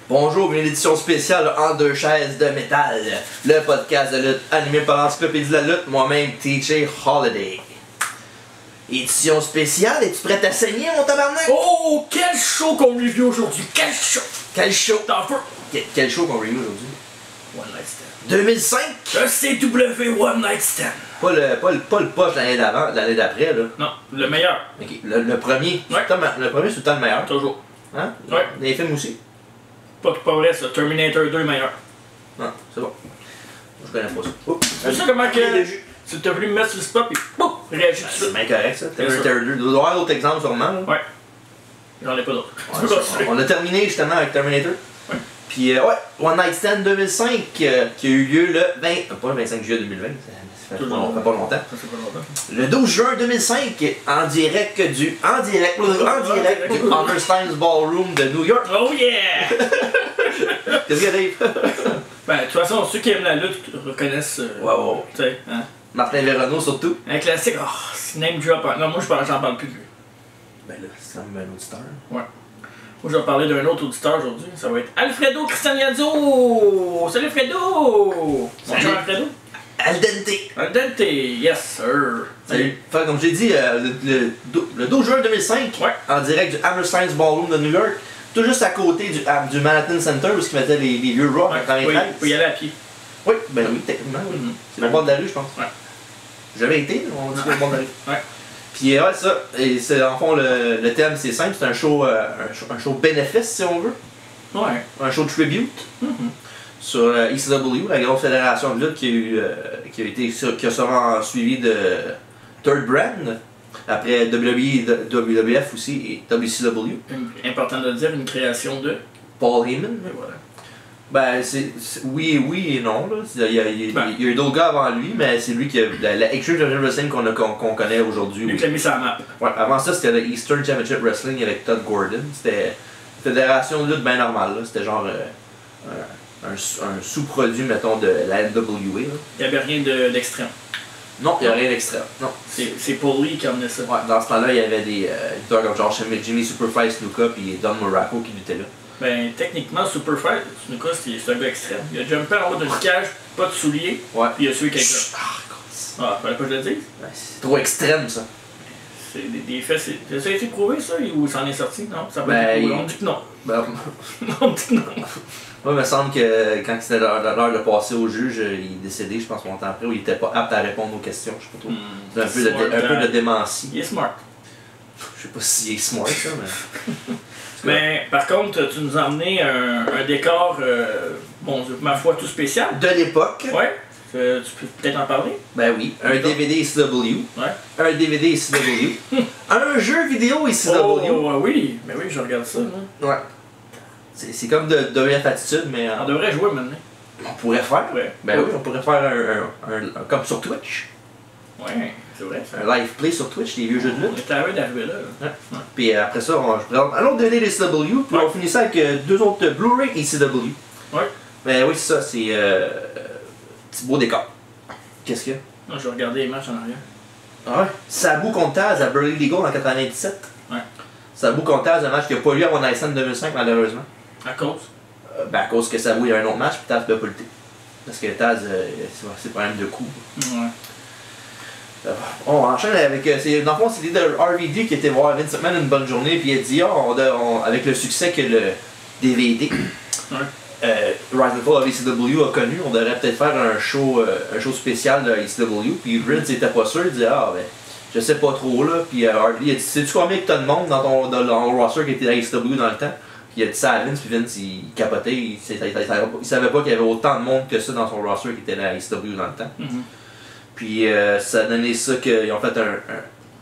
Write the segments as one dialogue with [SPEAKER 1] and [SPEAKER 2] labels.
[SPEAKER 1] Bonjour, bienvenue à l'édition spéciale En deux chaises de métal, le podcast de lutte animé par l'Encyclopédie de la lutte, moi-même TJ Holiday. Édition spéciale, es-tu prêt à saigner mon tabarnak?
[SPEAKER 2] Oh, quel show qu'on review aujourd'hui! Quel show!
[SPEAKER 1] Quel show!
[SPEAKER 2] T'en feu!
[SPEAKER 1] Quel show qu'on review aujourd'hui?
[SPEAKER 2] One Night Stand.
[SPEAKER 1] 2005?
[SPEAKER 2] Le CW One Night Stand.
[SPEAKER 1] Pas le poche l'année d'avant, l'année d'après là.
[SPEAKER 2] Non, le meilleur.
[SPEAKER 1] Ok, le premier,
[SPEAKER 2] Ouais.
[SPEAKER 1] le premier c'est tout le temps le meilleur.
[SPEAKER 2] Toujours.
[SPEAKER 1] Hein?
[SPEAKER 2] Ouais.
[SPEAKER 1] Les films aussi?
[SPEAKER 2] Pas vrai ça, Terminator 2 est meilleur.
[SPEAKER 1] Non, c'est bon. Je connais pas ça. Oups.
[SPEAKER 2] Tu sais comment que...
[SPEAKER 1] Le jus.
[SPEAKER 2] Si t'as voulu me mettre sur le spot et boum, réagis tout de
[SPEAKER 1] C'est
[SPEAKER 2] suite.
[SPEAKER 1] bien correct ça.
[SPEAKER 2] Bien sûr.
[SPEAKER 1] Terminator 2. Il doit y avoir d'autres exemples sûrement. Là.
[SPEAKER 2] Ouais. J'en ai pas d'autres. Tu
[SPEAKER 1] Ouais,
[SPEAKER 2] peux continuer.
[SPEAKER 1] on a terminé justement avec Terminator.
[SPEAKER 2] Ouais.
[SPEAKER 1] Puis ouais, One Night Stand 2005 qui a eu lieu le 20... pas le 25 juillet 2020, ça fait pas longtemps.
[SPEAKER 2] Ça fait pas longtemps.
[SPEAKER 1] Le 12 juin 2005 en direct du Hammerstein's Ballroom de New York.
[SPEAKER 2] Oh yeah!
[SPEAKER 1] Qu'est-ce qu'il y a, Dave?
[SPEAKER 2] Ben, de toute façon, ceux qui aiment la lutte reconnaissent...
[SPEAKER 1] Wow.
[SPEAKER 2] Tu sais, hein?
[SPEAKER 1] Martin Verano surtout.
[SPEAKER 2] Un classique, oh, c'est name drop. Non, moi j'en parle plus de lui.
[SPEAKER 1] Ben là, c'est comme un auditeur.
[SPEAKER 2] Ouais. Moi, je vais parler d'un autre auditeur aujourd'hui. Ça va être Alfredo Cristianiazzo! Salut, Alfredo!
[SPEAKER 1] Salut.
[SPEAKER 2] Bonjour, Alfredo.
[SPEAKER 1] Al dente.
[SPEAKER 2] Al dente, yes, sir.
[SPEAKER 1] Salut. Fait, comme j'ai dit, le 12 juin 2005,
[SPEAKER 2] Ouais.
[SPEAKER 1] en direct du Hammerstein's Ballroom de New York, tout juste à côté du Manhattan Center où ils faisaient les vieux Raw en
[SPEAKER 2] Ouais,
[SPEAKER 1] 93.
[SPEAKER 2] faut y aller à pied.
[SPEAKER 1] Oui, ben oui, techniquement, oui.
[SPEAKER 2] Mhm.
[SPEAKER 1] C'est le bord de la rue, je pense.
[SPEAKER 2] Ouais.
[SPEAKER 1] J'avais été, on dit que le bord de la rue.
[SPEAKER 2] Ouais.
[SPEAKER 1] Puis ouais, ça, et c'est en fond le thème, c'est simple, c'est un show bénéfice si on veut,
[SPEAKER 2] Ouais.
[SPEAKER 1] un show tribute
[SPEAKER 2] Mhm.
[SPEAKER 1] sur ECW, la grosse fédération de lutte qui a sûrement suivi de Third Brand, après WWE, WWF aussi et WCW.
[SPEAKER 2] Important de le dire, une création de...
[SPEAKER 1] Paul Heyman.
[SPEAKER 2] Et voilà.
[SPEAKER 1] Ben, oui et non. Là. Il y a eu d'autres gars avant lui, mais c'est lui qui a. La Extreme Championship Wrestling qu'on connaît aujourd'hui.
[SPEAKER 2] Lui qui l'a mis sur la map.
[SPEAKER 1] Ouais, avant ça, c'était le Eastern Championship Wrestling avec Todd Gordon. C'était une fédération de lutte bien normale. C'était genre un sous-produit, mettons, de la NWA. Là.
[SPEAKER 2] Il n'y avait rien d'extrême.
[SPEAKER 1] Non, il n'y a rien d'extrême. Non.
[SPEAKER 2] C'est Paul Lee qui a emmené ça.
[SPEAKER 1] Ouais, dans ce temps-là, il y avait des lutteurs comme genre Jimmy Superfly Snuka et Don Muraco qui luttaient là.
[SPEAKER 2] Ben, techniquement, Superfly, Snuka, c'est un gars extrême. Il a jumpé en haut d'une cage, pas de souliers,
[SPEAKER 1] Ouais.
[SPEAKER 2] puis il a tué quelqu'un.
[SPEAKER 1] Ah,
[SPEAKER 2] Fallait pas que je le dise.
[SPEAKER 1] c'est trop extrême ça.
[SPEAKER 2] C'est des faits, ça a été prouvé ça, ou ça en est sorti? Non, ça a pas
[SPEAKER 1] Ben,
[SPEAKER 2] été prouvé. On dit que non.
[SPEAKER 1] Ben,
[SPEAKER 2] On dit que non.
[SPEAKER 1] moi, il me semble que quand c'était l'heure de passer au juge, il est décédé, je pense, longtemps après, où il était pas apte à répondre aux questions, je sais pas trop. C'est un peu de démentie.
[SPEAKER 2] Il est smart.
[SPEAKER 1] Je sais pas s'il est smart, ça, mais.
[SPEAKER 2] Mais par contre, tu nous as emmené un décor, bon, ma foi, tout spécial.
[SPEAKER 1] De l'époque,
[SPEAKER 2] Ouais. Tu peux peut-être en parler?
[SPEAKER 1] ben oui, un DVD ECW,
[SPEAKER 2] Ouais.
[SPEAKER 1] un DVD ECW, un jeu vidéo ECW.
[SPEAKER 2] Oh, oui, mais oui, je regarde ça. Là.
[SPEAKER 1] Ouais. C'est comme de WF Attitude, mais
[SPEAKER 2] On devrait jouer maintenant.
[SPEAKER 1] on pourrait faire.
[SPEAKER 2] Ouais.
[SPEAKER 1] Ben oui, on pourrait faire un comme sur Twitch.
[SPEAKER 2] Ouais, c'est vrai. Ça.
[SPEAKER 1] Un live play sur Twitch, des vieux jeux de
[SPEAKER 2] On
[SPEAKER 1] lutte.
[SPEAKER 2] était heureux d'arriver là.
[SPEAKER 1] Ouais. Puis après ça, je présente un autre DVD ECW, puis
[SPEAKER 2] Ouais.
[SPEAKER 1] on finit ça avec deux autres Blu-ray ECW.
[SPEAKER 2] Ouais.
[SPEAKER 1] Ben oui, c'est ça, c'est petit beau décor. Qu'est-ce qu'il y a?
[SPEAKER 2] Non, je vais regarder les matchs en arrière.
[SPEAKER 1] Ah ouais? Sabu contre Taz à Burley Legal en 97.
[SPEAKER 2] Ouais.
[SPEAKER 1] Sabu contre Taz, un match qui n'a pas eu à One Night Stand 2005 malheureusement.
[SPEAKER 2] À cause?
[SPEAKER 1] Ben à cause que Sabu il y a un autre match, puis Taz ne peut pas lutter. Parce que Taz, c'est problème de coups.
[SPEAKER 2] Ouais.
[SPEAKER 1] On enchaîne avec. Dans le fond, c'était de RVD qui était voir Vince McMahon une bonne journée, puis il a dit avec le succès que le DVD
[SPEAKER 2] Ouais.
[SPEAKER 1] Rise and Fall of ECW a connu, on devrait peut-être faire un show spécial de ECW. Puis Vince était pas sûr, il disait ben, je sais pas trop là. Puis RVD a dit sais-tu combien que t'as de monde dans ton roster qui était à ECW dans le temps? Puis il a dit ça à Vince, puis Vince il capotait, il savait pas qu'il y avait autant de monde que ça dans son roster qui était à ECW dans le temps.
[SPEAKER 2] Mhm.
[SPEAKER 1] Puis ça a donné ça qu'ils ont fait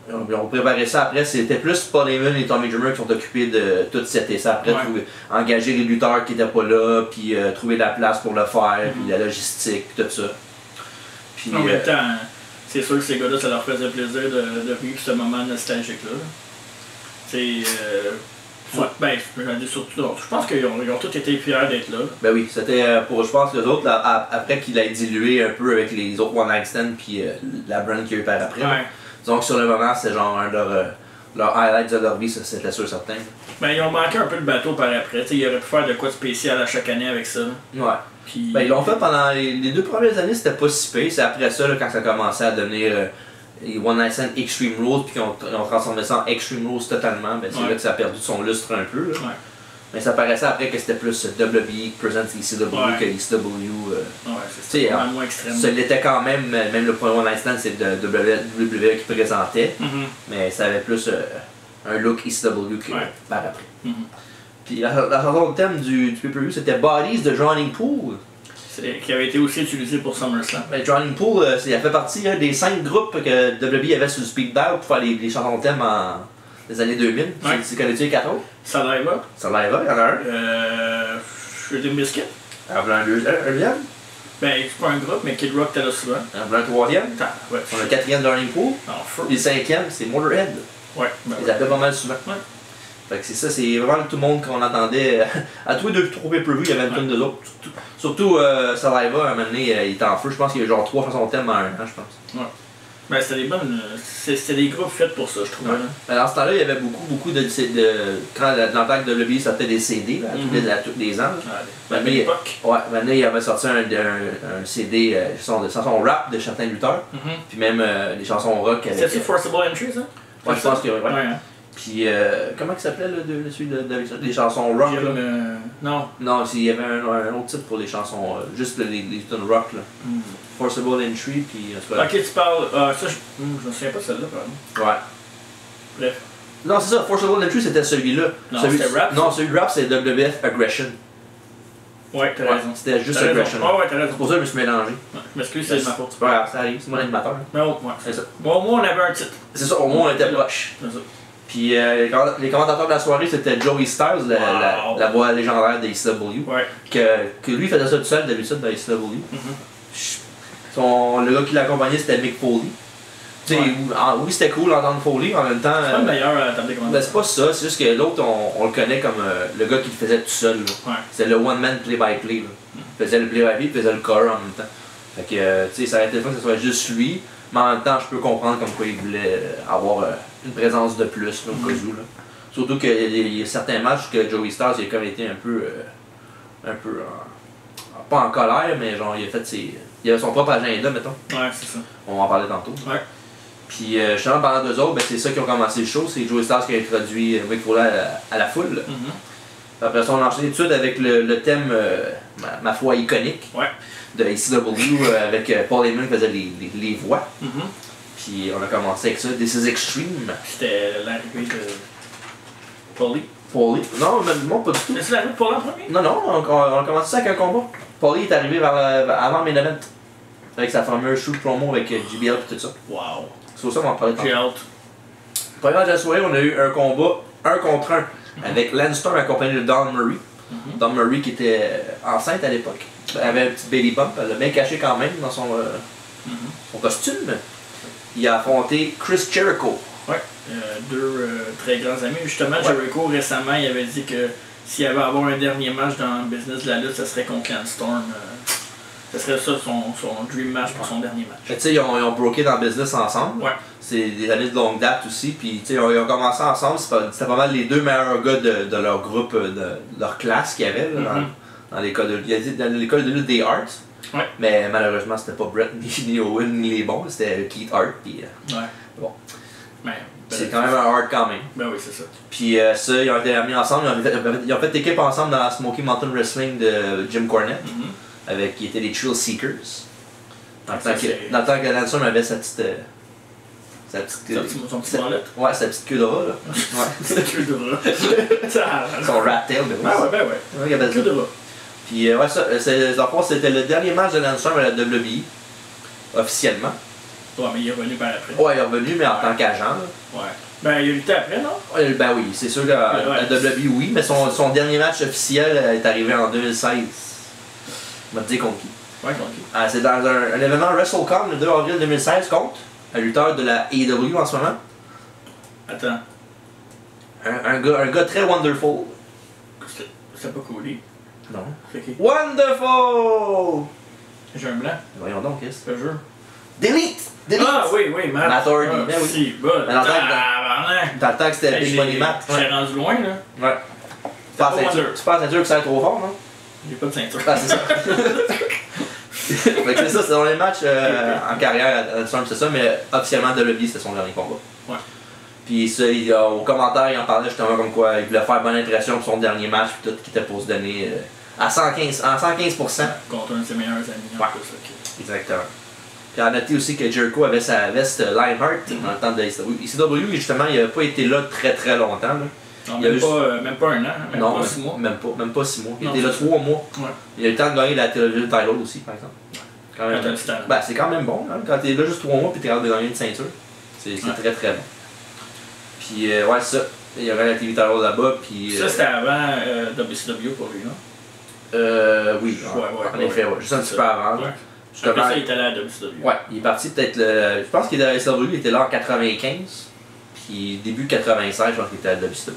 [SPEAKER 1] ils ont préparé ça après, c'était plus Paul Heyman et Tommy Dreamer qui sont occupés de tout setter ça après,
[SPEAKER 2] Ouais.
[SPEAKER 1] engager les lutteurs qui étaient pas là, puis trouver la place pour le faire, puis la logistique, puis tout ça. Puis,
[SPEAKER 2] En même temps, c'est sûr que ces gars-là, ça leur faisait plaisir de vivre ce moment nostalgique-là. C'est. Ouais, ben, j'en dis surtout. Je pense qu'ils ont tous été fiers d'être là.
[SPEAKER 1] ben oui, c'était pour, je pense que les autres, là, après qu'il ait dilué un peu avec les autres One Night Stand, puis la brand qu'il y a eu par après.
[SPEAKER 2] Ouais.
[SPEAKER 1] Disons que sur le moment, c'est genre un leur highlight de leur vie, ça c'était sûr certain.
[SPEAKER 2] Ben, ils ont manqué un peu de bateau par après. T'sais, ils auraient pu faire de quoi de spécial à chaque année avec ça.
[SPEAKER 1] Ouais.
[SPEAKER 2] Puis...
[SPEAKER 1] Ben, ils l'ont fait pendant les 2 premières années, c'était pas si pire. C'est après ça, là, quand ça a commencé à devenir les One Night Stand Extreme Rules, puis qu'ils ont transformé ça en Extreme Rules totalement, ben, c'est là que ça a perdu son lustre un peu. Là.
[SPEAKER 2] Ouais.
[SPEAKER 1] Mais ça paraissait après que c'était plus WWE Presents ECW que ECW.
[SPEAKER 2] Ouais, c'est vraiment moins extrême.
[SPEAKER 1] Ça l'était quand même le premier One Night Stand, c'est de WWE qui présentait, mais ça avait plus un look ECW que par après. Puis la chanson de thème du pay-per-view, c'était Bodies de Drowning Pool.
[SPEAKER 2] Qui avait été aussi utilisé pour SummerSlam.
[SPEAKER 1] Ben, Drowning Pool, il fait partie des 5 groupes que WWE avait sur le Speed Dial pour faire les chansons de thème en les années 2000. Tu connais-tu les 4 autres?
[SPEAKER 2] Saliva.
[SPEAKER 1] Saliva, il y en a un.
[SPEAKER 2] Shredded Biscuit.
[SPEAKER 1] Il y en a un deuxième.
[SPEAKER 2] Ben, c'est pas un groupe, mais Kid Rock était là souvent.
[SPEAKER 1] Il y en a un troisième.
[SPEAKER 2] Ouais.
[SPEAKER 1] On a le 4e Drowning Pool. Puis le 5e, c'est Motorhead.
[SPEAKER 2] Ouais. Ben,
[SPEAKER 1] ils appellent pas mal souvent.
[SPEAKER 2] Ouais.
[SPEAKER 1] Fait que c'est ça, c'est vraiment tout le monde qu'on entendait. À tous les 2-3 pay-per-view, il y avait une tonne de autres. Surtout Saliva, à un moment donné, il était en feu. Je pense qu'il y a genre 3 chansons thème en un an, je pense.
[SPEAKER 2] Ouais. Ben, c'était des bonnes. C'était des groupes faits pour ça, je trouve.
[SPEAKER 1] Ouais. Ben, dans ce temps-là, il y avait beaucoup de quand dans le temps que WWE sortait des CD là, à tous les ans.
[SPEAKER 2] À l'époque.
[SPEAKER 1] Ouais, maintenant il avait sorti un CD des chansons rap de certains lutteurs. Puis même des chansons rock avec.
[SPEAKER 2] C'était Forcible Entry, ça?
[SPEAKER 1] Ouais, je pense que oui.
[SPEAKER 2] Ouais.
[SPEAKER 1] Puis, comment il s'appelait celui des chansons rock là?
[SPEAKER 2] Non.
[SPEAKER 1] Non, il y avait un autre titre pour les chansons, juste les tunes rock là. Forcible Entry, puis.
[SPEAKER 2] Ok, tu parles. Ça, je me souviens pas de celle-là, quand même.
[SPEAKER 1] Ouais.
[SPEAKER 2] Bref.
[SPEAKER 1] Non, c'est ça, Forcible Entry c'était celui-là.
[SPEAKER 2] Non, c'était rap.
[SPEAKER 1] Non, celui de rap c'est WF Aggression.
[SPEAKER 2] Ouais, t'as raison.
[SPEAKER 1] C'était juste Aggression.
[SPEAKER 2] Ouais, t'as raison.
[SPEAKER 1] C'est pour ça que je me suis mélangé.
[SPEAKER 2] Ouais, je m'excuse, c'est de ma faute.
[SPEAKER 1] C'est pas grave, ça arrive, c'est mon animateur.
[SPEAKER 2] Mais ouais,
[SPEAKER 1] c'est ça.
[SPEAKER 2] Bon, au moins, on avait un titre.
[SPEAKER 1] C'est ça, au moins on était proche.
[SPEAKER 2] C'est ça.
[SPEAKER 1] Puis les commentateurs de la soirée, c'était Joey Styles, la voix légendaire de ECW.
[SPEAKER 2] Ouais.
[SPEAKER 1] Que lui faisait ça tout seul, d'habitude, dans ECW. Le gars qui l'accompagnait, c'était Mick Foley. Oui, c'était cool d'entendre Foley, en même temps.
[SPEAKER 2] C'est pas le meilleur à table des commentateurs.
[SPEAKER 1] Ben, c'est pas ça, c'est juste que l'autre, on le connaît comme le gars qui le faisait tout seul. C'est le one-man play-by-play. Il faisait le play-by-play, il faisait le cover en même temps. Fait que, tu sais, ça aurait été le fun que ce soit juste lui, mais en même temps, je peux comprendre comme quoi il voulait avoir une présence de plus, là, au cas où. Là. Surtout qu'il y a certains matchs que Joey Styles il a comme été un peu pas en colère, mais genre, il avait son propre agenda, mettons.
[SPEAKER 2] Ouais, c'est ça.
[SPEAKER 1] On va en parler tantôt.
[SPEAKER 2] Ouais.
[SPEAKER 1] Puis justement, pendant 2 autres, ben, c'est ça qui ont commencé le show, c'est Joey Styles qui a introduit Mick Foley à la foule. Après ça, on a enchaîné tout de suite avec le thème, ma foi, iconique de ECW avec Paul Heyman qui faisait les voix. Puis on a commencé avec ça, This is Extreme.
[SPEAKER 2] C'était l'arrivée de Paulie.
[SPEAKER 1] Non, pas du tout.
[SPEAKER 2] C'est l'arrivée de Paulie en premier?
[SPEAKER 1] Non, on a commencé ça avec un combat. Paulie est arrivé avant Main Event. Avec sa fameuse shoot promo avec JBL et tout ça.
[SPEAKER 2] Wow.
[SPEAKER 1] C'est pour ça qu'on en parlait tantôt.
[SPEAKER 2] J'ai hâte.
[SPEAKER 1] Premier match de la soirée, on a eu un combat 1 contre 1 avec Lance Storm accompagné de Dawn Murray. Dawn Murray qui était enceinte à l'époque. Elle avait un petit baby bump, elle l'a bien caché quand même dans son costume. Il a affronté Chris Jericho.
[SPEAKER 2] Ouais, 2 très grands amis. Justement, Jericho récemment, il avait dit que s'il avait à avoir un dernier match dans le business de la lutte, ça serait contre Lance Storm. Ce serait ça son dream match pour son dernier match.
[SPEAKER 1] Tu sais, ils ont broké dans le business ensemble.
[SPEAKER 2] Ouais.
[SPEAKER 1] C'est des années de longue date aussi. Puis ils ont commencé ensemble. C'était pas mal les 2 meilleurs gars de leur groupe, de leur classe qu'il y avait là, dans l'école de lutte des Arts.
[SPEAKER 2] Ouais.
[SPEAKER 1] Mais malheureusement, c'était pas Brett, ni Owen, ni les bons. C'était Keith Hart. Puis, bon. C'est quand même un hard quand même.
[SPEAKER 2] Ben oui, c'est ça.
[SPEAKER 1] Puis ça, ils ont été mis ensemble. Ils ont fait équipe ensemble dans la Smoky Mountain Wrestling de Jim Cornette. Qui étaient les Thrill Seekers. Dans le temps que Lance Storm avait sa petite.
[SPEAKER 2] Son petit molette.
[SPEAKER 1] Ouais, sa petite queue de rat, là. Ouais.
[SPEAKER 2] Sa queue de rat.
[SPEAKER 1] Son rat tail, ben oui.
[SPEAKER 2] Ben ouais.
[SPEAKER 1] Queue de rat. Puis ouais, ça, c'était le dernier match de Lance Storm à la WWE. Officiellement.
[SPEAKER 2] Ouais, mais il est revenu par après.
[SPEAKER 1] Ouais, il est revenu, mais en tant qu'agent.
[SPEAKER 2] Ouais. Ben, il a lutté après, non?
[SPEAKER 1] Ben oui, c'est sûr que la WWE, oui, mais son dernier match officiel est arrivé en 2016. On va te dire contre qui.
[SPEAKER 2] Ouais, contre qui?
[SPEAKER 1] C'est dans un événement WrestleCon le 2 avril 2016 contre un lutteur de la AEW en ce moment.
[SPEAKER 2] Attends.
[SPEAKER 1] Un gars très wonderful.
[SPEAKER 2] C'est pas Cody?
[SPEAKER 1] Non.
[SPEAKER 2] C'est qui?
[SPEAKER 1] Wonderful!
[SPEAKER 2] J'ai un blanc.
[SPEAKER 1] Voyons donc, qu'est-ce
[SPEAKER 2] Je te jure.
[SPEAKER 1] Delete! Delete!
[SPEAKER 2] Ah oui, Matt.
[SPEAKER 1] Matt Hardy,
[SPEAKER 2] Ah,
[SPEAKER 1] ben oui.
[SPEAKER 2] Si, bon.
[SPEAKER 1] Mais dans le temps que c'était Big Money Matt.
[SPEAKER 2] J'ai rendu loin, là.
[SPEAKER 1] Ouais. C'est pas la ceinture qui sert trop fort, non?
[SPEAKER 2] J'ai pas de ceinture.
[SPEAKER 1] Ah, c'est ça. Fait que c'est ça, c'est dans les matchs en carrière à Storm, c'est ça, mais officiellement WWE c'était son dernier combat.
[SPEAKER 2] Ouais.
[SPEAKER 1] Puis ça, au commentaire, il en parlait justement comme quoi il voulait faire bonne impression pour son dernier match, puis tout, qui était pour se donner à 115%.
[SPEAKER 2] Contre un de ses meilleurs amis.
[SPEAKER 1] Ouais. Exactement. Puis à noter aussi que Jericho avait sa veste Lionheart dans le temps de ECW. ECW, justement, il n'avait pas été là très longtemps. Là.
[SPEAKER 2] Non, même pas un an, même
[SPEAKER 1] non,
[SPEAKER 2] pas 6 mois.
[SPEAKER 1] Même pas 6 mois. Il
[SPEAKER 2] Non,
[SPEAKER 1] était là 3 mois.
[SPEAKER 2] Ouais.
[SPEAKER 1] Il a eu le temps de gagner la television title aussi, par exemple. Quand même, ben, c'est quand même bon, hein, quand t'es là juste 3 mois et t'es capable de gagner une ceinture. C'est très bon. Puis ouais, c'est ça. Il y avait la TV title là-bas. Puis,
[SPEAKER 2] ça, c'était avant WCW pour lui, non?
[SPEAKER 1] Oui, en effet, juste un petit peu avant.
[SPEAKER 2] Ouais. Après ça, il est allé à WCW.
[SPEAKER 1] Ouais, il est parti peut-être le. Je pense qu'il était à SW, il était là en 95. Puis début 96, je pense qu'il était à WCW.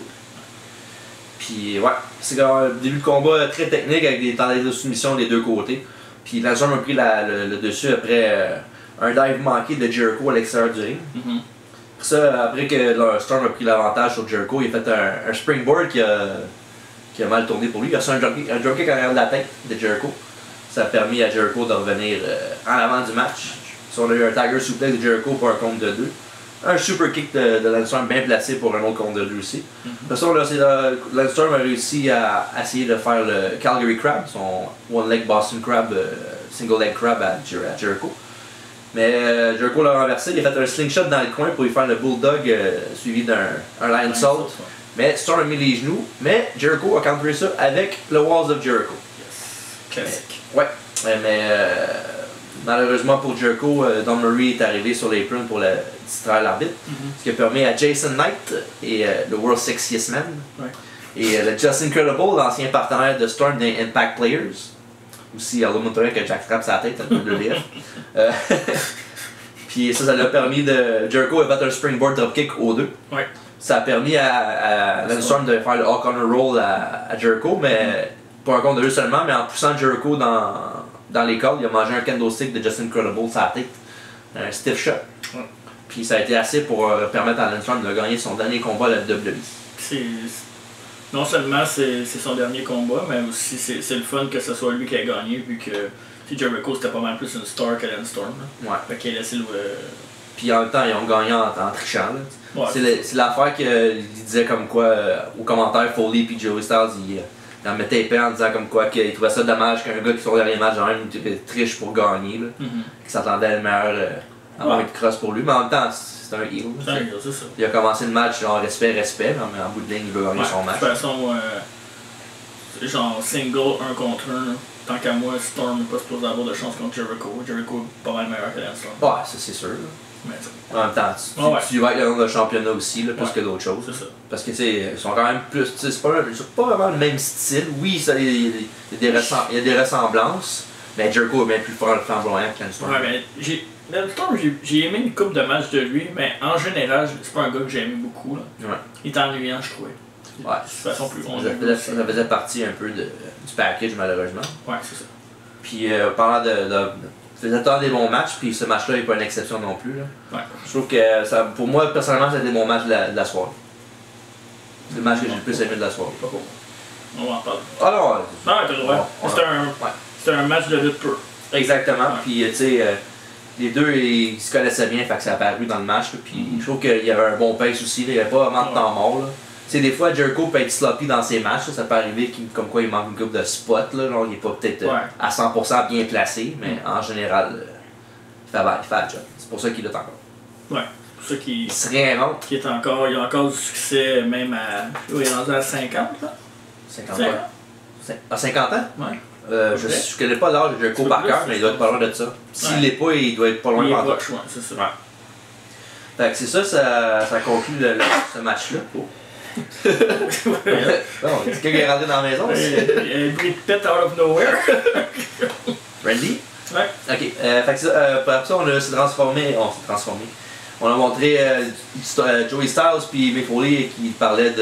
[SPEAKER 1] Puis ouais, c'est un début de combat très technique avec des tentatives de soumission des deux côtés. Puis Landstorm a pris le dessus après un dive manqué de Jericho à l'extérieur du ring. Pour ça, après que Storm a pris l'avantage sur Jericho, il a fait un springboard qui a mal tourné pour lui. Il a reçu un dropkick en arrière de la tête de Jericho. Ça a permis à Jericho de revenir en avant du match. So, on a eu un Tiger Suplex de Jericho pour un compte de 2. Un super kick de Landstorm bien placé pour un autre compte de 2 aussi. De toute façon, Landstorm a réussi à essayer de faire le Calgary Crab, son One Leg Boston Crab, Single Leg Crab à Jericho. Mais Jericho l'a renversé, il a fait un slingshot dans le coin pour lui faire le Bulldog suivi d'un Lion Salt. Mais Storm a mis les genoux, mais Jericho a contré ça avec le Walls of Jericho.
[SPEAKER 2] Classique.
[SPEAKER 1] Ouais, mais malheureusement pour Jericho, Don Murray est arrivé sur l'apron pour distraire l'arbitre, ce qui a permis à Jason Knight et le World Sexiest Man et le Just Incredible, l'ancien partenaire de Storm des Impact Players, aussi à montrer que Jack frappe sa tête un peu de l'IF. Puis ça l'a permis de. Jericho a fait un springboard dropkick aux deux.
[SPEAKER 2] Ouais.
[SPEAKER 1] Ça a permis à Landstorm de faire le Hawk on a Roll à Jericho, mais pas un compte de 2 seulement, mais en poussant Jericho dans les cordes, il a mangé un kendo stick de Just Incredible sur la tête. Un stiff shot.
[SPEAKER 2] Ouais.
[SPEAKER 1] Puis ça a été assez pour permettre à Landstorm de gagner son dernier combat à la WWE.
[SPEAKER 2] Non seulement c'est son dernier combat, mais aussi c'est le fun que ce soit lui qui a gagné, vu que Jericho c'était pas mal plus une star que Landstorm.
[SPEAKER 1] Ouais.
[SPEAKER 2] Fait qu'il a laissé le.
[SPEAKER 1] Puis en même temps, ils ont gagné en trichant.
[SPEAKER 2] Ouais.
[SPEAKER 1] C'est l'affaire qu'il disait comme quoi, aux commentaires, Foley et Joey Styles, il en mettait épais en disant comme quoi qu'il trouvait ça dommage qu'un gars qui son dernier match, genre même, triche pour gagner. Qu'il s'attendait à une meilleure avoir une crosse pour lui, mais en même temps, c'est un heel.
[SPEAKER 2] C'est ça.
[SPEAKER 1] Il a commencé le match genre respect, mais en bout de ligne, il veut gagner son match.
[SPEAKER 2] De toute façon, genre single, 1 contre 1, tant qu'à moi, Storm n'est pas supposé avoir de chance contre Jericho. Jericho est pas mal meilleur que Landstorm.
[SPEAKER 1] Ouais, ça c'est sûr.
[SPEAKER 2] Mais
[SPEAKER 1] en même temps, tu vas avec le nom de championnat aussi, là, plus que d'autres choses.
[SPEAKER 2] C'est ça.
[SPEAKER 1] Parce que ils sont quand même plus. C'est pas vraiment le même style. Oui, il y a des ressemblances, mais Jericho est bien plus flamboyant que Landstorm.
[SPEAKER 2] Ouais, mais Landstorm, j'ai aimé une couple de matchs de lui, mais en général, c'est pas un gars que j'ai aimé beaucoup. Là.
[SPEAKER 1] Ouais.
[SPEAKER 2] Il est ennuyant, je trouvais.
[SPEAKER 1] Ouais.
[SPEAKER 2] De toute façon, plus on
[SPEAKER 1] ça faisait partie un peu du package, malheureusement.
[SPEAKER 2] Ouais, c'est ça.
[SPEAKER 1] Puis, parlant faisait tant des bons matchs, puis ce match-là n'est pas une exception non plus. Là.
[SPEAKER 2] Ouais.
[SPEAKER 1] Je trouve que, pour moi, personnellement, c'était mon match de la soirée. C'est le match que j'ai le plus aimé de la soirée.
[SPEAKER 2] Pas bon. On va en parler.
[SPEAKER 1] Ah non,
[SPEAKER 2] non, t'as le droit. C'était un match de lutte pur.
[SPEAKER 1] Exactement. Puis, tu sais, les deux, ils se connaissaient bien, fait que ça a apparu dans le match. Là. Puis, je trouve qu'il y avait un bon pace aussi. Là. Il n'y avait pas vraiment de temps mort. Là. Tu sais, des fois, Jericho peut être sloppy dans ses matchs. Là. Ça peut arriver comme quoi il manque une couple de spots. Là. Genre, il n'est pas peut-être à 100% bien placé, mais en général, il fait le job. C'est pour ça qu'il lutte encore.
[SPEAKER 2] Ouais. C'est pour ça qu'il
[SPEAKER 1] il se réinvente.
[SPEAKER 2] Il a encore du succès, même à. Il est rendu à 50, là.
[SPEAKER 1] 50 ans. À 50 ans?
[SPEAKER 2] Ouais.
[SPEAKER 1] Je connais pas l'âge de Jericho par cœur, mais il doit être pas loin de ça. S'il l'est pas, il doit être pas loin de ça.
[SPEAKER 2] Ouais, c'est ça.
[SPEAKER 1] Ouais. Fait que c'est ça conclut ce match-là. Oh. Bon, est-ce qu'il est rentré dans la maison?
[SPEAKER 2] Il y a un bruit de pète out of nowhere.
[SPEAKER 1] Randy?
[SPEAKER 2] Ouais.
[SPEAKER 1] Ok, fait que ça, après ça, on s'est transformé. On a montré Joey Styles puis Mick Foley qui parlait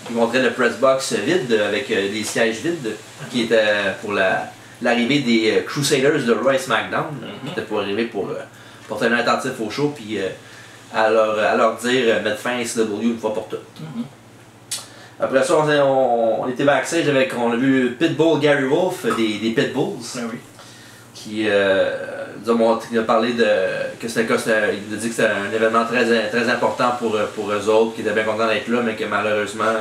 [SPEAKER 1] qui montrait le press box vide avec des sièges vides qui étaient pour la l'arrivée des Crusaders de Raw et SmackDown, qui étaient pour arriver pour tenir attentif au show, puis à leur dire mettre fin à SCW une fois pour toutes. Après ça, on était backstage avec, on a vu Pitbull Gary Wolf des Pitbulls.
[SPEAKER 2] Oui.
[SPEAKER 1] Qui il a parlé de que il a dit que c'était un événement très important pour eux autres, qui étaient bien contents d'être là, mais que malheureusement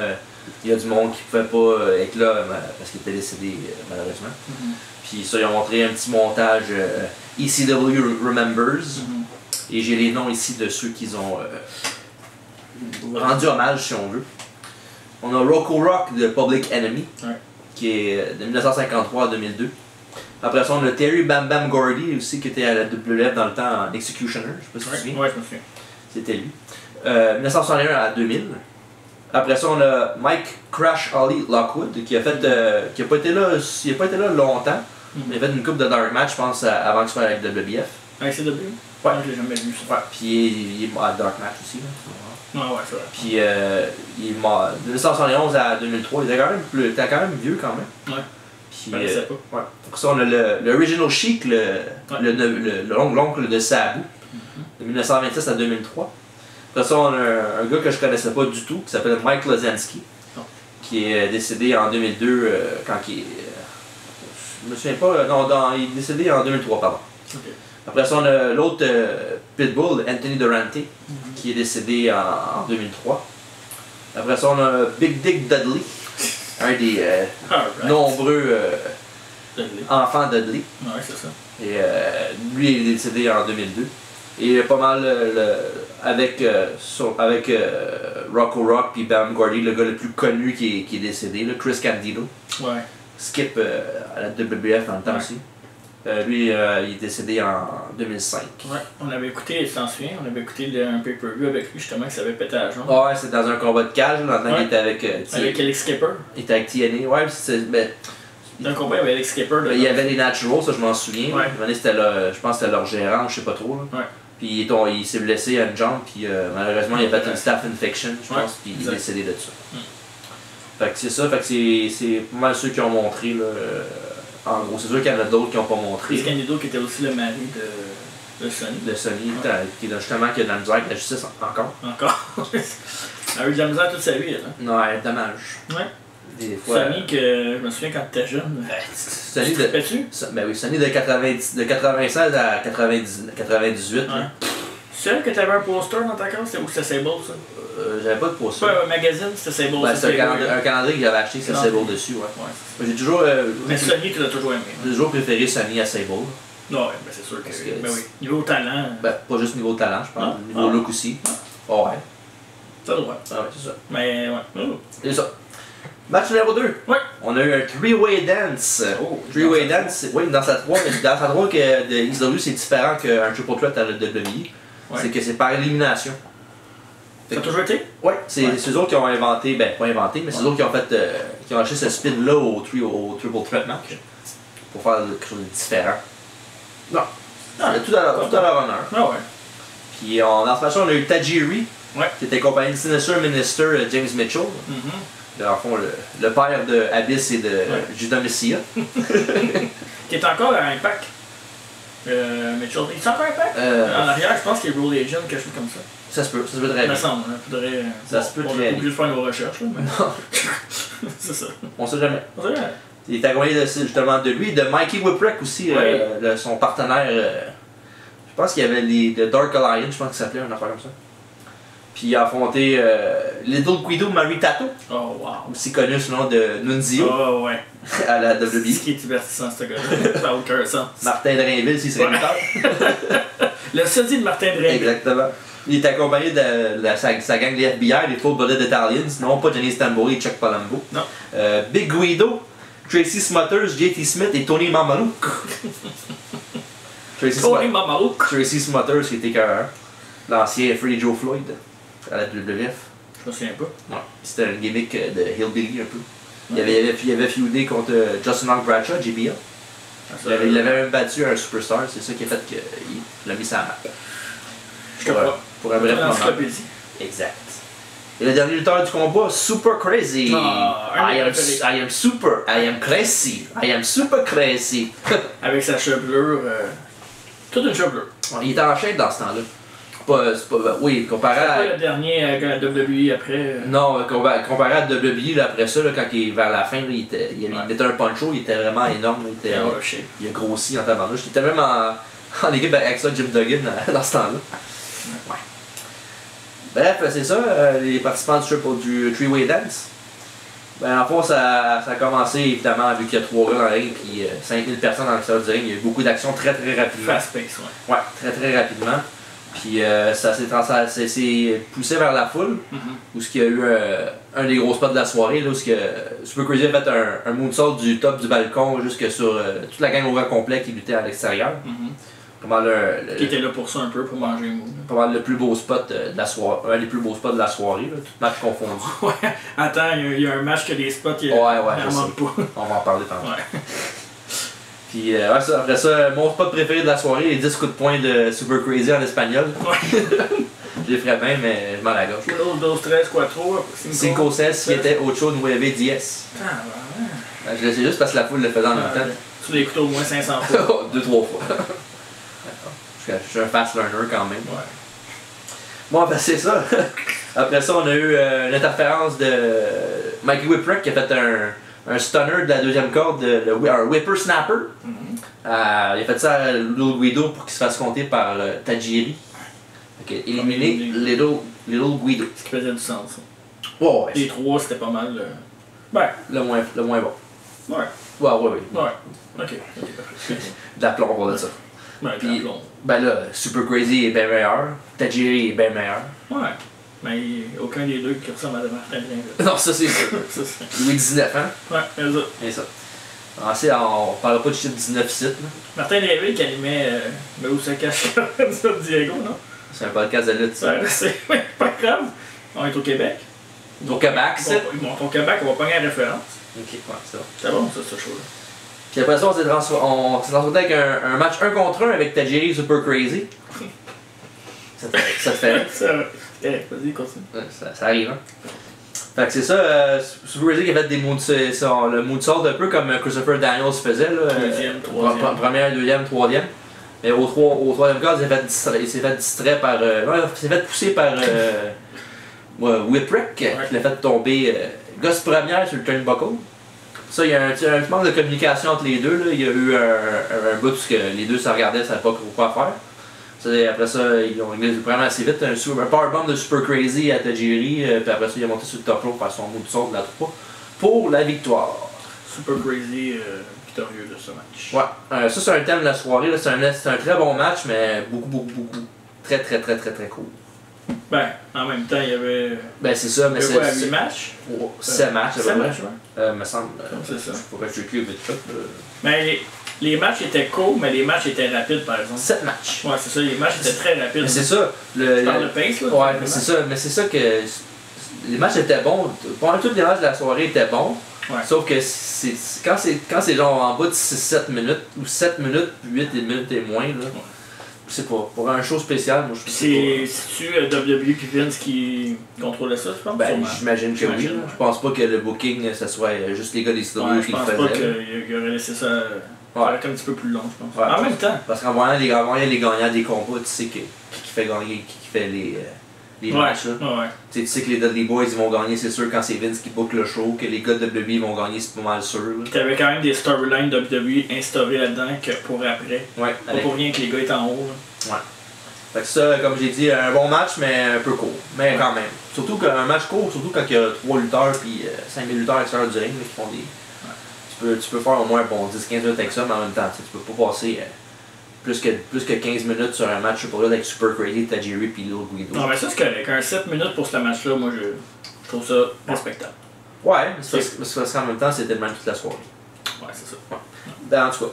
[SPEAKER 1] il y a du monde qui ne pouvait pas être là parce qu'il était décédé malheureusement. Puis ça, ils ont montré un petit montage ECW Remembers, et j'ai les noms ici de ceux qu'ils ont rendu hommage si on veut. On a Rocco Rock de Public Enemy, qui est de 1953 à 2002. Après ça, on a Terry Bam Bam Gordy aussi, qui était à la WF dans le temps en Executioner, je sais pas si tu te souviens.
[SPEAKER 2] Ouais, je me souviens.
[SPEAKER 1] C'était lui. 1961 à 2000. Après ça, on a Mike Crash Holly Lockwood, qui a pas été là longtemps. Il a fait une coupe de dark match, je pense, avant qu'il soit avec WBF.
[SPEAKER 2] Avec CW?
[SPEAKER 1] Ouais.
[SPEAKER 2] Je l'ai jamais vu ça.
[SPEAKER 1] Ouais, puis il est mort à dark match aussi. Là.
[SPEAKER 2] Ouais, c'est vrai.
[SPEAKER 1] Puis il est mort de 1971 à 2003. Il était quand même vieux quand même.
[SPEAKER 2] Ouais.
[SPEAKER 1] Puis,
[SPEAKER 2] pas.
[SPEAKER 1] Ouais. Pour ça, on a l'Original Chic, l'oncle de Sabu, de 1926 à 2003. Après ça, on a un gars que je connaissais pas du tout, qui s'appelle Mike Lozenski, qui est décédé en 2002, quand il je me souviens pas, il est décédé en 2003, pardon.
[SPEAKER 2] Okay.
[SPEAKER 1] Après ça, on a l'autre Pitbull, Anthony Durante, qui est décédé en 2003. Après ça, on a Big Dick Dudley, un des nombreux enfants Dudley.
[SPEAKER 2] Ouais, c'est ça.
[SPEAKER 1] Et lui, il est décédé en 2002. Et pas mal avec Rocco Rock puis Bam Gordy, le gars le plus connu qui est décédé, là, Chris Candido.
[SPEAKER 2] Ouais.
[SPEAKER 1] Skip à la WWF en même temps aussi. Lui, il est décédé en 2005.
[SPEAKER 2] Ouais, on avait écouté, tu t'en souviens, on avait écouté un pay-per-view avec lui justement qui s'avait pété à la jambe.
[SPEAKER 1] Ouais, c'est dans un combat de cage, là, il était avec
[SPEAKER 2] Alex Skipper.
[SPEAKER 1] Il était avec TNA, ouais,
[SPEAKER 2] Dans le combat, il y avait Alex Skipper.
[SPEAKER 1] Il y avait les Naturals, ça je m'en souviens.
[SPEAKER 2] Ouais.
[SPEAKER 1] Je pense que c'était leur gérant, je sais pas trop. Là.
[SPEAKER 2] Ouais.
[SPEAKER 1] Puis il s'est blessé à une jambe, puis malheureusement il a fait une staph infection, je pense, puis il est décédé de ça. Fait que c'est ça, fait que c'est pas mal ceux qui ont montré, là, en gros. C'est sûr qu'il y en a d'autres qui n'ont pas montré.
[SPEAKER 2] Chris Candido qui était aussi le mari de Sonny.
[SPEAKER 1] De Sonny, qui est justement qui a de la misère avec la justice encore.
[SPEAKER 2] Encore. Elle a eu de la misère toute sa vie, là.
[SPEAKER 1] Ouais, dommage.
[SPEAKER 2] Ouais.
[SPEAKER 1] Des fois.
[SPEAKER 2] Sonny, que je me souviens quand t'étais jeune.
[SPEAKER 1] Sonny de.
[SPEAKER 2] Ben
[SPEAKER 1] oui, Sonny de 96 à 98.
[SPEAKER 2] Ouais. C'est vrai que t'avais un poster dans ta case, ou c'était Sable, ça?
[SPEAKER 1] J'avais pas de poster.
[SPEAKER 2] Ouais, un magazine, c'était Sable.
[SPEAKER 1] Ben, c'est un calendrier que j'avais acheté, c'est Sable dessus, ouais. J'ai toujours.
[SPEAKER 2] Mais Sonny, tu l'as toujours aimé.
[SPEAKER 1] J'ai toujours préféré Sonny à Sable.
[SPEAKER 2] Non, ouais, ben c'est sûr que. Ben oui. Niveau talent.
[SPEAKER 1] Ben, pas juste niveau talent, je pense. Niveau look aussi. Oh, ouais.
[SPEAKER 2] Ça doit.
[SPEAKER 1] Ah ouais, c'est ça.
[SPEAKER 2] Mais ouais.
[SPEAKER 1] C'est ça. Match numéro 2.
[SPEAKER 2] Ouais.
[SPEAKER 1] On a eu un three-way dance. Three-way dance, oui, dans sa 3, mais dans sa 3 que de ECW, c'est différent qu'un triple threat à la WWE. C'est que c'est par élimination.
[SPEAKER 2] Ça a toujours été?
[SPEAKER 1] Oui, c'est eux autres qui ont inventé, ben pas inventé, mais c'est eux autres qui ont fait, qui ont acheté ce spin-là au triple threat match. Pour faire quelque chose de différent. Non. Tout à leur honneur.
[SPEAKER 2] Ah ouais.
[SPEAKER 1] Puis dans ce match-là, on a eu Tajiri, qui était accompagné de Sinister Minister James Mitchell. Dans le fond, le père de Abyss et de Judas Messia.
[SPEAKER 2] Qui est encore à Impact. Mitchell. Il est encore à Impact? En arrière, je pense qu'il est Roll Agent, quelque chose comme ça.
[SPEAKER 1] Ça se peut très bien.
[SPEAKER 2] Ça semble, faudrait.
[SPEAKER 1] Ça se peut très bien.
[SPEAKER 2] On est obligé de faire nos recherches, là. C'est ça.
[SPEAKER 1] On sait jamais.
[SPEAKER 2] On sait jamais.
[SPEAKER 1] Il est accompagné justement de lui, de Mikey Whipwreck aussi, son partenaire. Je pense qu'il y avait les Dark Alliance, je pense qu'il s'appelait, une affaire comme ça. Puis il a affronté Little Guido Maritato, aussi connu sous le nom de Nunzio, à la WWE.
[SPEAKER 2] Ce qui est divertissant, ce gars-là. Ça n'a aucun sens.
[SPEAKER 1] Martin Drainville, s'il serait lutteur.
[SPEAKER 2] Le sosie de Martin Drainville.
[SPEAKER 1] Exactement. Il est accompagné de sa gang des FBI, les Full Blooded Italians, non pas Johnny Stamboli et Chuck Palumbo.
[SPEAKER 2] Non.
[SPEAKER 1] Big Guido, Tracy Smothers, JT Smith et Tony Mamarouk. Tracy Smothers qui était l'ancien Freddie Joe Floyd à la WWF.
[SPEAKER 2] Je me souviens pas.
[SPEAKER 1] Ouais. C'était un gimmick de Hillbilly un peu. Il avait feudé contre Justin Hawk Bradshaw, JBL. Il avait même battu un superstar, c'est ça qui a fait qu'il l'a mis sur la map. Pour un bref moment. Exact. Et le dernier lutteur du combat, Super Crazy. I am super crazy.
[SPEAKER 2] Avec sa chevelure, toute une chevelure.
[SPEAKER 1] Il était en shape dans ce temps-là. Oui, comparé à...
[SPEAKER 2] C'est pas le dernier à la WWE après.
[SPEAKER 1] Non, comparé à WWE, là, après ça, là, quand il est vers la fin, là, il mettait un poncho, il était vraiment énorme. Il a grossi en tabarnouche. Il était même en équipe avec ça, Jim Duggan, dans ce temps-là. Ouais. Bref, c'est ça, les participants du Three-Way Dance. Ben, en fond, ça a commencé évidemment vu qu'il y a 3 gars dans le ring et 5000 personnes dans l'extérieur du ring. Il y a eu beaucoup d'actions très rapidement.
[SPEAKER 2] Fast pace, ouais.
[SPEAKER 1] Ouais, très rapidement. Puis ça s'est poussé vers la foule, où il y a eu un des gros spots de la soirée, là, où Super Crazy a fait un moonsault du top du balcon jusque sur toute la gang au grand complet qui luttait à l'extérieur.
[SPEAKER 2] Qui était là pour ça un peu, pour manger un mou.
[SPEAKER 1] Pas mal le plus beau spot de la soirée, un des plus beaux spots de la soirée, là, tout match confondu.
[SPEAKER 2] Ouais, attends, il y a un match que les spots, il y a
[SPEAKER 1] vraiment
[SPEAKER 2] pas.
[SPEAKER 1] On va en parler tantôt.
[SPEAKER 2] Ouais.
[SPEAKER 1] Puis après ça, mon spot préféré de la soirée, les 10 coups de poing de Super Crazy en espagnol.
[SPEAKER 2] Ouais.
[SPEAKER 1] Je les ferais bien, mais je m'en la gauche.
[SPEAKER 2] 1, 2, 3, 4,
[SPEAKER 1] 5, 6, qui était Ocho 9, 10.
[SPEAKER 2] Ah, ouais.
[SPEAKER 1] Je le sais juste parce que la foule le faisait en même temps.
[SPEAKER 2] Tu l'as écouté au moins 500 fois.
[SPEAKER 1] 2-3 fois. Je suis un fast learner quand même.
[SPEAKER 2] Ouais.
[SPEAKER 1] Bon, ben c'est ça. Après ça, on a eu une interférence de Mikey Whipwreck qui a fait un stunner de la deuxième corde, un whippersnapper. Il a fait ça à Little Guido pour qu'il se fasse compter par Tajiri. Okay. Éliminer Little Guido.
[SPEAKER 2] Ce qui faisait du sens.
[SPEAKER 1] Ouais.
[SPEAKER 2] Les 3, c'était pas mal.
[SPEAKER 1] Le moins bon.
[SPEAKER 2] Ouais.
[SPEAKER 1] Ouais.
[SPEAKER 2] Ok, parfait.
[SPEAKER 1] De la plomb pour ça.
[SPEAKER 2] Ouais,
[SPEAKER 1] puis, ben là, Super Crazy est bien meilleur, Tajiri est bien meilleur.
[SPEAKER 2] Ouais, mais il n'y a aucun des deux qui ressemble à Martin Green.
[SPEAKER 1] Non, ça c'est sûr. Louis 19 ans.
[SPEAKER 2] Ouais, c'est ça.
[SPEAKER 1] Et ça. Ensuite, on parlera pas du chiffre 19 sites.
[SPEAKER 2] Martin Dreyvé qui animait où ça cache Diego, non?
[SPEAKER 1] C'est un podcast de lutte, ça.
[SPEAKER 2] Ouais, c'est pas grave. On est au Québec.
[SPEAKER 1] Au Québec, c'est.
[SPEAKER 2] Ils montent au Québec, on va pogner la référence.
[SPEAKER 1] Ok, ouais, c'est ça.
[SPEAKER 2] C'est bon, ça, ce show-là.
[SPEAKER 1] Puis après ça, on s'est transformé avec un match 1 contre 1 avec Tajiri et Super Crazy. Ça te fait.
[SPEAKER 2] C'est vrai. Vas-y, continue.
[SPEAKER 1] Ça arrive, hein. Fait que c'est ça, Super Crazy qui a fait le moonsault un peu comme Christopher Daniels faisait. Là,
[SPEAKER 2] Deuxième, troisième.
[SPEAKER 1] Première, deuxième, troisième. Mais au troisième cas, il s'est fait distrait par. Il s'est fait pousser par Whipwreck, qui l'a fait tomber gosse première sur le turnbuckle. Ça, il y a un manque de communication entre les deux. Là. Il y a eu un bout où les deux se regardaient, ne savaient pas quoi faire. Après ça, ils ont réglé le problème assez vite. Un powerbomb de Super Crazy à Tajiri, puis après ça, il a monté sur le top rope pour faire son moonsault de la 3 pour la victoire.
[SPEAKER 2] Super Crazy victorieux de ce match.
[SPEAKER 1] Ouais, ça c'est un thème de la soirée. C'est un très bon match, mais beaucoup. Très cool.
[SPEAKER 2] Ben, en même temps, il y avait.
[SPEAKER 1] Ben, c'est ça, mais c'est.
[SPEAKER 2] Quoi, 8 matchs
[SPEAKER 1] 7 matchs,
[SPEAKER 2] c'est vrai.
[SPEAKER 1] Me semble.
[SPEAKER 2] C'est ça.
[SPEAKER 1] Je pourrais checker vite fait.
[SPEAKER 2] Mais les matchs étaient courts, mais les matchs étaient rapides, par exemple.
[SPEAKER 1] 7 matchs.
[SPEAKER 2] Ouais, c'est ça, les matchs étaient très rapides.
[SPEAKER 1] Mais c'est ça.
[SPEAKER 2] Tu parles de pace, là?
[SPEAKER 1] Ouais, mais c'est ça que. Les matchs étaient bons. Tous les matchs de la soirée étaient bons.
[SPEAKER 2] Ouais.
[SPEAKER 1] Sauf que quand c'est genre en bas de 6-7 minutes, ou 7 minutes, 8 minutes et moins, là.
[SPEAKER 2] Ouais.
[SPEAKER 1] Je sais pas, pour un show spécial, moi je trouve que
[SPEAKER 2] c'est-tu WWE puis Vince qui contrôlait ça, tu penses?
[SPEAKER 1] Ben, j'imagine que oui. Je pense pas que le booking, ça soit juste les gars des studios qui le faisaient.
[SPEAKER 2] Je pense pas qu'il aurait laissé ça un petit peu plus long, je pense.
[SPEAKER 1] Ouais,
[SPEAKER 2] en même temps.
[SPEAKER 1] Parce qu'en voyant les gagnants des combats, tu sais qui fait gagner, qui fait les matchs. Là.
[SPEAKER 2] Ouais.
[SPEAKER 1] Tu sais que les Dudley Boys ils vont gagner, c'est sûr, quand c'est Vince qui book le show, que les gars de WWE vont gagner, c'est pas mal sûr.
[SPEAKER 2] Puis t'avais quand même des storylines WWE instaurées là-dedans que pour après.
[SPEAKER 1] Ouais.
[SPEAKER 2] Pas pour rien que les gars étaient en haut. Là.
[SPEAKER 1] Ouais. Fait que ça, comme j'ai dit, un bon match, mais un peu court. Mais quand même. Surtout qu'un match court, surtout quand il y a 3 lutteurs puis 5000 lutteurs à l'extérieur du ring là, qui font des. Tu peux faire au moins bon, 10-15 minutes avec ça, mais en même temps, tu peux pas passer plus que 15 minutes sur un match, je sais pas là, avec Super Crazy, Tajiri puis Little Guido.
[SPEAKER 2] Non, mais ça c'est correct. Un 7 minutes pour ce match-là, moi je trouve ça respectable.
[SPEAKER 1] Ouais, c'est parce qu'en même temps, c'était le même toute la soirée.
[SPEAKER 2] Ouais, c'est ça.
[SPEAKER 1] Ouais. Ben, en tout cas.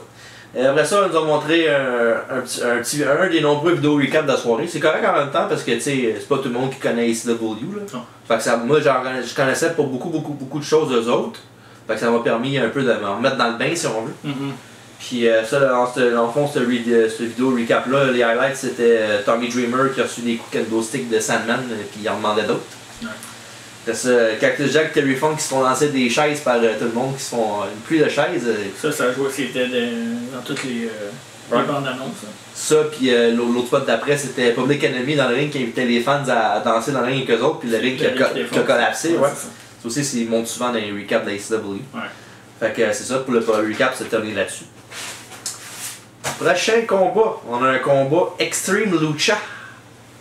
[SPEAKER 1] Après ça, ils nous ont montré un des nombreux vidéos recap de la soirée. C'est correct en même temps parce que c'est pas tout le monde qui connaît ACW. Là. Fait que ça, moi, je connaissais pas beaucoup de choses d'eux autres. Fait que ça m'a permis un peu de me remettre dans le bain si on veut. Puis ça, dans le fond, ce vidéo recap-là, les highlights c'était Tommy Dreamer qui a reçu des coups de kendo stick de Sandman puis il en demandait d'autres. Après ça, Cactus Jack, Terry Funk qui se font lancer des chaises par tout le monde, qui se font une pluie de chaises.
[SPEAKER 2] Ça jouait, c'était dans toutes les bandes annonces.
[SPEAKER 1] Ça, puis l'autre spot d'après, c'était Public Enemy dans le ring qui invitait les fans à danser dans le ring avec eux autres, puis le ring qui a collapsé. Ouais. Ça aussi, ils montent souvent dans les recaps de la ACW. Ouais. Fait que c'est ça, pour le recap, c'est terminé là-dessus. Prochain combat, on a un combat Extreme Lucha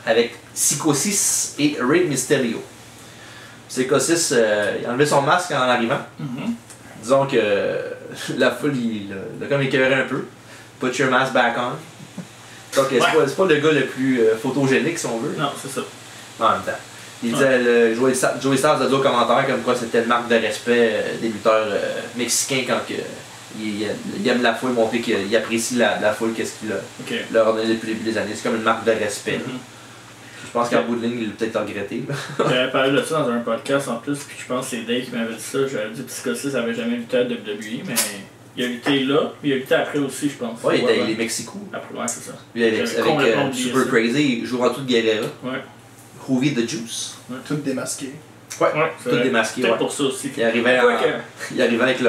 [SPEAKER 1] avec Psychosis et Rey Mysterio. Psychosis, il a enlevé son masque en arrivant. Disons que la foule, il a comme écœuré un peu. Put your mask back on. Donc, c'est pas le gars le plus photogénique, si on veut.
[SPEAKER 2] Non, c'est ça.
[SPEAKER 1] En même temps. Il disait, Joey Stars a dit au commentaire comme quoi c'était une marque de respect des lutteurs mexicains quand il aime la foule, montrer qu'il apprécie la foule, qu'est-ce qu'il leur a donné depuis le début des années. C'est comme une marque de respect. Je pense qu'en bout de ligne, il l'a peut-être regretté.
[SPEAKER 2] J'avais parlé de ça dans un podcast en plus, puis je pense que c'est Dave qui m'avait dit ça. J'avais dit que Psychosis n'avait jamais lutté à WWE, mais il a lutté là, mais il a lutté après aussi, je pense.
[SPEAKER 1] Ouais, il est Mexico.
[SPEAKER 2] Après, ouais, c'est ça.
[SPEAKER 1] Lui, avec Super Crazy, il joue en tout de Guerrera.
[SPEAKER 2] Ouais.
[SPEAKER 1] Rouvi the Juice.
[SPEAKER 3] Ouais. Tout démasqué.
[SPEAKER 1] Ouais, tout démasqué.
[SPEAKER 2] Peut-être pour ça aussi.
[SPEAKER 1] Il arrivait avec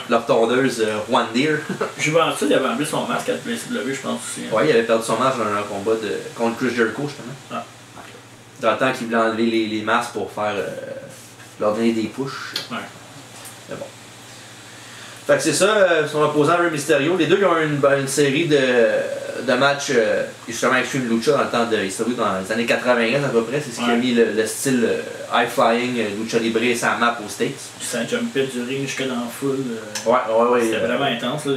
[SPEAKER 1] leur tondeuse Juan Deere.
[SPEAKER 2] Je vois en dessous, il avait enlevé son masque à WCW, je pense aussi.
[SPEAKER 1] Ouais, il avait perdu son masque dans un combat contre Chris Jericho, justement. Ah. Dans le temps qu'il voulait enlever les masques pour faire leur donner des pushs.
[SPEAKER 2] Ouais.
[SPEAKER 1] Mais bon. Fait que c'est ça, son opposant Rey Mysterio. Les deux ils ont une série de matchs justement Extreme Lucha dans le temps de History dans les années 90 à peu près. C'est ce qui a mis le style high flying Lucha Libre et sa map aux States.
[SPEAKER 2] Ça jumpait du ring jusque dans la foule.
[SPEAKER 1] Ouais.
[SPEAKER 2] C'était vraiment intense. Là,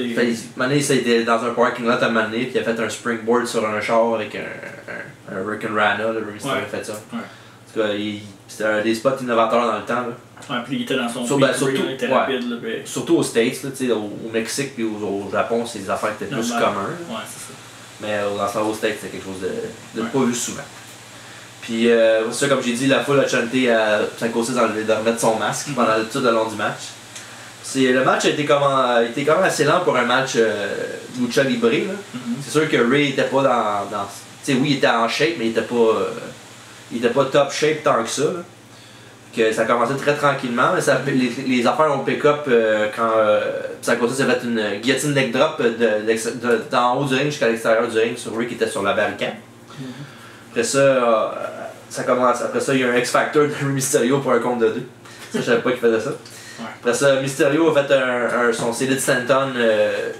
[SPEAKER 1] Mané, ça a été dans un parking lot à Mané, puis il a fait un springboard sur un char avec un Hurricane Rana. Rey Mysterio a fait ça. Ouais. En tout cas, c'était un des spots innovateurs dans le temps. Là.
[SPEAKER 2] Ouais, puis il était dans son
[SPEAKER 1] surtout,
[SPEAKER 2] il était rapide. Là, puis...
[SPEAKER 1] Surtout aux States, là, au Mexique et au Japon, ces affaires étaient plus communs.
[SPEAKER 2] Ouais, c'est ça.
[SPEAKER 1] Mais aux States, c'était quelque chose de pas vu souvent. Puis, ça, comme j'ai dit, la foule a chanté à Psychosis de remettre son masque pendant tout le long du match. Le match a été quand même assez lent pour un match Lucha Libre. C'est sûr que Ray était pas dans oui, il était en shape, mais il était pas top shape tant que ça. Là. Que ça commençait très tranquillement, mais les affaires ont pick-up quand Psychosis a fait une guillotine leg drop d'en haut du ring jusqu'à l'extérieur du ring sur Ray qui était sur la barricade. Après ça, il y a un X-Factor de Mysterio pour un compte de 2. Ça, je savais pas qu'il faisait ça. Après ça, Mysterio a fait son CD de Stanton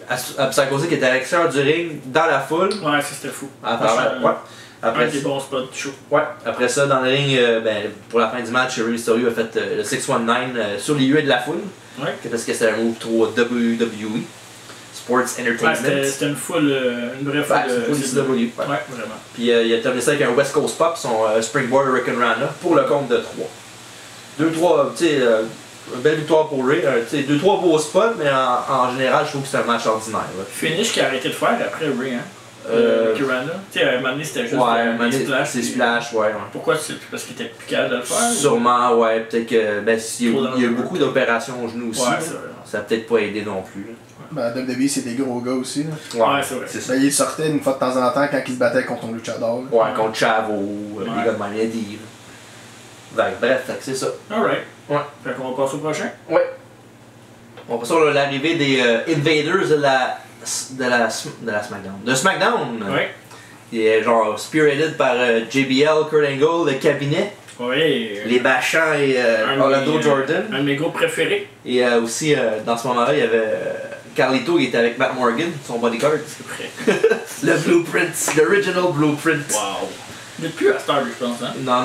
[SPEAKER 1] à Psychosis qui était à l'extérieur du ring, dans la foule.
[SPEAKER 2] Ouais, ça c'était fou.
[SPEAKER 1] Après,
[SPEAKER 2] un des bons spots du show.
[SPEAKER 1] Ouais. Après ça, dans le ring, pour la fin du match, Rey Mysterio a fait le 619 sur les yeux de la foule.
[SPEAKER 2] Ouais.
[SPEAKER 1] Parce que c'était un move trop WWE. Sports Entertainment.
[SPEAKER 2] Ouais, c'était une foule, une vraie foule
[SPEAKER 1] de CW. Ouais,
[SPEAKER 2] vraiment.
[SPEAKER 1] Puis il a terminé ça avec un West Coast Pop, son Springboard Hurricane Rana, pour le compte de 3. 2-3, tu sais, une belle victoire pour Ray. 2-3 beaux spots, mais en général, je trouve que c'est un match ordinaire. Là.
[SPEAKER 2] Finish qu'il a arrêté de faire après Ray, hein? Ricky Rana. Tu sais, à un moment donné, c'était juste des splash.
[SPEAKER 1] C'est splash, ouais.
[SPEAKER 2] Pourquoi c'est parce qu'il était plus capable de le faire?
[SPEAKER 1] Sûrement, ouais. Peut-être que. Il y a eu beaucoup d'opérations au genou aussi.
[SPEAKER 2] Ouais,
[SPEAKER 1] ça n'a peut-être pas aidé non plus.
[SPEAKER 3] Ben, WWE, c'est des gros gars aussi. Là.
[SPEAKER 2] Ouais, c'est vrai.
[SPEAKER 3] Ben, il sortait une fois de temps en temps quand il se battait contre un luchador.
[SPEAKER 1] Ouais, contre Chavo, les gars de Miami. Bref, c'est ça.
[SPEAKER 2] Alright.
[SPEAKER 1] Ouais.
[SPEAKER 2] Fait qu'on va passer au prochain?
[SPEAKER 1] Ouais. On va passer sur l'arrivée des Invaders de SmackDown. De SmackDown!
[SPEAKER 2] Oui.
[SPEAKER 1] Il est genre spearheaded par JBL, Kurt Angle, le cabinet.
[SPEAKER 2] Oui.
[SPEAKER 1] Les Bachans et Orlando Jordan.
[SPEAKER 2] Un de mes groupes préférés.
[SPEAKER 1] Et aussi, dans ce moment-là, il y avait Carlito qui était avec Matt Morgan, son bodyguard.
[SPEAKER 2] C'est vrai.
[SPEAKER 1] Le blueprint, l'original blueprint.
[SPEAKER 2] Wow. Il n'est plus à Star, je pense, hein?
[SPEAKER 1] Non,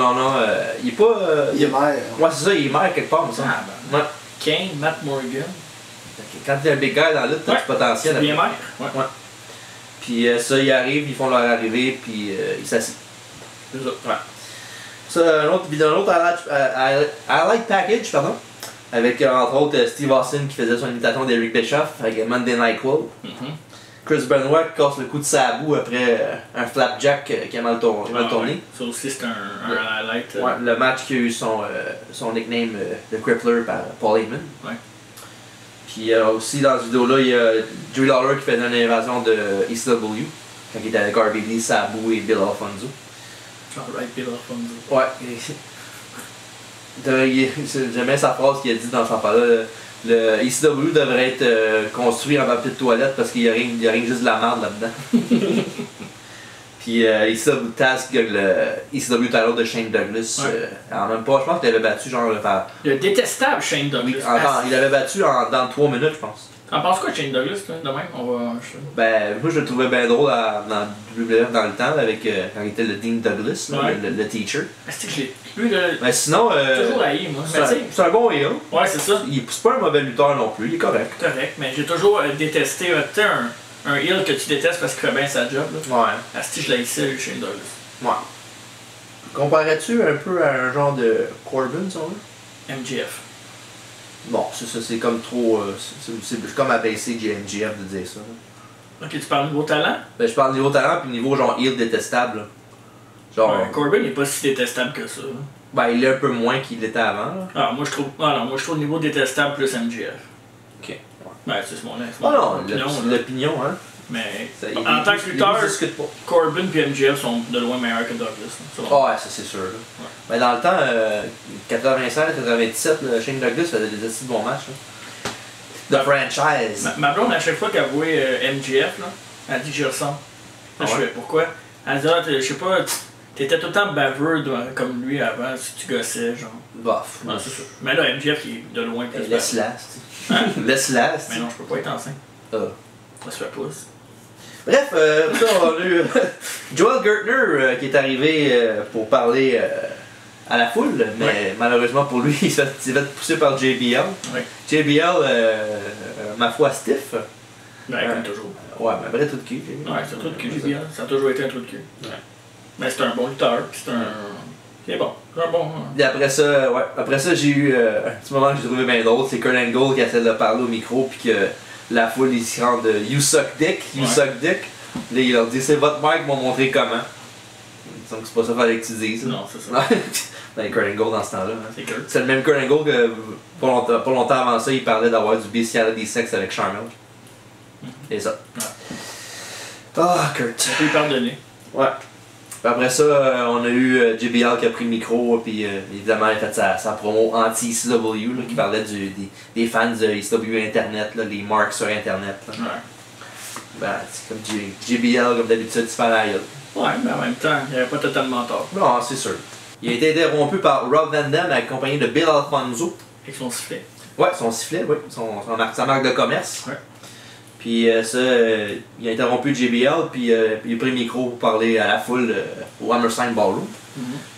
[SPEAKER 1] il est pas...
[SPEAKER 3] il est maire.
[SPEAKER 1] Ouais, c'est ça, il est maire quelque part, me semble.
[SPEAKER 2] Ah, ben. Ouais. Kane, Matt Morgan.
[SPEAKER 1] Quand t'es un big guy dans la lutte, t'as du potentiel.
[SPEAKER 2] C'est bien maire.
[SPEAKER 1] Ouais. Puis ça, ils arrivent, ils font leur arrivée, puis ils s'assient.
[SPEAKER 2] C'est ça.
[SPEAKER 1] Ouais. Ça, un autre highlight package, pardon. Avec entre autres Steve Austin qui faisait son imitation d'Eric Bischoff avec Monday Night Club. Chris Benoit qui casse le coup de Sabu après un flapjack qui a mal tourné.
[SPEAKER 2] Ça aussi c'est un highlight.
[SPEAKER 1] Ouais, le match qui a eu son nickname de Crippler par Paul Heyman.
[SPEAKER 2] Ouais.
[SPEAKER 1] Puis aussi dans cette vidéo-là, il y a Joey Lawler qui faisait une invasion de ECW quand il était avec RVD, Sabu et Bill Alfonso.
[SPEAKER 2] Alright, Bill Alfonso.
[SPEAKER 1] Ouais. J'aimais sa phrase qu'il a dit dans ce temps-là. Le ECW devrait être construit en papier de toilette parce qu'il y a rien que juste de la merde là-dedans. Puis ECW Taz gagne le ECW title de Shane Douglas. En même pas, je pense qu'il avait battu genre par.
[SPEAKER 2] Le détestable Shane Douglas.
[SPEAKER 1] Oui, il avait battu dans 3 minutes, je pense.
[SPEAKER 2] T'en penses quoi de Shane Douglas, toi, de même?
[SPEAKER 1] Ben, moi je le trouvais bien drôle dans WWF dans le temps, avec, quand il était le Dean Douglas, là, le teacher.
[SPEAKER 2] C'est que je l'ai. Lui, là.
[SPEAKER 1] Mais sinon.
[SPEAKER 2] Toujours haï, moi.
[SPEAKER 1] C'est un bon heel.
[SPEAKER 2] Ouais, c'est ça.
[SPEAKER 1] C'est pas un mauvais lutteur non plus, il est correct.
[SPEAKER 2] Correct, mais j'ai toujours détesté. Tu sais, un heel que tu détestes parce qu'il fait bien sa job. Là.
[SPEAKER 1] Ouais.
[SPEAKER 2] Asti, je l'haïssais, lui, Shane Douglas.
[SPEAKER 1] Ouais. Comparais-tu un peu à un genre de Corbin, ça, là?
[SPEAKER 2] MJF.
[SPEAKER 1] Bon, ça c'est comme trop. C'est comme abaisser MJF de dire ça. Là.
[SPEAKER 2] Ok, tu parles niveau talent?
[SPEAKER 1] Ben, je parle niveau talent puis niveau genre heel détestable. Là. Genre.
[SPEAKER 2] Ouais, Corbin n'est pas si détestable que ça. Là.
[SPEAKER 1] Ben, il est un peu moins qu'il l'était avant. Là.
[SPEAKER 2] Ah, moi je trouve niveau détestable plus MJF.
[SPEAKER 1] Ok. Ouais.
[SPEAKER 2] Ben, c'est mon
[SPEAKER 1] l'opinion, hein.
[SPEAKER 2] Mais en tant que lutteur, Corbin et MJF sont de loin meilleurs que Douglas.
[SPEAKER 1] Ouais, ça c'est sûr. Là. Ouais. Mais dans le temps, 96-97, Shane Douglas faisait des assez bons matchs. Là. De franchise.
[SPEAKER 2] Ma blonde, à chaque fois qu'elle voit MJF, là, elle dit que j'y ressemble. Là, je fais pourquoi? Elle dit, je sais pas, t'étais tout le temps baveux comme lui avant, si tu gossais, genre.
[SPEAKER 1] Bof.
[SPEAKER 2] Ouais, c'est sûr. Mais là, MJF, il est de loin plus.
[SPEAKER 1] Laisse-la. Hein? Laisse-la.
[SPEAKER 2] Mais non, je peux pas être enceinte. Ça se fait pas.
[SPEAKER 1] Bref, ça, on a eu Joel Gertner qui est arrivé pour parler à la foule, mais malheureusement pour lui, il s'est fait pousser par JBL.
[SPEAKER 2] Ouais.
[SPEAKER 1] JBL, ma foi, stiff.
[SPEAKER 2] Ben, comme toujours.
[SPEAKER 1] Ouais, mais vrai trou de cul.
[SPEAKER 2] Ouais, c'est un trou de cul, JBL. Ça a toujours été un trou de cul. Ouais. Mais c'est un bon lutteur, c'est un. C'est bon. C'est un bon.
[SPEAKER 1] Et après ça, j'ai eu un petit moment que j'ai trouvé bien drôle, c'est Kurt Angle qui essaie de parler au micro, puis que la foule, ils se rendent You suck dick, you suck dick. Là, il leur dit c'est votre mec qui m'a montré comment. Donc c'est pas ça qu'il fallait que tu dises.
[SPEAKER 2] Non, c'est ça.
[SPEAKER 1] Ben, Kurt Angle dans ce temps-là. Hein.
[SPEAKER 2] C'est
[SPEAKER 1] le même Kurt Angle que pas longtemps avant ça, il parlait d'avoir du bestiality sex avec Charmel. Et ça. Ah, Kurt.
[SPEAKER 2] On peut lui pardonner.
[SPEAKER 1] Ouais. Puis après ça, on a eu JBL qui a pris le micro, puis évidemment, il a fait sa promo anti-ECW, qui parlait des fans de ECW Internet, là, les marques sur Internet. Là.
[SPEAKER 2] Ouais.
[SPEAKER 1] Ben, c'est comme JBL, comme d'habitude, il se fait la gueule.
[SPEAKER 2] Ouais, mais en même temps, il avait pas totalement tort.
[SPEAKER 1] Non, c'est sûr. Il a été interrompu par Rob Van Dam, accompagné de Bill Alfonso.
[SPEAKER 2] Avec son sifflet.
[SPEAKER 1] Ouais, son sifflet, oui. Sa marque de commerce.
[SPEAKER 2] Ouais.
[SPEAKER 1] Puis il a interrompu JBL, puis il a pris le micro pour parler à la foule au Hammerstein Ballroom.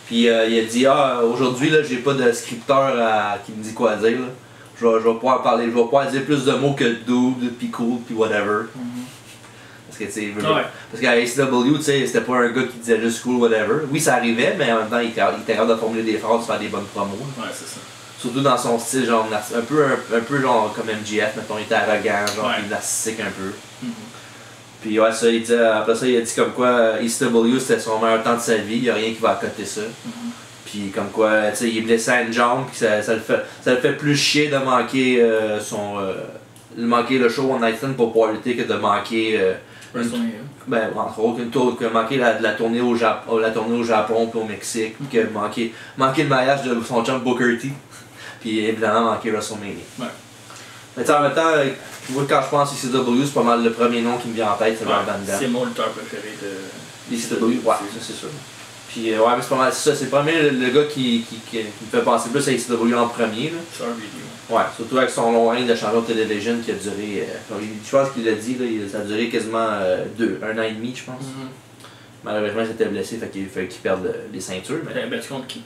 [SPEAKER 1] Puis il a dit aujourd'hui, là, j'ai pas de scripteur qui me dit quoi dire. Là. Je vais pouvoir parler, je vais pouvoir dire plus de mots que dude, puis cool, puis whatever. Parce que tu sais, parce qu'à ACW, tu sais, c'était pas un gars qui disait juste cool, whatever. Oui, ça arrivait, mais en même temps, il était capable de formuler des phrases, faire des bonnes promos.
[SPEAKER 2] Ouais, c'est ça.
[SPEAKER 1] Surtout dans son style, genre, un peu genre comme MJF, mettons, il était arrogant, genre, puis narcissique un peu. Puis ouais, ça, après ça, il a dit comme quoi ECW c'était son meilleur temps de sa vie, il n'y a rien qui va accoter ça. Puis comme quoi, tu sais, il est blessé à une jambe, puis ça le fait plus chier de manquer le show en Iceland pour pouvoir lutter que de manquer ben, entre autres, que manquer la tournée au Japon puis au Mexique, puis que manquer le mariage de son chum Booker T. Puis évidemment manquer WrestleMania.
[SPEAKER 2] Ouais.
[SPEAKER 1] Mais en même temps, moi quand je pense ECW, c'est pas mal le premier nom qui me vient en tête, c'est Rob Van Dam.
[SPEAKER 2] C'est mon lutteur préféré de
[SPEAKER 1] ECW, ouais, ça c'est sûr. Puis ouais, mais c'est pas mal ça, c'est le premier le gars qui me fait penser plus à ECW en premier. Là.
[SPEAKER 2] Sur vidéo.
[SPEAKER 1] Ouais, surtout avec son long règne de champion de télévision qui a duré, je pense qu'il l'a dit, là, ça a duré quasiment 1 an et demi, je pense. Malheureusement, il s'était blessé, fait qu'il fallait qu'il perde les ceintures. Mais...
[SPEAKER 2] battu contre qui?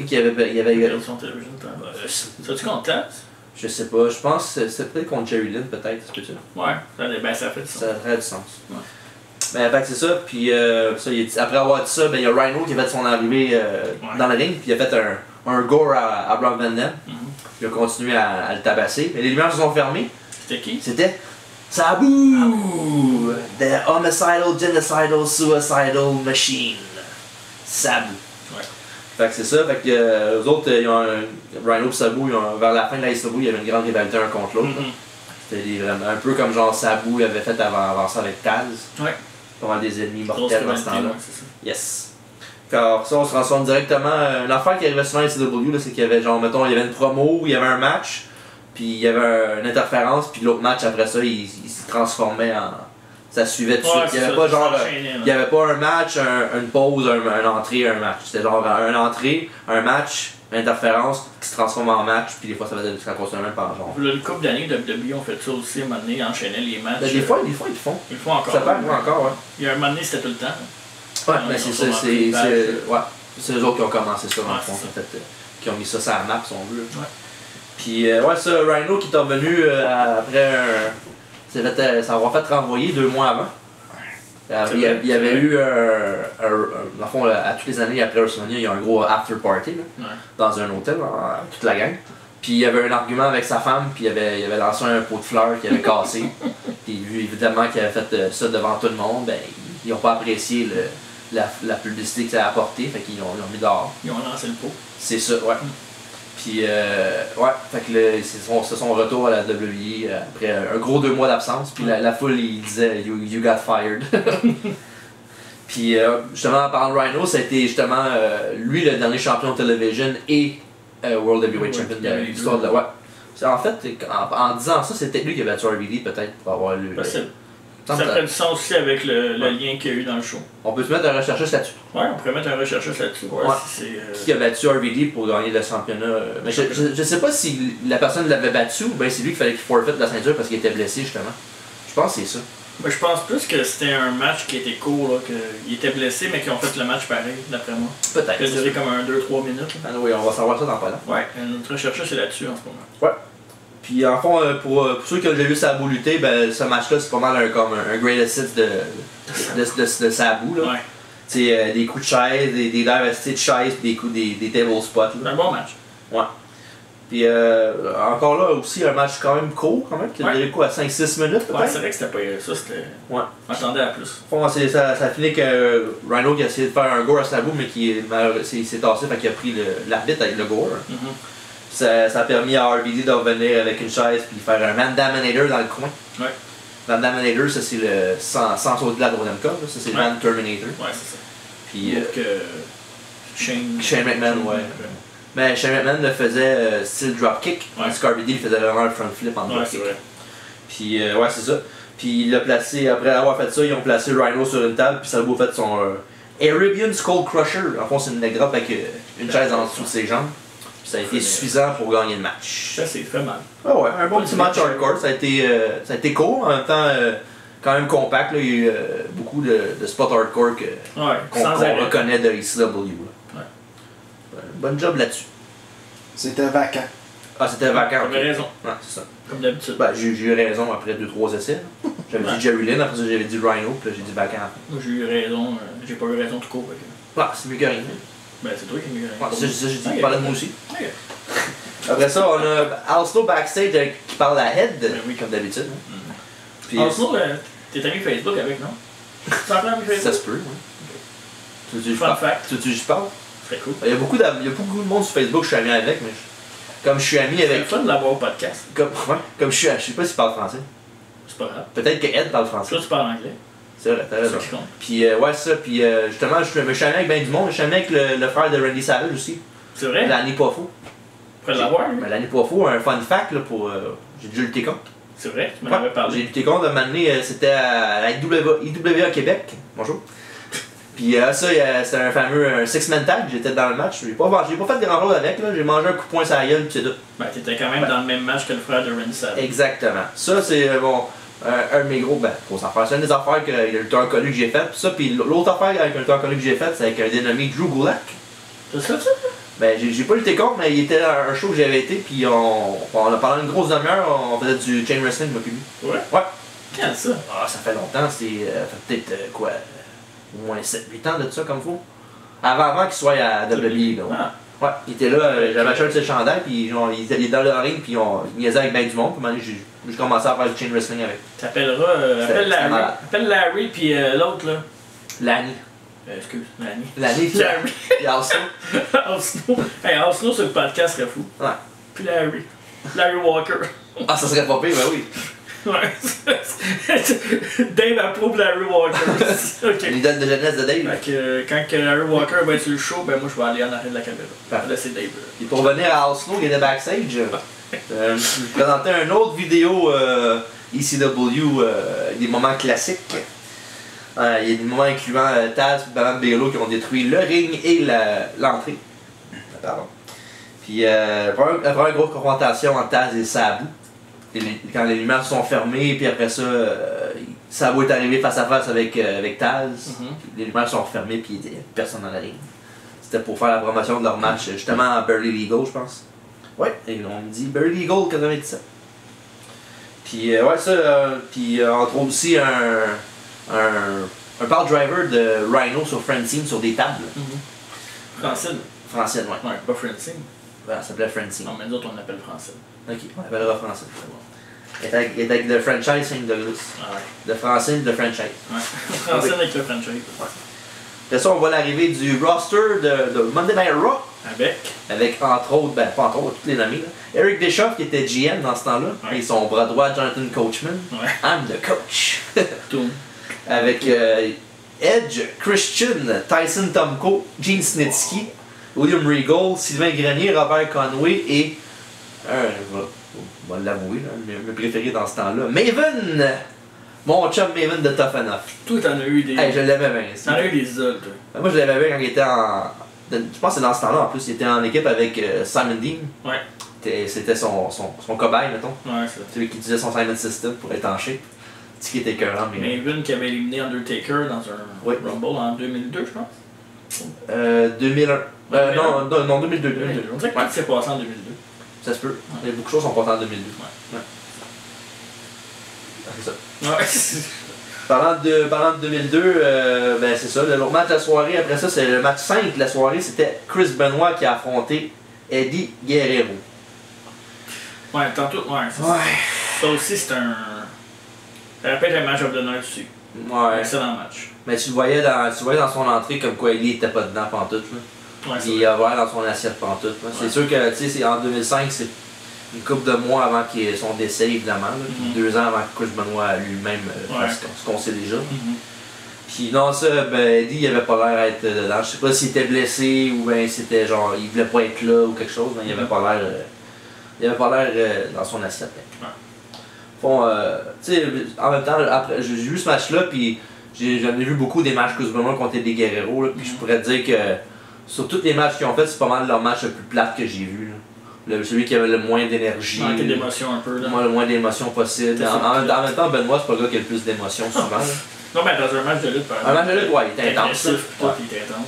[SPEAKER 1] Qui avait
[SPEAKER 2] perdu son télévision. Ça-tu contre Taz?
[SPEAKER 1] Je sais pas, je pense que c'est peut-être contre Jerry Lynn, peut-être, c'est peut-être ça.
[SPEAKER 2] Ouais, ça fait du sens.
[SPEAKER 1] Ça ferait du sens.
[SPEAKER 2] Ouais.
[SPEAKER 1] Ben, fait que c'est ça, puis après avoir dit ça, ben, il y a Rhino qui a fait son arrivée dans le ring, puis il a fait un gore à Rob Van Dam. Il a continué à le tabasser. Mais les lumières se sont fermées.
[SPEAKER 2] C'était qui?
[SPEAKER 1] C'était Sabu! The Homicidal, Genocidal, Suicidal Machine. Sabu.
[SPEAKER 2] Ouais.
[SPEAKER 1] Fait que c'est ça, fait que eux autres, ils ont Rhino et Sabu, vers la fin de la SW, il y avait une grande rivalité un contre l'autre. C'était un peu comme genre Sabu avait fait avant ça avec Taz.
[SPEAKER 2] Ouais.
[SPEAKER 1] Pendant des ennemis mortels dans ce temps-là.
[SPEAKER 2] C'est ça.
[SPEAKER 1] Yes. Alors ça, on se transforme directement. L'affaire qui arrivait souvent à ICW, c'est qu'il y avait genre, mettons, il y avait une promo, il y avait un match, puis il y avait une interférence, puis l'autre match après ça, il se transformait en. Ça suivait tout de suite. Il n'y avait pas genre. Il y avait pas un match, une pause, une entrée, un match. C'était genre une entrée, un match, une interférence qui se transforme en match, puis des fois ça continue même par genre.
[SPEAKER 2] Le couple d'années de WWE ont fait ça aussi, à un moment donné, enchaînaient les matchs.
[SPEAKER 1] Ben, des fois ils le font.
[SPEAKER 2] Ils le font encore.
[SPEAKER 1] Ça perd encore, ouais.
[SPEAKER 2] Il y a un moment donné, c'était tout le temps.
[SPEAKER 1] Ouais, mais c'est ça, c'est eux autres qui ont commencé ça dans le fond, en fait, qui ont mis ça sur la map si on veut.
[SPEAKER 2] Ouais.
[SPEAKER 1] Puis ouais, ça, Rhino qui est revenu après ça va fait renvoyer 2 mois avant. Il y avait eu dans le fond, à toutes les années après WrestleMania, il y a un gros after party là, dans un hôtel, toute la gang. Puis il y avait un argument avec sa femme, puis il avait lancé un pot de fleurs qui avait cassé. Puis vu évidemment qu'il avait fait ça devant tout le monde, ben ils n'ont pas apprécié la publicité que ça a apporté, fait qu'ils l'ont mis dehors.
[SPEAKER 2] Ils ont lancé le pot.
[SPEAKER 1] C'est ça, ouais. Puis ouais, fait que c'est son retour à la WWE après un gros 2 mois d'absence, puis la foule il disait you got fired. Puis justement en parlant de Rhino, ça a été justement lui le dernier champion de television et World Heavyweight Champion de l'histoire de la. Ouais. En fait, en disant ça, c'était lui qui avait battu RVD peut-être pour avoir le.
[SPEAKER 2] Possible. Ça fait du sens aussi avec le lien qu'il y a eu dans le show.
[SPEAKER 1] On peut se mettre un recherchiste là-dessus.
[SPEAKER 2] Ouais, on pourrait mettre un recherchiste là-dessus. Ouais,
[SPEAKER 1] Qui a battu RVD pour gagner le championnat. Mais je sais pas si la personne l'avait battu ou bien c'est lui qu'il fallait qu'il forfeit la ceinture parce qu'il était blessé justement. Je pense que c'est ça.
[SPEAKER 2] Mais je pense plus que c'était un match qui était court, là, qu'il était blessé mais qu'ils ont fait le match pareil, d'après moi.
[SPEAKER 1] Peut-être.
[SPEAKER 2] Ça a duré comme un 2-3 minutes.
[SPEAKER 1] Ah oui, on va savoir ça dans pas là.
[SPEAKER 2] Ouais, notre recherchiste est là-dessus en ce moment.
[SPEAKER 1] Ouais. Puis en fond, pour ceux qui ont déjà vu Sabu lutter, ben, ce match-là c'est pas mal comme un greatest hits de Sabu. Là.
[SPEAKER 2] Ouais.
[SPEAKER 1] C'est des coups de chaise, des dives de chaise, des coups des table spots.
[SPEAKER 2] C'est un bon match.
[SPEAKER 1] Ouais. Puis encore là aussi un match quand même court quand même, qui a duré quoi, 5-6 minutes peut-être?
[SPEAKER 2] Ouais, c'est vrai que c'était pas ça, c'était.
[SPEAKER 1] Ouais.
[SPEAKER 2] On attendait à plus.
[SPEAKER 1] Bon, ça finit que Rhino qui a essayé de faire un gore à Sabu mais qui s'est tassé, fait qu'il a pris l'arbitre avec le gore. Ça a permis à RVD de revenir avec une chaise puis faire un Van Daminator dans le coin.
[SPEAKER 2] Ouais.
[SPEAKER 1] Van Daminator, ça c'est le sans sauter de la troisième corde, ça c'est le Van Terminator.
[SPEAKER 2] Ouais, c'est ça.
[SPEAKER 1] Puis
[SPEAKER 2] Shane
[SPEAKER 1] McMahon, ouais. Mais Shane McMahon le faisait style dropkick, tandis qu'RVD il faisait vraiment le front flip en dropkick.
[SPEAKER 2] Ouais,
[SPEAKER 1] puis ouais, c'est ça. Puis il l'a placé, après avoir fait ça, ils ont placé Rhino sur une table, puis Sabu a fait son Arabian Skull Crusher. En fond, c'est une grotte avec une chaise en dessous de ses jambes. Ça a été suffisant pour gagner le match.
[SPEAKER 2] Ça, c'est fait mal.
[SPEAKER 1] Ah ouais, un bon petit match hardcore. Ça a été cool, en même temps quand même compact. Là. Il y a eu beaucoup de spots hardcore qu'on reconnaît de ICW.
[SPEAKER 2] Ouais.
[SPEAKER 1] Bonne job là-dessus.
[SPEAKER 3] C'était vacant.
[SPEAKER 1] Ah, c'était vacant.
[SPEAKER 2] T'avais raison.
[SPEAKER 1] Ouais, c'est ça.
[SPEAKER 2] Comme d'habitude.
[SPEAKER 1] Ben, j'ai eu raison après 2-3 essais. J'avais dit Jerry Lynn, après ça j'avais dit Rhino, puis là j'ai dit vacant.
[SPEAKER 2] Moi j'ai eu raison, j'ai pas eu raison tout court.
[SPEAKER 1] Ah, c'est mieux que rien.
[SPEAKER 2] Ben, c'est toi qui m'as eu raison.
[SPEAKER 1] Ouais, c'est ça, j'ai dit, je parlais de moi aussi.
[SPEAKER 2] Okay.
[SPEAKER 1] Après ça, on a Al Snow backstage qui parle à Head,
[SPEAKER 2] oui.
[SPEAKER 1] comme d'habitude.
[SPEAKER 2] Puis, Al Snow, t'es ami Facebook avec, non? Tu es ami Facebook?
[SPEAKER 1] Ça se peut, oui. Okay.
[SPEAKER 2] Fun fact.
[SPEAKER 1] Tu veux que j'y parle?
[SPEAKER 2] Très cool.
[SPEAKER 1] Il y a beaucoup de monde sur Facebook que je suis ami avec, mais comme je suis ami avec.
[SPEAKER 2] C'est fun de l'avoir au podcast.
[SPEAKER 1] Comme je sais pas s'il parle français.
[SPEAKER 2] C'est pas grave.
[SPEAKER 1] Peut-être que Ed parle français.
[SPEAKER 2] Toi, tu parles anglais.
[SPEAKER 1] C'est vrai, t'as raison. Puis ouais, ça, puis justement, je suis ami avec ben du monde, je suis ami avec le frère de Randy Savage aussi.
[SPEAKER 2] C'est vrai?
[SPEAKER 1] L'année pas fou.
[SPEAKER 2] Après l'avoir, lui?
[SPEAKER 1] L'année pas fou, un fun fact là, pour. J'ai déjà lutté contre.
[SPEAKER 2] C'est vrai, tu m'en avais parlé.
[SPEAKER 1] J'ai lutté contre, un moment donné, c'était à la IWA Québec. Bonjour. Puis ça, c'était un fameux 6-man tag, j'étais dans le match. J'ai pas fait grand chose avec, j'ai mangé un coup de poing sur la gueule, puis c'est tout.
[SPEAKER 2] Ben, t'étais quand même dans le même match que le frère de Randy Savage.
[SPEAKER 1] Exactement. Ça, c'est bon. Un de mes gros, grosses affaires. C'est une des affaires que le temps connu que j'ai fait. Puis l'autre affaire avec un temps connu que j'ai fait, c'est avec un dénommé Drew Gulak.
[SPEAKER 2] C'est ça?
[SPEAKER 1] Ben, j'ai pas lutté contre, mais il était à un show que j'avais été, puis on a parlé une grosse demi-heure, on faisait du chain wrestling, moi puis lui.
[SPEAKER 2] Ouais?
[SPEAKER 1] Ouais.
[SPEAKER 2] Quand ça?
[SPEAKER 1] Ah, ça fait longtemps, c'est peut-être quoi, au moins 7-8 ans de ça comme faut. Avant qu'il soit à WWE, là.
[SPEAKER 2] Ah.
[SPEAKER 1] Ouais, il était là, j'avais acheté ses chandails, puis il était dans le ring, puis il niaisait avec ben du monde, puis j'ai commencé à faire du chain wrestling avec.
[SPEAKER 2] T'appelleras, appelle Larry, puis l'autre là.
[SPEAKER 1] Lanny.
[SPEAKER 2] Excuse, Lanny.
[SPEAKER 1] Lanny,
[SPEAKER 2] Larry.
[SPEAKER 1] Et Al Snow.
[SPEAKER 2] Al Snow. Hey, Al Snow sur le podcast serait fou.
[SPEAKER 1] Ouais.
[SPEAKER 2] Puis Larry. Larry Walker.
[SPEAKER 1] Ah, ça serait pas pire, ben oui.
[SPEAKER 2] Ouais. Dave approuve Larry Walker. Ok.
[SPEAKER 1] L'idole de jeunesse de Dave.
[SPEAKER 2] Fait que, quand que Larry Walker va être sur le show, ben moi je vais aller en arrière de la caméra.
[SPEAKER 1] Parfait.
[SPEAKER 2] Là c'est Dave.
[SPEAKER 1] Puis pour revenir à Oslo, il était backstage. Je vous présentais une autre vidéo ECW, des moments classiques. Il y a des moments incluant Taz et Bam Bigelow qui ont détruit le ring et l'entrée. Pardon. Puis la première grosse confrontation entre Taz et Sabu. Quand les lumières sont fermées, puis après ça, Sabu est arrivé face à face avec Taz. Les lumières sont refermées, puis il n'y a personne dans le ring. C'était pour faire la promotion de leur match, justement à Burley Legal, je pense. Ouais, et on me dit Burley Legal 97. Puis ouais, ça, puis on trouve aussi un power driver de Rhino sur Francine sur des tables.
[SPEAKER 2] Francine.
[SPEAKER 1] Francine, ouais.
[SPEAKER 2] Ouais, pas Francine.
[SPEAKER 1] Ouais, ça s'appelait Francine.
[SPEAKER 2] Non, mais nous autres on l'appelle Francine.
[SPEAKER 1] Ok, on appellera Francine. Il est avec le franchise Saint Douglas.
[SPEAKER 2] Ah ouais.
[SPEAKER 1] De Francine, de franchise.
[SPEAKER 2] Ouais. Francine avec le franchise.
[SPEAKER 1] Ouais. Après ça, on voit l'arrivée du roster de Monday Night Raw. Avec entre autres, ben pas entre autres, toutes les nommés. Eric Bischoff qui était GM dans ce temps-là.
[SPEAKER 2] Ouais.
[SPEAKER 1] Et son bras droit, Jonathan Coachman.
[SPEAKER 2] Ouais.
[SPEAKER 1] I'm the coach.
[SPEAKER 2] Tout.
[SPEAKER 1] Avec Edge, Christian, Tyson Tomko, Gene Snitsky, William Regal, Sylvain Grenier, Robert Conway et on va l'avouer, le préféré dans ce temps-là, Maven! Mon chum Maven de Tough Enough.
[SPEAKER 2] Toi t'en as eu des.
[SPEAKER 1] Hey, je l'aimais bien.
[SPEAKER 2] T'en as eu des idoles, toi.
[SPEAKER 1] Moi je l'aimais bien quand il était en. Je pense que c'est dans ce temps-là en plus, il était en équipe avec Simon Dean.
[SPEAKER 2] Ouais.
[SPEAKER 1] C'était son cobaye, mettons.
[SPEAKER 2] Ouais, c'est ça.
[SPEAKER 1] Celui qui utilisait son Simon System pour être en shape. Ce qui était écœurant, mais.
[SPEAKER 2] Maven qui avait éliminé Undertaker dans un Rumble en 2002, je pense.
[SPEAKER 1] 2001. Non, 2002.
[SPEAKER 2] On dirait que tout s'est passé en 2002.
[SPEAKER 1] Ça se peut. Il y a beaucoup de choses qui sont passées en 2002. Ouais. Ah, c'est ça.
[SPEAKER 2] Ouais.
[SPEAKER 1] Parlant de 2002, ben c'est ça. L'autre match de la soirée, après ça, c'est le match 5 de la soirée. C'était Chris Benoit qui a affronté Eddie Guerrero.
[SPEAKER 2] Ouais, tantôt. Ouais, ça aussi, c'est un. Ça rappelle un match of the night aussi.
[SPEAKER 1] Ouais.
[SPEAKER 2] Excellent match.
[SPEAKER 1] Mais tu le voyais dans son entrée comme quoi Eddie était pas dedans pantoute.
[SPEAKER 2] Ouais,
[SPEAKER 1] Il a ouvert dans son assiette pantoute. Ouais. C'est sûr que tu sais, en 2005, c'est une couple de mois avant son décès, évidemment. Là, 2 ans avant que Chris Benoit lui-même fasse ce qu'on sait déjà. Puis non, ça, ben Eddie il avait pas l'air d'être dedans. Je sais pas s'il était blessé ou ben c'était genre il voulait pas être là ou quelque chose, mais il avait pas l'air. Il avait pas l'air dans son assiette. Bon, tu sais, en même temps, après, j'ai vu ce match-là, puis j'en ai vu beaucoup des matchs Chris Benoit contre des Guerrero, puis je pourrais dire que sur tous les matchs qu'ils ont fait, c'est pas mal leur match le plus plate que j'ai vu. Celui qui avait le moins d'énergie.
[SPEAKER 2] Manquait d'émotion un peu. Là.
[SPEAKER 1] Le moins d'émotion possible. En même temps, Benoit, c'est pas le gars qui a le plus d'émotion souvent.
[SPEAKER 2] Non, mais dans un match de lutte, par exemple.
[SPEAKER 1] Un match de lutte, ouais, il était intense.
[SPEAKER 2] Il était intense.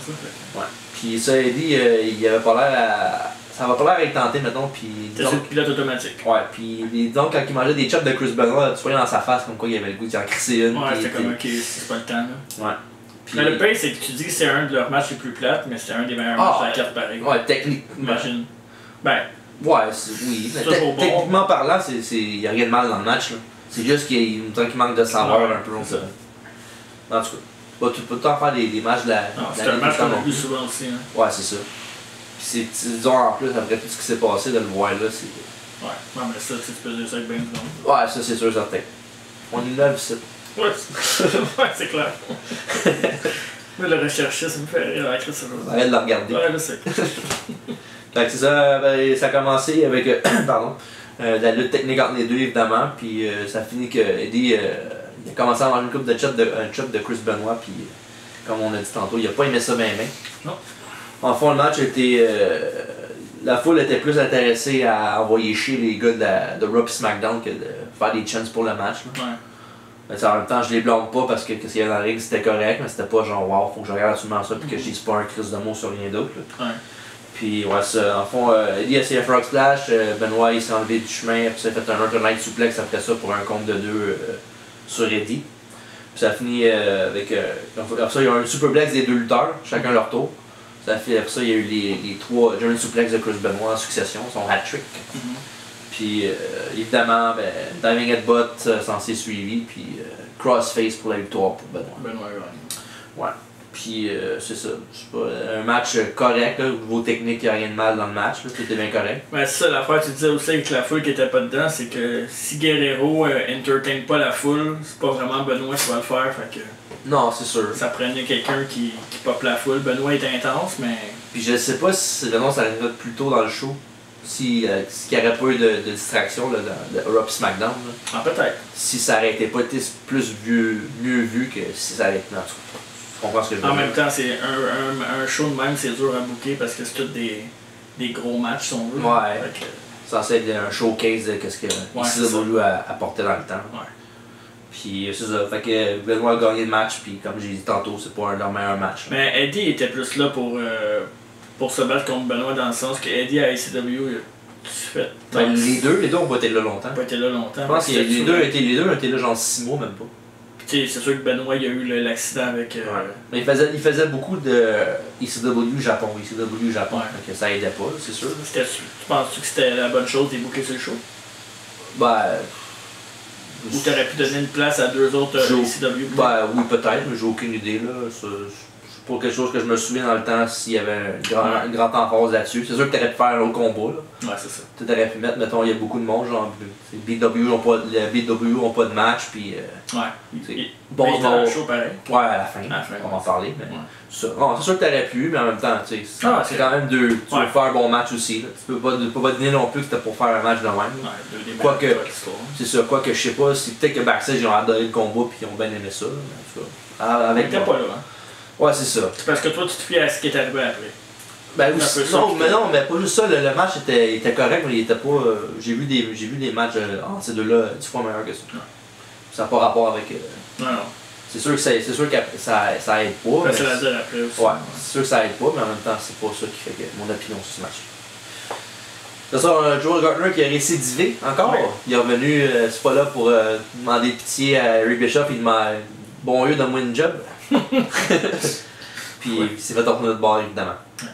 [SPEAKER 1] Ouais. Puis ça, Eddie, il avait pas l'air à. Ça va pas l'air à être tenté, mettons.
[SPEAKER 2] C'est le pilote automatique.
[SPEAKER 1] Ouais, puis disons, quand il mangeait des chops de Chris Benoit, tu voyais dans sa face comme quoi il avait le goût d'y en crisser une.
[SPEAKER 2] Ouais, c'était comme ok, c'est pas le temps. Là.
[SPEAKER 1] Ouais. Puis,
[SPEAKER 2] mais le pire, c'est que tu dis que c'est un de leurs matchs les plus plates, mais c'est un des meilleurs matchs de la carte pareil.
[SPEAKER 1] Ouais, techniquement.
[SPEAKER 2] Imagine. Ben.
[SPEAKER 1] Ouais, oui. Techniquement parlant, il n'y a rien de mal dans le match. C'est juste qu'il manque de saveur un peu. Ça. En tout cas, tu peux tout le temps faire des matchs de la.
[SPEAKER 2] C'est un match qu'on a vu souvent aussi. Hein.
[SPEAKER 1] Ouais, c'est ça. Puis disons en plus, après tout ce qui s'est passé, de le voir là, c'est.
[SPEAKER 2] Ouais, non, mais ça, tu peux dire ça avec bien du monde.
[SPEAKER 1] Ouais, ça c'est sûr, certain. On est neuf ici.
[SPEAKER 2] Ouais, c'est clair. Mais le recherchiste me fait rire avec ça.
[SPEAKER 1] Arrête de le regarder.
[SPEAKER 2] Ouais, là, c'est.
[SPEAKER 1] Fait que c'est ça, ben, ça a commencé avec pardon, la lutte technique entre les deux évidemment, puis ça finit que Eddie il a commencé à avoir une coupe de chop de Chris Benoit, puis comme on a dit tantôt, il a pas aimé ça bien.
[SPEAKER 2] Non.
[SPEAKER 1] En fond, le match était. La foule était plus intéressée à envoyer chier les gars de Raw et SmackDown que de faire des chances pour le match. Là. Ouais. Mais en même temps, je les blâme pas parce que ce qu'il y avait dans le ring c'était correct, mais c'était pas genre wow, faut que je regarde absolument ça puis que je dise pas un crise de mots sur rien d'autre. Ouais. Puis ouais, ça, en fond, Eddie a essayé un frog splash, Benoit il s'est enlevé du chemin, puis ça a fait un alternate suplex après ça pour un compte de 2 sur Eddie. Puis ça a fini avec. Après ça, il y a eu un superplex des 2 lutteurs, chacun leur tour. Ça fait, après ça, il y a eu les 3 German suplex de Chris Benoit en succession, son hat-trick. Puis évidemment, diving headbutt s'en s'est suivi, puis crossface pour la victoire pour Benoit.
[SPEAKER 2] Benoit,
[SPEAKER 1] ouais. Puis c'est ça. C'est pas un match correct, là, au niveau technique, il n'y a rien de mal dans le match, là, tout était bien correct.
[SPEAKER 2] Ben, c'est ça l'affaire, tu disais aussi avec la foule qui était pas dedans, c'est que si Guerrero entertain pas la foule, c'est pas vraiment Benoit qui va le faire. Fait que
[SPEAKER 1] Non, c'est sûr.
[SPEAKER 2] ça prenait quelqu'un qui pop la foule. Benoit est intense, mais.
[SPEAKER 1] Puis je sais pas si l'annonce arriverait plus tôt dans le show. S'il n'y aurait pas eu de distraction là, de Raw et SmackDown. Là.
[SPEAKER 2] Ah, peut-être.
[SPEAKER 1] Si ça aurait été pas été mieux vu que si ça aurait été. Non, tu comprends ce que je veux
[SPEAKER 2] En
[SPEAKER 1] dire?
[SPEAKER 2] même temps, c'est un show de même, c'est dur à booker parce que c'est tous des gros matchs, si on veut.
[SPEAKER 1] Ouais.
[SPEAKER 2] Fait que,
[SPEAKER 1] C'est censé être un showcase de ce que ICW apportait dans le temps.
[SPEAKER 2] ouais.
[SPEAKER 1] Puis c'est ça. Fait que Benoit a gagné le match. Puis comme j'ai dit tantôt, c'est pas leur meilleur match. Là.
[SPEAKER 2] Mais Eddie était plus là pour se battre contre Benoit dans le sens que Eddie à ICW, tu fais.
[SPEAKER 1] Ben, les deux ont pas été là longtemps.
[SPEAKER 2] Pas été là longtemps.
[SPEAKER 1] Je pense que les deux ont été là genre 6 mois, même pas.
[SPEAKER 2] Puis c'est sûr que Benoit il a eu l'accident avec.
[SPEAKER 1] Ouais. Mais il faisait beaucoup de ECW Japon.
[SPEAKER 2] Ouais.
[SPEAKER 1] Donc ça aidait pas, c'est sûr.
[SPEAKER 2] Tu penses-tu que c'était la bonne chose de booker sur le show?
[SPEAKER 1] Ben.
[SPEAKER 2] Ou t'aurais pu donner une place à deux autres ECW?
[SPEAKER 1] Ben oui, peut-être, mais j'ai aucune idée. Là. C'est pas quelque chose que je me souviens dans le temps s'il y avait une grande emphase là-dessus. C'est sûr que t'aurais pu faire un autre combat. Là.
[SPEAKER 2] Ouais, c'est ça.
[SPEAKER 1] Tu aurais pu mettre, mettons, il y a beaucoup de monde, genre, les BW ont pas de match, puis.
[SPEAKER 2] Ouais.
[SPEAKER 1] Bon,
[SPEAKER 2] il était dans le show pareil.
[SPEAKER 1] Ouais, à la fin, on va en parler. Mais bon, c'est sûr que t'aurais pu, mais en même temps, tu sais, c'est quand même deux. Tu veux faire un bon match aussi. Là. Tu peux pas donner non plus que c'était pour faire un match de même.
[SPEAKER 2] Ouais,
[SPEAKER 1] Quoique, c'est ça, quoique je sais pas, c'est peut-être que Backstage ils ont adoré le combat puis ils ont bien aimé ça. Là, en tout cas. Avec
[SPEAKER 2] t'es pas là, hein?
[SPEAKER 1] Ouais, c'est ça.
[SPEAKER 2] C'est parce que toi, tu te fies à ce qui est arrivé après.
[SPEAKER 1] Ben oui, non, mais pas juste ça, le match était correct, mais il était pas. J'ai vu des matchs entre ces deux-là 10 fois meilleurs que ça. Ça n'a pas rapport avec.
[SPEAKER 2] Non.
[SPEAKER 1] C'est sûr que ça aide pas.
[SPEAKER 2] Ça la dire après aussi.
[SPEAKER 1] Ouais, c'est sûr que ça aide pas, mais en même temps, c'est pas ça qui fait que mon opinion sur ce match. C'est ça, on a Joel Gardner qui a récidivé encore. Ouais. Il est revenu, c'est pas là pour demander pitié à Eric Bischoff, il demande bon lieu, donne-moi une job. Puis il s'est fait tourner notre bord évidemment.
[SPEAKER 2] Ouais.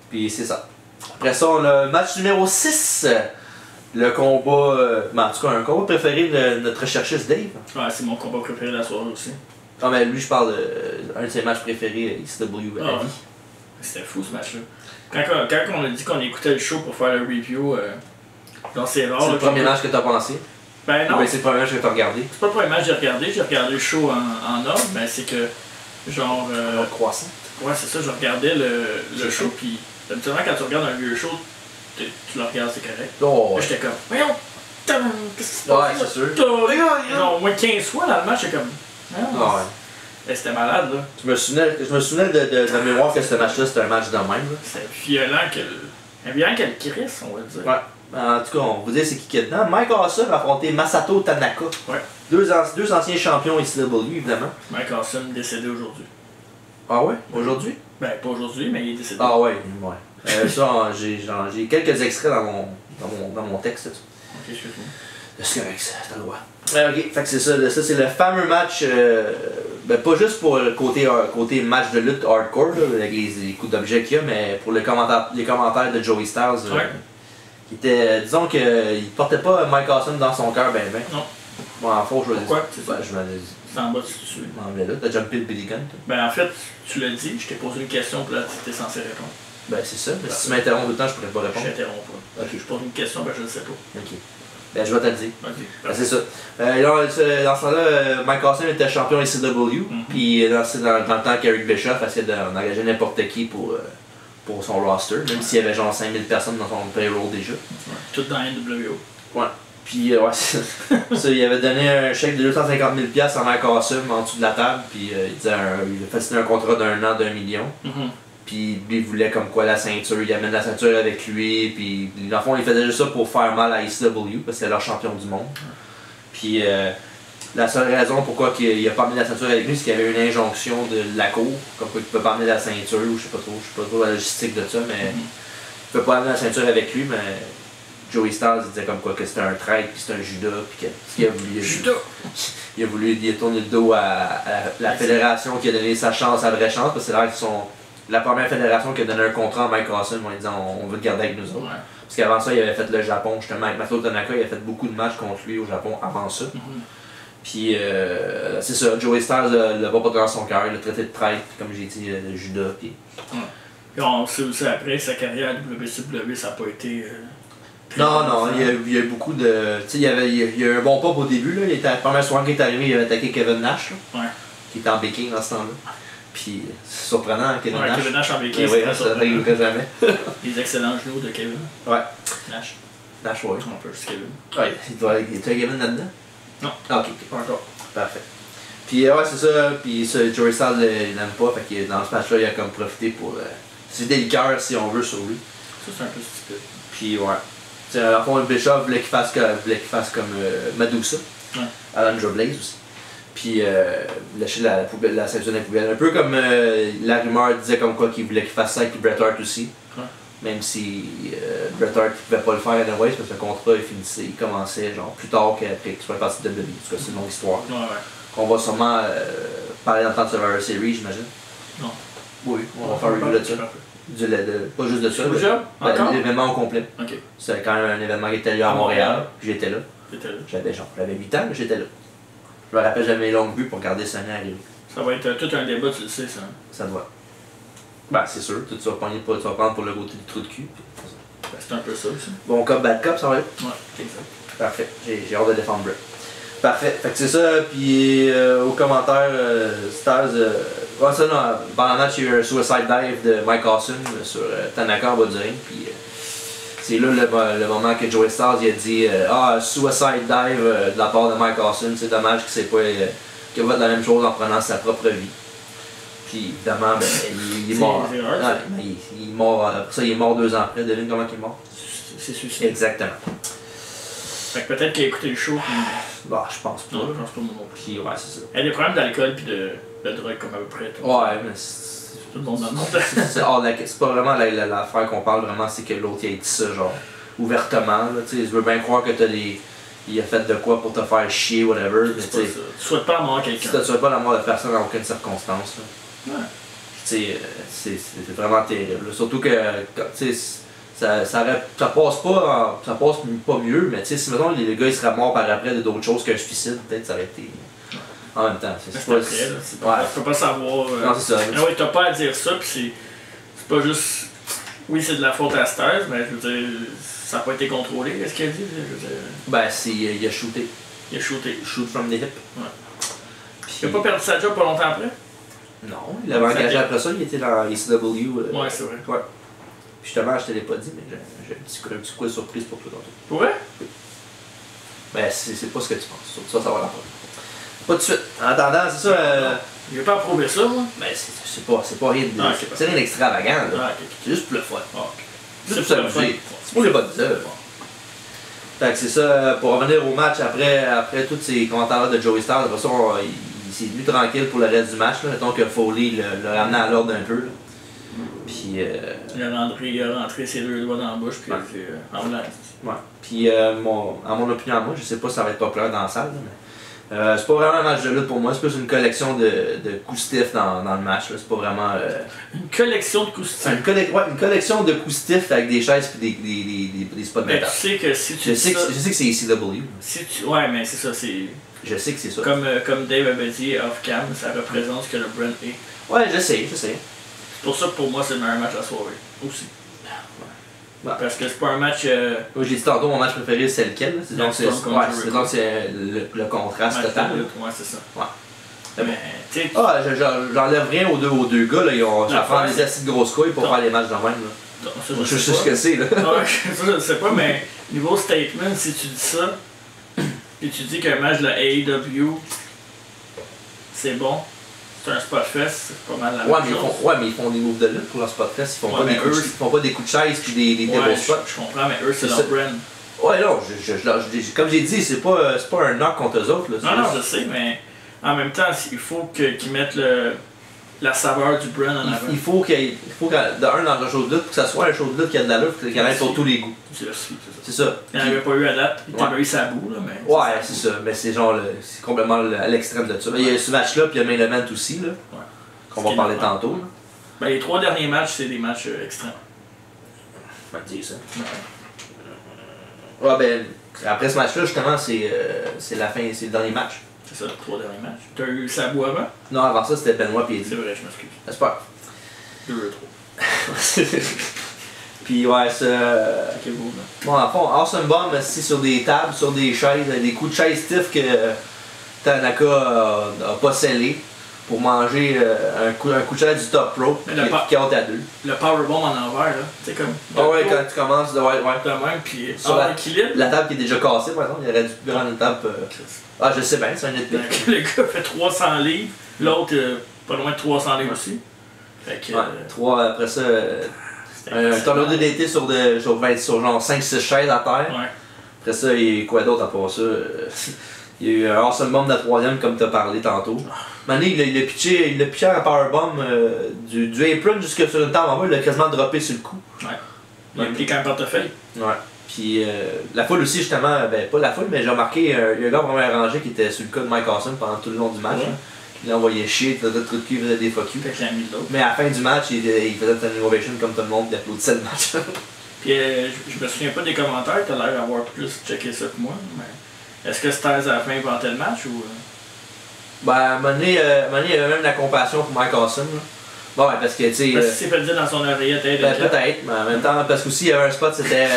[SPEAKER 1] Puis c'est ça. Après ça, on a le match numéro 6. Le combat, en tout cas un combat préféré de notre recherchiste Dave.
[SPEAKER 2] Ouais, c'est mon combat préféré de la soirée aussi.
[SPEAKER 1] Ah mais lui je parle d'un de ses matchs préférés ICW à vie.
[SPEAKER 2] C'était fou ce match-là. Quand on a dit qu'on écoutait le show pour faire le review, c'est rare.
[SPEAKER 1] C'est le premier match que t'as pensé?
[SPEAKER 2] Ben non.
[SPEAKER 1] Ben, c'est le premier match que t'as regardé?
[SPEAKER 2] C'est pas le premier match que j'ai regardé le show en ordre, mais c'est que genre.
[SPEAKER 1] Croissant.
[SPEAKER 2] Ouais, c'est ça, je regardais le show, puis habituellement quand tu regardes un vieux show, tu le regardes, c'est correct.
[SPEAKER 1] Oh, ouais.
[SPEAKER 2] J'étais comme, voyons, qu'est-ce qui se
[SPEAKER 1] Ouais,
[SPEAKER 2] passe?
[SPEAKER 1] c'est sûr.
[SPEAKER 2] Genre, au moins 15 fois dans le match, j'étais comme.
[SPEAKER 1] Ah, ouais.
[SPEAKER 2] C'était malade, là.
[SPEAKER 1] Je me souvenais de mémoire que ce match-là, c'était un match de même.
[SPEAKER 2] C'était violent qu'elle crisse, on va dire.
[SPEAKER 1] Ouais. En tout cas, on vous dit c'est qui est dedans. Mike Awesome a affronté Masato Tanaka.
[SPEAKER 2] Ouais.
[SPEAKER 1] Deux anciens champions ICW, évidemment.
[SPEAKER 2] Mike Awesome décédé aujourd'hui.
[SPEAKER 1] Ah ouais? Aujourd'hui?
[SPEAKER 2] Ben, pas aujourd'hui, mais il est décédé.
[SPEAKER 1] Ah ouais. Ça, j'ai quelques extraits dans mon texte.
[SPEAKER 2] Ok, excuse-moi.
[SPEAKER 1] C'est correct, ça, t'as le droit. Ok, fait que c'est ça. Ça, c'est le fameux match, ben, pas juste pour le côté match de lutte hardcore, là, avec les coups d'objet qu'il y a, mais pour les commentaires de Joey Styles.
[SPEAKER 2] Ouais.
[SPEAKER 1] Qui était, disons qu'il portait pas Mike Awesome dans son cœur, ben.
[SPEAKER 2] Non.
[SPEAKER 1] Bon, en fond, je vais dire.
[SPEAKER 2] Pourquoi?
[SPEAKER 1] Ben, je m'en ai dit.
[SPEAKER 2] C'est en bas si tu veux.
[SPEAKER 1] M'en vais là, t'as jumpé le Billy Gunn, toi?
[SPEAKER 2] Ben, en fait, tu l'as dit, je t'ai posé une question, puis là, tu étais censé répondre.
[SPEAKER 1] Ben, c'est ça. Mais si tu m'interromps tout le temps, je pourrais pas
[SPEAKER 2] Je
[SPEAKER 1] répondre.
[SPEAKER 2] t'interromps pas.
[SPEAKER 1] Ok.
[SPEAKER 2] Je pose une question, ben, je ne sais pas.
[SPEAKER 1] Ok. Ben, je vais te le dire.
[SPEAKER 2] Ok.
[SPEAKER 1] Ben, c'est ça. Dans ce temps-là, Mike Awesome était champion ICW, puis dans le temps qu'Eric Bischoff essayait d'engager n'importe qui pour son roster, même s'il y avait genre 5000 personnes dans son payroll déjà.
[SPEAKER 2] Ouais. Tout dans NWO.
[SPEAKER 1] Ouais. Puis, ouais, ça, il avait donné un chèque de 250 000$ à Mike Awesome en dessous de la table, puis il a fait signer un contrat d'un an d'1 million. Puis lui, il voulait comme quoi la ceinture, il amène la ceinture avec lui, puis dans le fond, il faisait juste ça pour faire mal à ICW, parce que c'était leur champion du monde. Puis la seule raison pourquoi il n'a pas amené la ceinture avec lui, c'est qu'il y avait une injonction de la cour, comme quoi il ne peut pas amener la ceinture, ou je sais pas trop la logistique de ça, mais il ne peut pas amener la ceinture avec lui, mais Joey Styles il disait comme quoi que c'était un traître, puis c'était un Judas, puis qu'il a voulu... Il a tourné le dos à la fédération qui a donné sa vraie chance, parce que c'est là qu'ils sont la première fédération qui a donné un contrat à Mike Awesome en disant on veut le garder avec nous autres. Ouais. Parce qu'avant ça, il avait fait le Japon, justement, avec Masato Tanaka, il a fait beaucoup de matchs contre lui au Japon avant ça. Puis c'est ça, Joey Styles l'a pas dans son cœur, il l'a traité de traître, comme j'ai dit, de Judas. Puis...
[SPEAKER 2] Puis on sait aussi après, sa carrière à WCW, ça n'a pas été.
[SPEAKER 1] Non, il y a eu beaucoup de. Tu sais, il y a eu un bon pop au début, là. La première soirée qui est arrivé, il avait attaqué Kevin Nash, là, qui était en baking dans ce temps-là. Puis c'est surprenant, Kevin Nash.
[SPEAKER 2] Kevin Nash en baking,
[SPEAKER 1] oui, ça n'arriverait jamais.
[SPEAKER 2] Les excellents genoux de Kevin.
[SPEAKER 1] Ouais.
[SPEAKER 2] Nash.
[SPEAKER 1] Nash, ouais.
[SPEAKER 2] On peut juste Kevin.
[SPEAKER 1] Ouais, il doit être Kevin là-dedans?
[SPEAKER 2] Non.
[SPEAKER 1] Ah, ok, pas encore. Parfait. Puis ouais, c'est ça. Puis Joey Styles, il n'aime pas. Fait que dans ce match-là, il a comme profité pour. C'est des liqueurs, si on veut, sur lui.
[SPEAKER 2] Ça, c'est un peu stupide.
[SPEAKER 1] Puis ouais. En fond, le Bishop voulait qu'il fasse comme Medusa.
[SPEAKER 2] Ouais.
[SPEAKER 1] Alundra Blaze aussi. Puis lâcher la ceinture dans la poubelle. Un peu comme la rumeur disait comme quoi qu'il voulait qu'il fasse ça avec Bret Hart aussi.
[SPEAKER 2] Ouais.
[SPEAKER 1] Même si Bret Hart ne pouvait pas le faire anyways parce que le contrat il commençait genre plus tard qu'après qu'il soit parti de WWE. En tout cas, c'est une longue histoire.
[SPEAKER 2] Ouais.
[SPEAKER 1] On va sûrement parler dans le temps de Survivor Series, j'imagine.
[SPEAKER 2] Non.
[SPEAKER 1] Oui, on va faire un review de ça. Pas juste de ça. L'événement au complet.
[SPEAKER 2] Ok.
[SPEAKER 1] C'est quand même un événement qui était lieu à Montréal. Puis j'étais là. J'avais 8 ans, mais j'étais là. Je me rappelle, j'avais mes longues vues pour regarder Sonia arriver.
[SPEAKER 2] Ça va être tout un débat, tu le sais, ça.
[SPEAKER 1] Ça doit. Ben, c'est sûr. Tu vas prendre pour le côté du trou de cul.
[SPEAKER 2] Ben, c'est un peu ça aussi.
[SPEAKER 1] Bon cop, bad cop, ça va être?
[SPEAKER 2] Ouais, exact.
[SPEAKER 1] Parfait. J'ai hâte de défendre Brett. Parfait. Fait que c'est ça. Puis aux commentaires, Stars. Ça, non, pendant le match, il y a eu un suicide dive de Mike Awesome sur Tanaka en bas du ring. Puis c'est là le moment que Joey Styles il a dit suicide dive de la part de Mike Awesome. C'est dommage qu'il ne qu'il va de la même chose en prenant sa propre vie. Puis évidemment, ben, il est mort. Il est mort. Après ça, il est mort 2 ans après. Devine comment il est mort?
[SPEAKER 2] C'est suicide.
[SPEAKER 1] Exactement.
[SPEAKER 2] Fait que peut-être qu'il a écouté le show.
[SPEAKER 1] Bah, je pense pas.
[SPEAKER 2] Non, je pense pas non plus.
[SPEAKER 1] Puis ouais, c'est ça.
[SPEAKER 2] Il y a des problèmes d'alcool puis de drogue comme à peu près. Tout.
[SPEAKER 1] Ouais, mais
[SPEAKER 2] tout le monde dans le monde.
[SPEAKER 1] c'est pas vraiment l'affaire qu'on parle vraiment, c'est que l'autre il a dit ça genre ouvertement. Je veux bien croire que il a fait de quoi pour te faire chier, whatever. Mais tu
[SPEAKER 2] souhaites pas la mort à quelqu'un.
[SPEAKER 1] Tu souhaites pas la mort de personne dans aucune circonstance. Là.
[SPEAKER 2] Ouais.
[SPEAKER 1] C'est vraiment terrible. Là. Surtout que ça passe pas mieux, mais si mettons les gars ils seraient morts par après de d'autres choses qu'un suicide, peut-être ça aurait été. En même temps, c'est pas.
[SPEAKER 2] Tu peux pas savoir.
[SPEAKER 1] Non, c'est ça.
[SPEAKER 2] Ah ouais, t'as pas à dire ça, pis c'est pas juste. Oui, c'est de la faute à Stars, mais je veux dire, ça n'a pas été contrôlé, qu'est-ce qu'il a dit?
[SPEAKER 1] Ben, il a shooté.
[SPEAKER 2] Il a shooté.
[SPEAKER 1] Shoot from the hip.
[SPEAKER 2] Ouais. Puis, il a pas perdu sa job pas longtemps après?
[SPEAKER 1] Non, il avait engagé après ça, il était dans ECW.
[SPEAKER 2] Ouais, c'est vrai.
[SPEAKER 1] Ouais. Puis justement, je te l'ai pas dit, mais j'ai un petit coup de surprise pour toi tantôt.
[SPEAKER 2] Pour vrai?
[SPEAKER 1] Oui. Ben, c'est pas ce que tu penses. Ça va l'apprendre. Pas tout de suite. En attendant, c'est ça.
[SPEAKER 2] Je vais pas approuver ça, moi.
[SPEAKER 1] Ben, c'est pas rien de. C'est rien d'extravagant, là. C'est juste pour le fun. C'est pour s'amuser. C'est pour les bonnes œuvres. Fait que c'est ça, pour revenir au match, après tous ces commentaires-là de Joey Styles, après ça, il s'est tenu tranquille pour le reste du match. Mettons que Foley l'a ramené à l'ordre un peu. Là. Puis.
[SPEAKER 2] Il a rentré ses 2 doigts dans la bouche, puis en blanc.
[SPEAKER 1] Ouais. Puis, à mon opinion, moi, je sais pas si ça va être populaire dans la salle, là, mais. C'est pas vraiment un match de lutte pour moi, c'est plus une collection de coups stiffs dans le match. C'est pas vraiment.
[SPEAKER 2] Une collection de coups stiffs.
[SPEAKER 1] Une collection de coups stiffs avec des chaises et des spots de métal.
[SPEAKER 2] Tu sais que si tu
[SPEAKER 1] je sais que c'est ECW.
[SPEAKER 2] Ouais, mais c'est ça, c'est.
[SPEAKER 1] Je sais que c'est ça.
[SPEAKER 2] Comme Dave avait dit off-cam, ça représente ce que le brand est.
[SPEAKER 1] Ouais, je sais.
[SPEAKER 2] C'est pour ça que pour moi, c'est le meilleur match de la soirée. Aussi.
[SPEAKER 1] Ouais.
[SPEAKER 2] Parce que c'est pas un match.
[SPEAKER 1] J'ai dit tantôt, mon match préféré c'est lequel? C'est le contraste total.
[SPEAKER 2] Ouais, c'est ça.
[SPEAKER 1] Ouais.
[SPEAKER 2] Mais,
[SPEAKER 1] j'enlève rien aux deux gars, là. Ça prend des acides de grosses couilles pour faire les matchs de même. Là. Je sais ce que c'est. Là.
[SPEAKER 2] Je sais pas, mais niveau statement, si tu dis ça, puis tu dis qu'un match de la AEW, c'est bon. C'est un spot fest, c'est pas mal la même chose.
[SPEAKER 1] Mais ils font des moves de lutte pour leur spot fest. Ils font pas des coups de chaise puis des double spots.
[SPEAKER 2] Je comprends, mais eux, c'est leur brand.
[SPEAKER 1] Ouais, non, comme j'ai dit, c'est pas un knock contre eux autres. Là,
[SPEAKER 2] non, je sais, mais en même temps, il faut qu'ils mettent la saveur du brand en avant.
[SPEAKER 1] Il faut dans un show de lutte, que ça soit un show de lutte qui a de la lutte, qu'il y en ait pour tous les goûts. C'est ça.
[SPEAKER 2] Il n'y en avait pas eu à date, il n'y avait pas eu sa boue, là, mais.
[SPEAKER 1] Ouais, c'est ça, mais c'est genre, c'est complètement à l'extrême de ça. Il y a ce match-là, puis il y a le main event aussi, là, qu'on va parler tantôt. Là.
[SPEAKER 2] Ben, les 3 derniers matchs, c'est des matchs extrêmes.
[SPEAKER 1] On va dire ça. Ouais, ben, après ce match-là, justement, c'est la fin, c'est le dernier match.
[SPEAKER 2] C'est ça, les 3 derniers matchs. T'as eu Sabu avant?
[SPEAKER 1] Non, avant ça, c'était Benoit et Eddie.
[SPEAKER 2] C'est vrai, je m'excuse.
[SPEAKER 1] C'est pas
[SPEAKER 2] 2-3.
[SPEAKER 1] Puis ouais, ça.
[SPEAKER 2] Ok, beau, là.
[SPEAKER 1] Bon, en fond, Awesome Bomb assis sur des tables, sur des chaises, des coups de chaise stiff que Tanaka a pas scellé pour manger un coup de chaise du top rope qui compte à 2.
[SPEAKER 2] Le powerbomb en envers, là. C'est comme.
[SPEAKER 1] Ah ouais, quand tu commences de. Ouais.
[SPEAKER 2] De même, puis
[SPEAKER 1] Sur
[SPEAKER 2] l'équilibre.
[SPEAKER 1] La table qui est déjà cassée, par exemple, il aurait dû prendre une table. Ah, je sais bien, c'est un nitpick.
[SPEAKER 2] Le gars fait 300 livres, l'autre pas loin de 300 livres aussi. Fait que.
[SPEAKER 1] Ouais, 3 après ça. Un tornado d'été sur genre 5-6 chaises à terre.
[SPEAKER 2] Ouais.
[SPEAKER 1] Après ça, il y a quoi d'autre à part ça? Il y a eu un Awesome Bomb de la 3e comme tu as parlé tantôt. Mané, il a pitché un powerbomb du apron jusque sur une table en bas, il l'a quasiment droppé sur le coup.
[SPEAKER 2] Ouais. Il a impliqué un portefeuille.
[SPEAKER 1] Ouais. Puis la foule aussi, justement, ben pas la foule, mais j'ai remarqué, il y a un gars vraiment arrangé qui était sur le cas de Mike Awesome pendant tout le long du match.
[SPEAKER 2] Ouais.
[SPEAKER 1] Il envoyait chier, il faisait des trous de cul, il faisait des fuck you.
[SPEAKER 2] Fait que j'ai mis de l'autre.
[SPEAKER 1] Mais à la fin du match, il faisait une ovation comme tout le monde, il applaudissait le match.
[SPEAKER 2] Puis je me souviens pas des commentaires, t'as l'air d'avoir plus checké ça que moi. Mais est-ce que Stairs à la fin inventait le match ou.
[SPEAKER 1] Ben, à un moment donné, il y avait même la compassion pour Mike Awesome. Là. Bon, ouais, parce que, tu sais.
[SPEAKER 2] Parce qu'il s'est fait dire dans son oreillette,
[SPEAKER 1] ben, peut-être, mais en même temps, parce qu'aussi, il y avait un spot, c'était.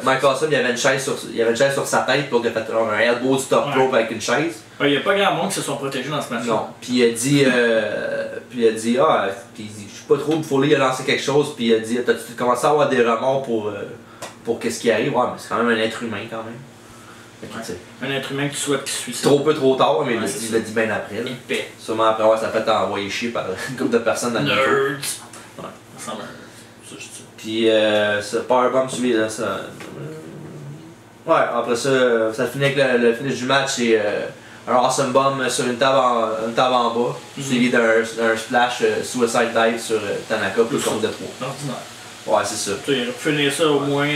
[SPEAKER 1] Mike Awesome, il y avait une chaise sur sa tête, puis il a fait un elbow du top rope avec une chaise.
[SPEAKER 2] Il n'y a pas grand monde qui se sont protégés dans ce match-là.
[SPEAKER 1] Non. Puis il a dit, puis je suis pas trop de folie, il a lancé quelque chose, puis il a dit, t'as-tu commencé à avoir des remords pour qu'est-ce qui arrive? Ouais, mais c'est quand même un être humain quand même. Fait que,
[SPEAKER 2] un être humain que tu souhaites qu'il suicide.
[SPEAKER 1] trop tard, mais il l'a dit bien après.
[SPEAKER 2] Épais.
[SPEAKER 1] Sûrement après avoir ça fait envoyer chier par une couple de personnes dans le micro.
[SPEAKER 2] Nerds. Ouais, ça ressemble à ça, je dis.
[SPEAKER 1] Puis ce powerbomb suivi là, ça. Ouais, après ça finit avec le finish du match, c'est un Awesome Bomb sur une table en bas, suivi d'un splash suicide dive sur Tanaka pour le compte de 3.
[SPEAKER 2] Ordinaire.
[SPEAKER 1] Ouais, c'est ça.
[SPEAKER 2] Tu sais, finir ça au moins.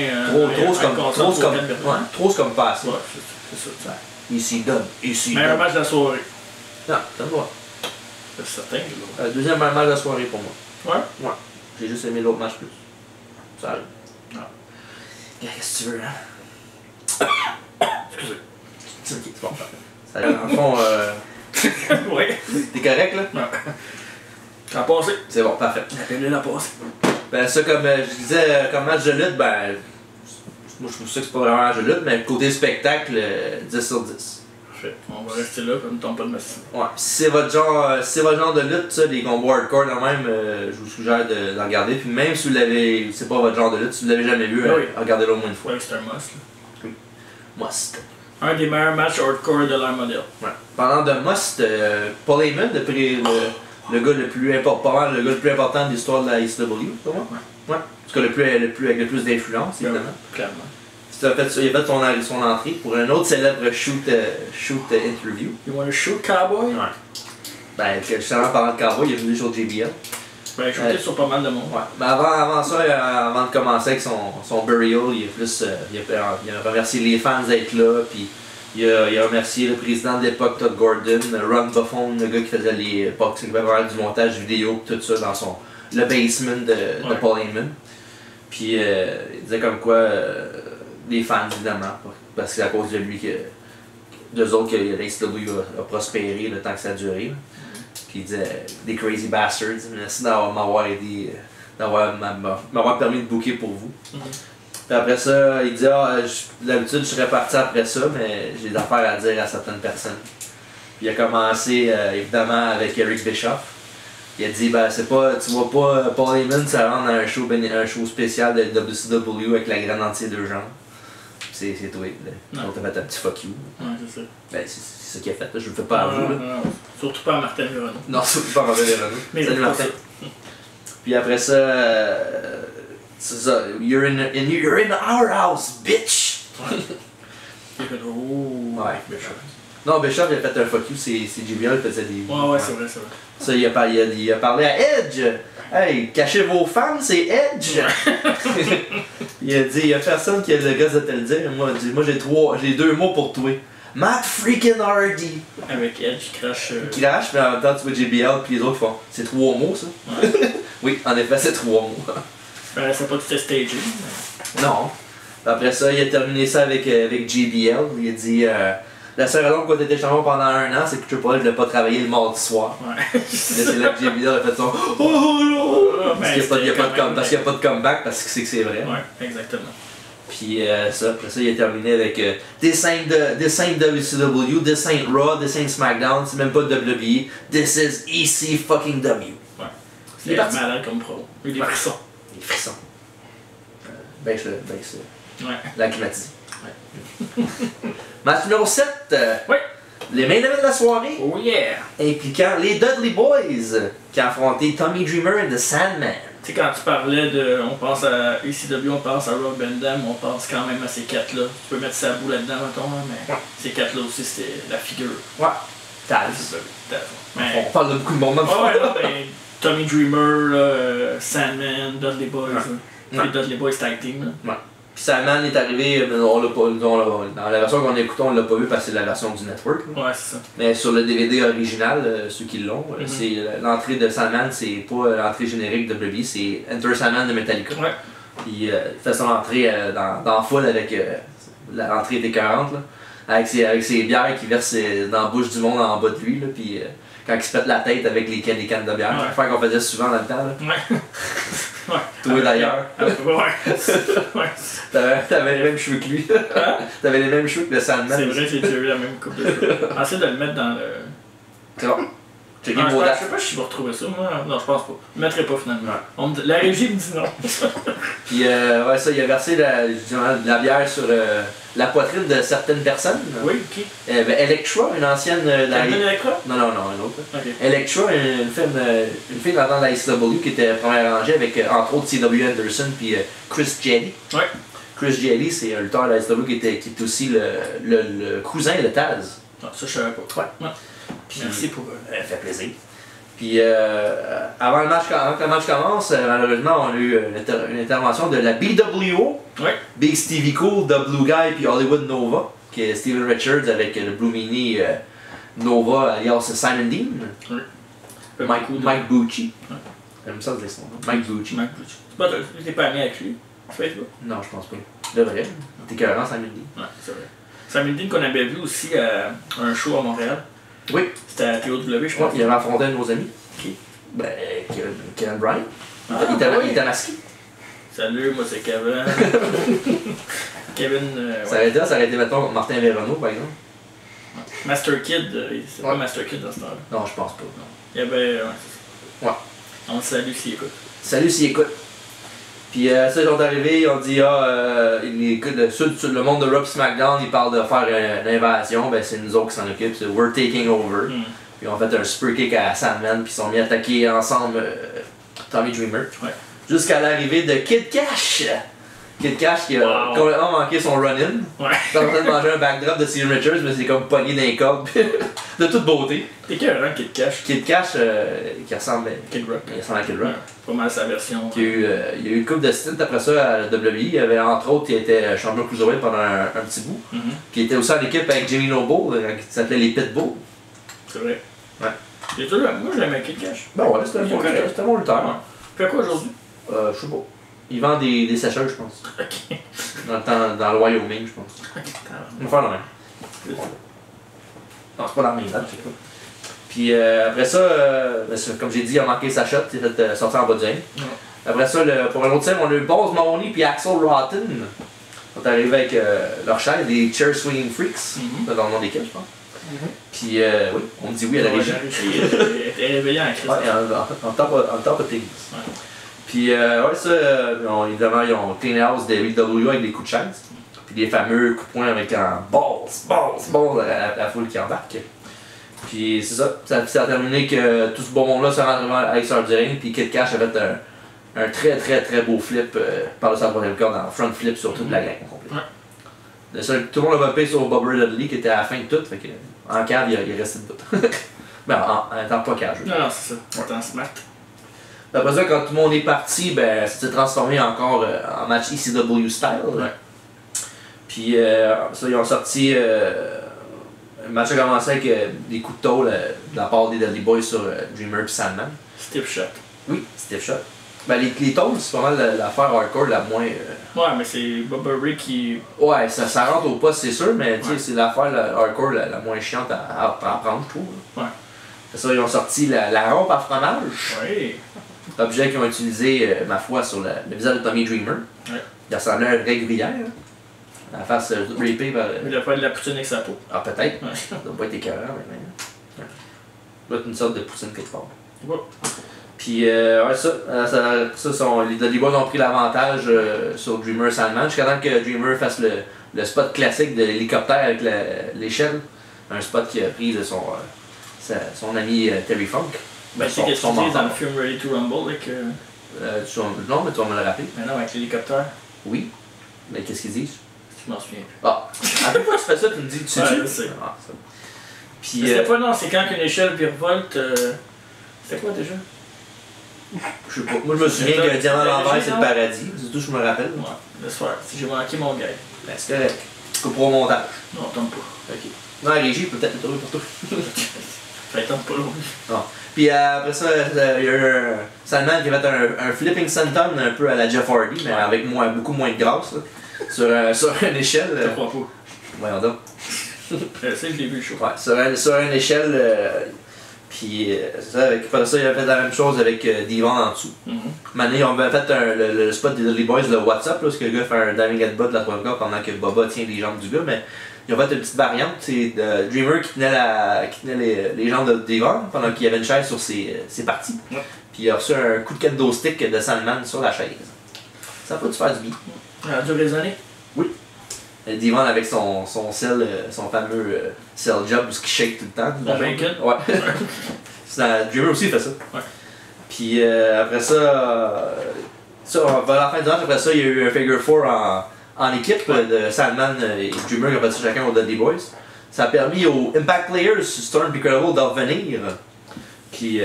[SPEAKER 1] Trop comme passé.
[SPEAKER 2] Ouais, c'est ça.
[SPEAKER 1] Ici done. Ici
[SPEAKER 2] Meilleur
[SPEAKER 1] done.
[SPEAKER 2] match de la soirée.
[SPEAKER 1] Non, t'as le droit.
[SPEAKER 2] C'est certain que là.
[SPEAKER 1] Deuxième meilleur match de la soirée pour moi.
[SPEAKER 2] Ouais?
[SPEAKER 1] Ouais. J'ai juste aimé l'autre match plus. Ça arrive.
[SPEAKER 2] Non.
[SPEAKER 1] Qu'est-ce que tu veux, hein?
[SPEAKER 2] Excusez.
[SPEAKER 1] C'est bon. Ça arrive. En fond,
[SPEAKER 2] Ouais.
[SPEAKER 1] t'es correct là?
[SPEAKER 2] Non. Ça a passé.
[SPEAKER 1] C'est bon, parfait.
[SPEAKER 2] La pilule a passé.
[SPEAKER 1] Ben ça, comme je disais, comme match de lutte, ben moi je trouve ça que c'est pas vraiment un match de lutte, mais côté spectacle, 10 sur 10.
[SPEAKER 2] Parfait. On va rester là, comme ne tombe pas de machine.
[SPEAKER 1] Ouais, si c'est votre genre de lutte, ça, des combos hardcore quand même, je vous suggère de regarder. Puis même si c'est pas votre genre de lutte, si vous l'avez jamais vu,
[SPEAKER 2] Oui.
[SPEAKER 1] regardez-le au moins une fois.
[SPEAKER 2] Ouais, c'est un must. Là.
[SPEAKER 1] Must.
[SPEAKER 2] Un des meilleurs matchs hardcore de leur modèle.
[SPEAKER 1] Ouais. Parlant de must, Paul Heyman, le gars le plus important de l'histoire de la ICW, pour moi. Ouais. En tout cas, avec le plus d'influence, évidemment.
[SPEAKER 2] Clairement.
[SPEAKER 1] Il a fait son entrée pour un autre célèbre shoot interview.
[SPEAKER 2] You wanna shoot Cowboy?
[SPEAKER 1] Ouais. Ben, justement, parlant de Cowboy, il est venu sur JBL.
[SPEAKER 2] Ben, shooté sur pas mal de monde.
[SPEAKER 1] Ouais. Mais avant ça, avant de commencer avec son burial, il a remercié les fans d'être là, puis il a remercié le président de l'époque, Todd Gordon, Ron Buffon, le gars qui faisait du montage vidéo, tout ça dans le basement de Paul Heyman. Puis il disait comme quoi, les fans évidemment, parce que c'est à cause de lui que d'eux autres que l'ACW a prospéré le temps que ça a duré. Puis il disait des crazy bastards, merci m'avoir aidé, m'avoir permis de booker pour vous. Puis après ça, il dit d'habitude je serais parti après ça, mais j'ai des affaires à dire à certaines personnes. Puis il a commencé évidemment avec Eric Bischoff. Il a dit c'est pas, tu vois pas Paul Heyman se rendre à un show spécial de WCW avec la graine entière de jambes. C'est toi. Donc t'as fait un petit fuck you.
[SPEAKER 2] Ouais, c'est ça.
[SPEAKER 1] Ben c'est ça qu'il a fait, là. Je le fais pas à vous. Là.
[SPEAKER 2] Non. Surtout pas à Martin Véronneau.
[SPEAKER 1] Non, surtout pas à Martin Véronneau. Salut Martin. Puis après ça, c'est ça. You're in our house, bitch!
[SPEAKER 2] Il a fait
[SPEAKER 1] Ouais.
[SPEAKER 2] Bischoff.
[SPEAKER 1] Non, Bischoff il a fait un fuck you, c'est JBL qui faisait des.
[SPEAKER 2] Ouais, c'est vrai.
[SPEAKER 1] Ça, il a parlé à Edge. Hey, cachez vos femmes, c'est Edge! Il a dit, il y a personne qui a le gars de te le dire. Moi j'ai 2 mots pour toi. Matt freaking Hardy!
[SPEAKER 2] Avec Edge qui crache.
[SPEAKER 1] Qui crache, mais en même temps tu vois JBL puis les autres font. C'est 3 mots ça?
[SPEAKER 2] Ouais.
[SPEAKER 1] Oui, en effet, c'est 3 mots.
[SPEAKER 2] Ben, c'est pas tout à stagé.
[SPEAKER 1] Non. Après ça, il a terminé ça avec JBL. Il a dit La seule raison pourquoi t'étais champion pendant 1 an, c'est que Triple H voulait pas travailler le mardi soir.
[SPEAKER 2] Ouais.
[SPEAKER 1] C'est là que JBL a fait son oh non! Parce qu'il n'y a pas de comeback, parce que c'est vrai.
[SPEAKER 2] Ouais, exactement.
[SPEAKER 1] Puis après ça, il a terminé avec This ain't WCW, this ain't Raw, this ain't SmackDown, c'est même pas WWE, this is EC fucking W.
[SPEAKER 2] Ouais. C'est malade comme pro. Il y a des frissons.
[SPEAKER 1] Des frissons. Ben,
[SPEAKER 2] Ouais.
[SPEAKER 1] La climatisée. Ouais. Match numéro 7.
[SPEAKER 2] Oui.
[SPEAKER 1] Les main events de la soirée.
[SPEAKER 2] Oh yeah!
[SPEAKER 1] Impliquant les Dudley Boys qui ont affronté Tommy Dreamer et The Sandman.
[SPEAKER 2] Tu sais, quand tu parlais de. On pense à ECW, on pense à Rob Van Dam, on pense quand même à ces 4-là. Tu peux mettre Sabu là-dedans, mettons, mais ces 4-là aussi, c'était la figure.
[SPEAKER 1] Ouais. Taz.
[SPEAKER 2] Mais...
[SPEAKER 1] On parle de beaucoup de monde dans le
[SPEAKER 2] ouais, non, mais Tommy Dreamer, Sandman, Dudley Boys.
[SPEAKER 1] Ouais.
[SPEAKER 2] Les Dudley Boys Tag Team. Là.
[SPEAKER 1] Ouais. Puis Sandman est arrivé, on l'a pas, dans la version qu'on a écoutée, on l'a pas vu parce que c'est la version du network. Là.
[SPEAKER 2] Ouais, c'est ça.
[SPEAKER 1] Mais sur le DVD original, ceux qui l'ont, c'est l'entrée de Sandman, c'est pas l'entrée générique de WWE, c'est Enter Sandman de Metallica.
[SPEAKER 2] Ouais.
[SPEAKER 1] Puis il fait son entrée dans Full avec l'entrée était 40 là, avec ses bières qui versent dans la bouche du monde en bas de lui. Là, puis quand il se pète la tête avec les cannes de bière,
[SPEAKER 2] ouais.
[SPEAKER 1] Affaire qu'on faisait souvent dans le temps. Là.
[SPEAKER 2] Ouais. Ouais.
[SPEAKER 1] Toi d'ailleurs.
[SPEAKER 2] Ouais.
[SPEAKER 1] T'avais les mêmes cheveux que lui.
[SPEAKER 2] Hein?
[SPEAKER 1] T'avais les mêmes cheveux que le Sandman.
[SPEAKER 2] C'est vrai, j'ai déjà eu la même coupe de cheveux. Essaye de le mettre dans le.
[SPEAKER 1] C'est bon. Checker
[SPEAKER 2] Non,
[SPEAKER 1] vos
[SPEAKER 2] je
[SPEAKER 1] dates.
[SPEAKER 2] sais pas si je vais retrouver ça, moi. Non, je pense pas. Je le mettrai pas finalement. La régie me dit non.
[SPEAKER 1] Puis ouais, ça, il a versé la bière sur la poitrine de certaines personnes.
[SPEAKER 2] Oui, qui?
[SPEAKER 1] Electra, une ancienne.
[SPEAKER 2] Electra?
[SPEAKER 1] Non, un autre.
[SPEAKER 2] Okay.
[SPEAKER 1] Electra, une fille dans la ICW qui était première rangée avec entre autres C.W. Anderson puis Chris Jelly.
[SPEAKER 2] Ouais.
[SPEAKER 1] Chris Jelly, c'est un lutteur de la ICW qui est aussi le cousin de Taz.
[SPEAKER 2] Ah, ça, je savais pas.
[SPEAKER 1] Ouais.
[SPEAKER 2] Puis, merci pour.
[SPEAKER 1] Ça fait plaisir. Puis avant que le match commence, malheureusement, on a eu une intervention de la BWO.
[SPEAKER 2] Ouais.
[SPEAKER 1] Big Stevie Cool, The Blue Guy puis Hollywood Nova, qui est Steven Richards avec le Blue Mini Nova alias Simon Dean.
[SPEAKER 2] Oui.
[SPEAKER 1] Mike Bucci.
[SPEAKER 2] Ouais.
[SPEAKER 1] J'aime ça le son. Mike Bucci.
[SPEAKER 2] Mike Bucci. Tu t'es pas ami avec lui sur Facebook?
[SPEAKER 1] Non, je pense pas. De vrai. T'es cohérent, Simon Dean.
[SPEAKER 2] Ouais, c'est vrai. Simon Dean qu'on avait vu aussi à un show à Montréal.
[SPEAKER 1] Oui.
[SPEAKER 2] C'était à TOW, je
[SPEAKER 1] Ouais,
[SPEAKER 2] pense.
[SPEAKER 1] il avait affronté un de nos amis.
[SPEAKER 2] Qui?
[SPEAKER 1] Ben, Kevin Bryan. Il était masqué.
[SPEAKER 2] Salut, moi c'est Kevin. Kevin.
[SPEAKER 1] Ça aurait été, mettons, Martin Véronneau, par exemple.
[SPEAKER 2] Master Kid, c'est pas Master Kid dans ce temps-là.
[SPEAKER 1] Non, je pense pas.
[SPEAKER 2] Non. Il y avait. Ouais, c'est ça.
[SPEAKER 1] Ouais.
[SPEAKER 2] On le salue s'il écoute.
[SPEAKER 1] Salut s'il écoute. Puis ça, ils sont arrivés, on dit le monde de Raw SmackDown, il parle de faire une invasion, ben c'est nous autres qui s'en occupent, c'est We're Taking Over. Puis on fait un super kick à Sandman, puis ils sont mis à attaquer ensemble Tommy Dreamer.
[SPEAKER 2] Ouais.
[SPEAKER 1] Jusqu'à l'arrivée de Kid Cash. Kid Cash qui a complètement manqué son run-in.
[SPEAKER 2] Ouais.
[SPEAKER 1] Il est en train de manger un backdrop de Steven Richards, mais c'est comme pogné dans les cordes, de toute beauté.
[SPEAKER 2] T'es qu'un Kid Cash.
[SPEAKER 1] Kid Cash qui ressemble
[SPEAKER 2] Kid Rock.
[SPEAKER 1] Il ressemble à Kid Rock.
[SPEAKER 2] Ouais. Pas mal sa version.
[SPEAKER 1] Il y a eu une couple de stints après ça à la WWE. Il y avait entre autres, il était champion cruiserweight pendant un petit bout. Puis il était aussi en équipe avec Jimmy Noble, qui s'appelait les Pitbull.
[SPEAKER 2] C'est vrai.
[SPEAKER 1] Ouais.
[SPEAKER 2] Moi je l'aimais Kid Cash.
[SPEAKER 1] Ben ouais, c'était un bon lutteur.
[SPEAKER 2] Ouais. Il fait quoi aujourd'hui?
[SPEAKER 1] Je sais pas. Il vend des sécheurs, je pense.
[SPEAKER 2] Ok.
[SPEAKER 1] Dans le Wyoming, je pense. On va faire la même. Non, c'est pas dans la même date, je sais pas. Puis après ça, comme j'ai dit, il a manqué sa shot, il a fait sortir en bas du ring. Après ça, pour un autre scène, on a eu Boz Mahoney puis Axel Rotten. Ils sont arrivés avec leur chaise, des Chair Swinging Freaks, c'est dans le nom desquels, je pense. Puis oui, on me dit oui à la régie.
[SPEAKER 2] Elle est réveillée en crise.
[SPEAKER 1] En top of things.
[SPEAKER 2] Ouais.
[SPEAKER 1] Puis ouais, ça, évidemment, ils ont clean house des BW avec des coups de chaise. Puis des fameux coups de poing avec un balls, la foule qui embarque. Puis c'est ça, ça a terminé que tout ce beau monde-là se rend à l'extérieur du ring. Puis Kid Cash a fait un très très très beau flip par le troisième corde en front flip sur toute la gang complète. Ouais. Tout le monde a voté sur Bobby Dudley qui était à la fin de tout. Fait que, en cave, il est resté debout. Ben, en étant pas cage.
[SPEAKER 2] Non, c'est ça. En temps smart.
[SPEAKER 1] Après ça, quand tout le monde est parti, ben, ça s'est transformé encore en match ECW style.
[SPEAKER 2] Ouais.
[SPEAKER 1] Puis ça, ils ont sorti. Le match a commencé avec des coups de tôle de la part des Dudley Boys sur Dreamer et Sandman.
[SPEAKER 2] Stiff shot.
[SPEAKER 1] Oui, stiff shot. Ben, les Toads, c'est pas mal l'affaire hardcore la moins.
[SPEAKER 2] Ouais, mais c'est Bubba Ray qui.
[SPEAKER 1] Ouais, ça rentre au poste, c'est sûr, mais c'est l'affaire hardcore la moins chiante à apprendre, je trouve.
[SPEAKER 2] Ouais.
[SPEAKER 1] C'est ça, ils ont sorti la rampe à fromage.
[SPEAKER 2] Oui.
[SPEAKER 1] Objet qu'ils ont utilisé, ma foi, sur le visage de Tommy Dreamer.
[SPEAKER 2] Ouais.
[SPEAKER 1] Il ressemblait à un vrai gruyère. La face rapée par.
[SPEAKER 2] Il a pas de la poutine avec sa peau.
[SPEAKER 1] Ah, peut-être.
[SPEAKER 2] Ouais.
[SPEAKER 1] Ça doit pas être écœurant, mais. Ouais. Ça doit être une sorte de poutine quelque part.
[SPEAKER 2] Ouais.
[SPEAKER 1] Puis, ouais, les Dudley Boys ont pris l'avantage sur Dreamer Sandman jusqu'à temps que Dreamer fasse le spot classique de l'hélicoptère avec l'échelle. Un spot qu'il a pris de son ami Terry Funk.
[SPEAKER 2] Ben, c'est qu'est-ce qu'ils disent dans le film Ready to Rumble avec.
[SPEAKER 1] Non, mais tu vas me le rappeler.
[SPEAKER 2] Mais non, avec l'hélicoptère.
[SPEAKER 1] Oui. Mais qu'est-ce qu'ils disent?
[SPEAKER 2] Je m'en souviens plus.
[SPEAKER 1] Ah, à chaque fois que tu fais ça, tu me dis, tu sais.
[SPEAKER 2] Ouais, je sais.
[SPEAKER 1] Ah, ça. Puis,
[SPEAKER 2] C'était pas, non, c'est quand qu'une échelle virevolte. C'était quoi déjà?
[SPEAKER 1] je sais pas. Moi, je me souviens qu'un diamant à l'envers, c'est le paradis. C'est tout ce que je me rappelle.
[SPEAKER 2] Ouais, le soir, si j'ai manqué mon gars.
[SPEAKER 1] Ben, c'est correct. Tu couperas au montage.
[SPEAKER 2] Non, tombe pas.
[SPEAKER 1] Ok. Non, la régie, peut-être le trouver pour toi.
[SPEAKER 2] Ça tombe pas loin.
[SPEAKER 1] Non. Puis après ça, il y a eu un Sandman qui a fait un flipping senton un peu à la Jeff Hardy, mais avec beaucoup moins de grâce, là, sur une échelle.
[SPEAKER 2] Je crois pas.
[SPEAKER 1] Voyons donc.
[SPEAKER 2] C'est je l'ai vu chaud.
[SPEAKER 1] Ouais, sur une échelle. Puis c'est ça, après ça, il a fait la même chose avec Devon en dessous. Maintenant, ils ont fait le spot des Dudley Boys, le WhatsApp, là, parce que le gars fait un diving headbutt la première fois pendant que Bubba tient les jambes du gars, mais ils ont fait une petite variante, c'est Dreamer qui tenait les jambes de Devon pendant qu'il y avait une chaise sur ses parties.
[SPEAKER 2] Ouais.
[SPEAKER 1] Puis il a reçu un coup de kendo stick de Sandman sur la chaise. Ça a pas dû faire du bien.
[SPEAKER 2] Ça a dû résonner.
[SPEAKER 1] Oui. Devon avec son fameux cell job, ce qui shake tout le temps.
[SPEAKER 2] La bacon.
[SPEAKER 1] Ouais. Dreamer aussi fait ça.
[SPEAKER 2] Ouais.
[SPEAKER 1] Puis après ça, vers la fin du match, après ça, il y a eu un figure 4 en équipe de Sandman et Dreamer qui ont fait ça chacun au Dudley Boys. Ça a permis aux Impact Players, Storm et Incredible, de revenir. Puis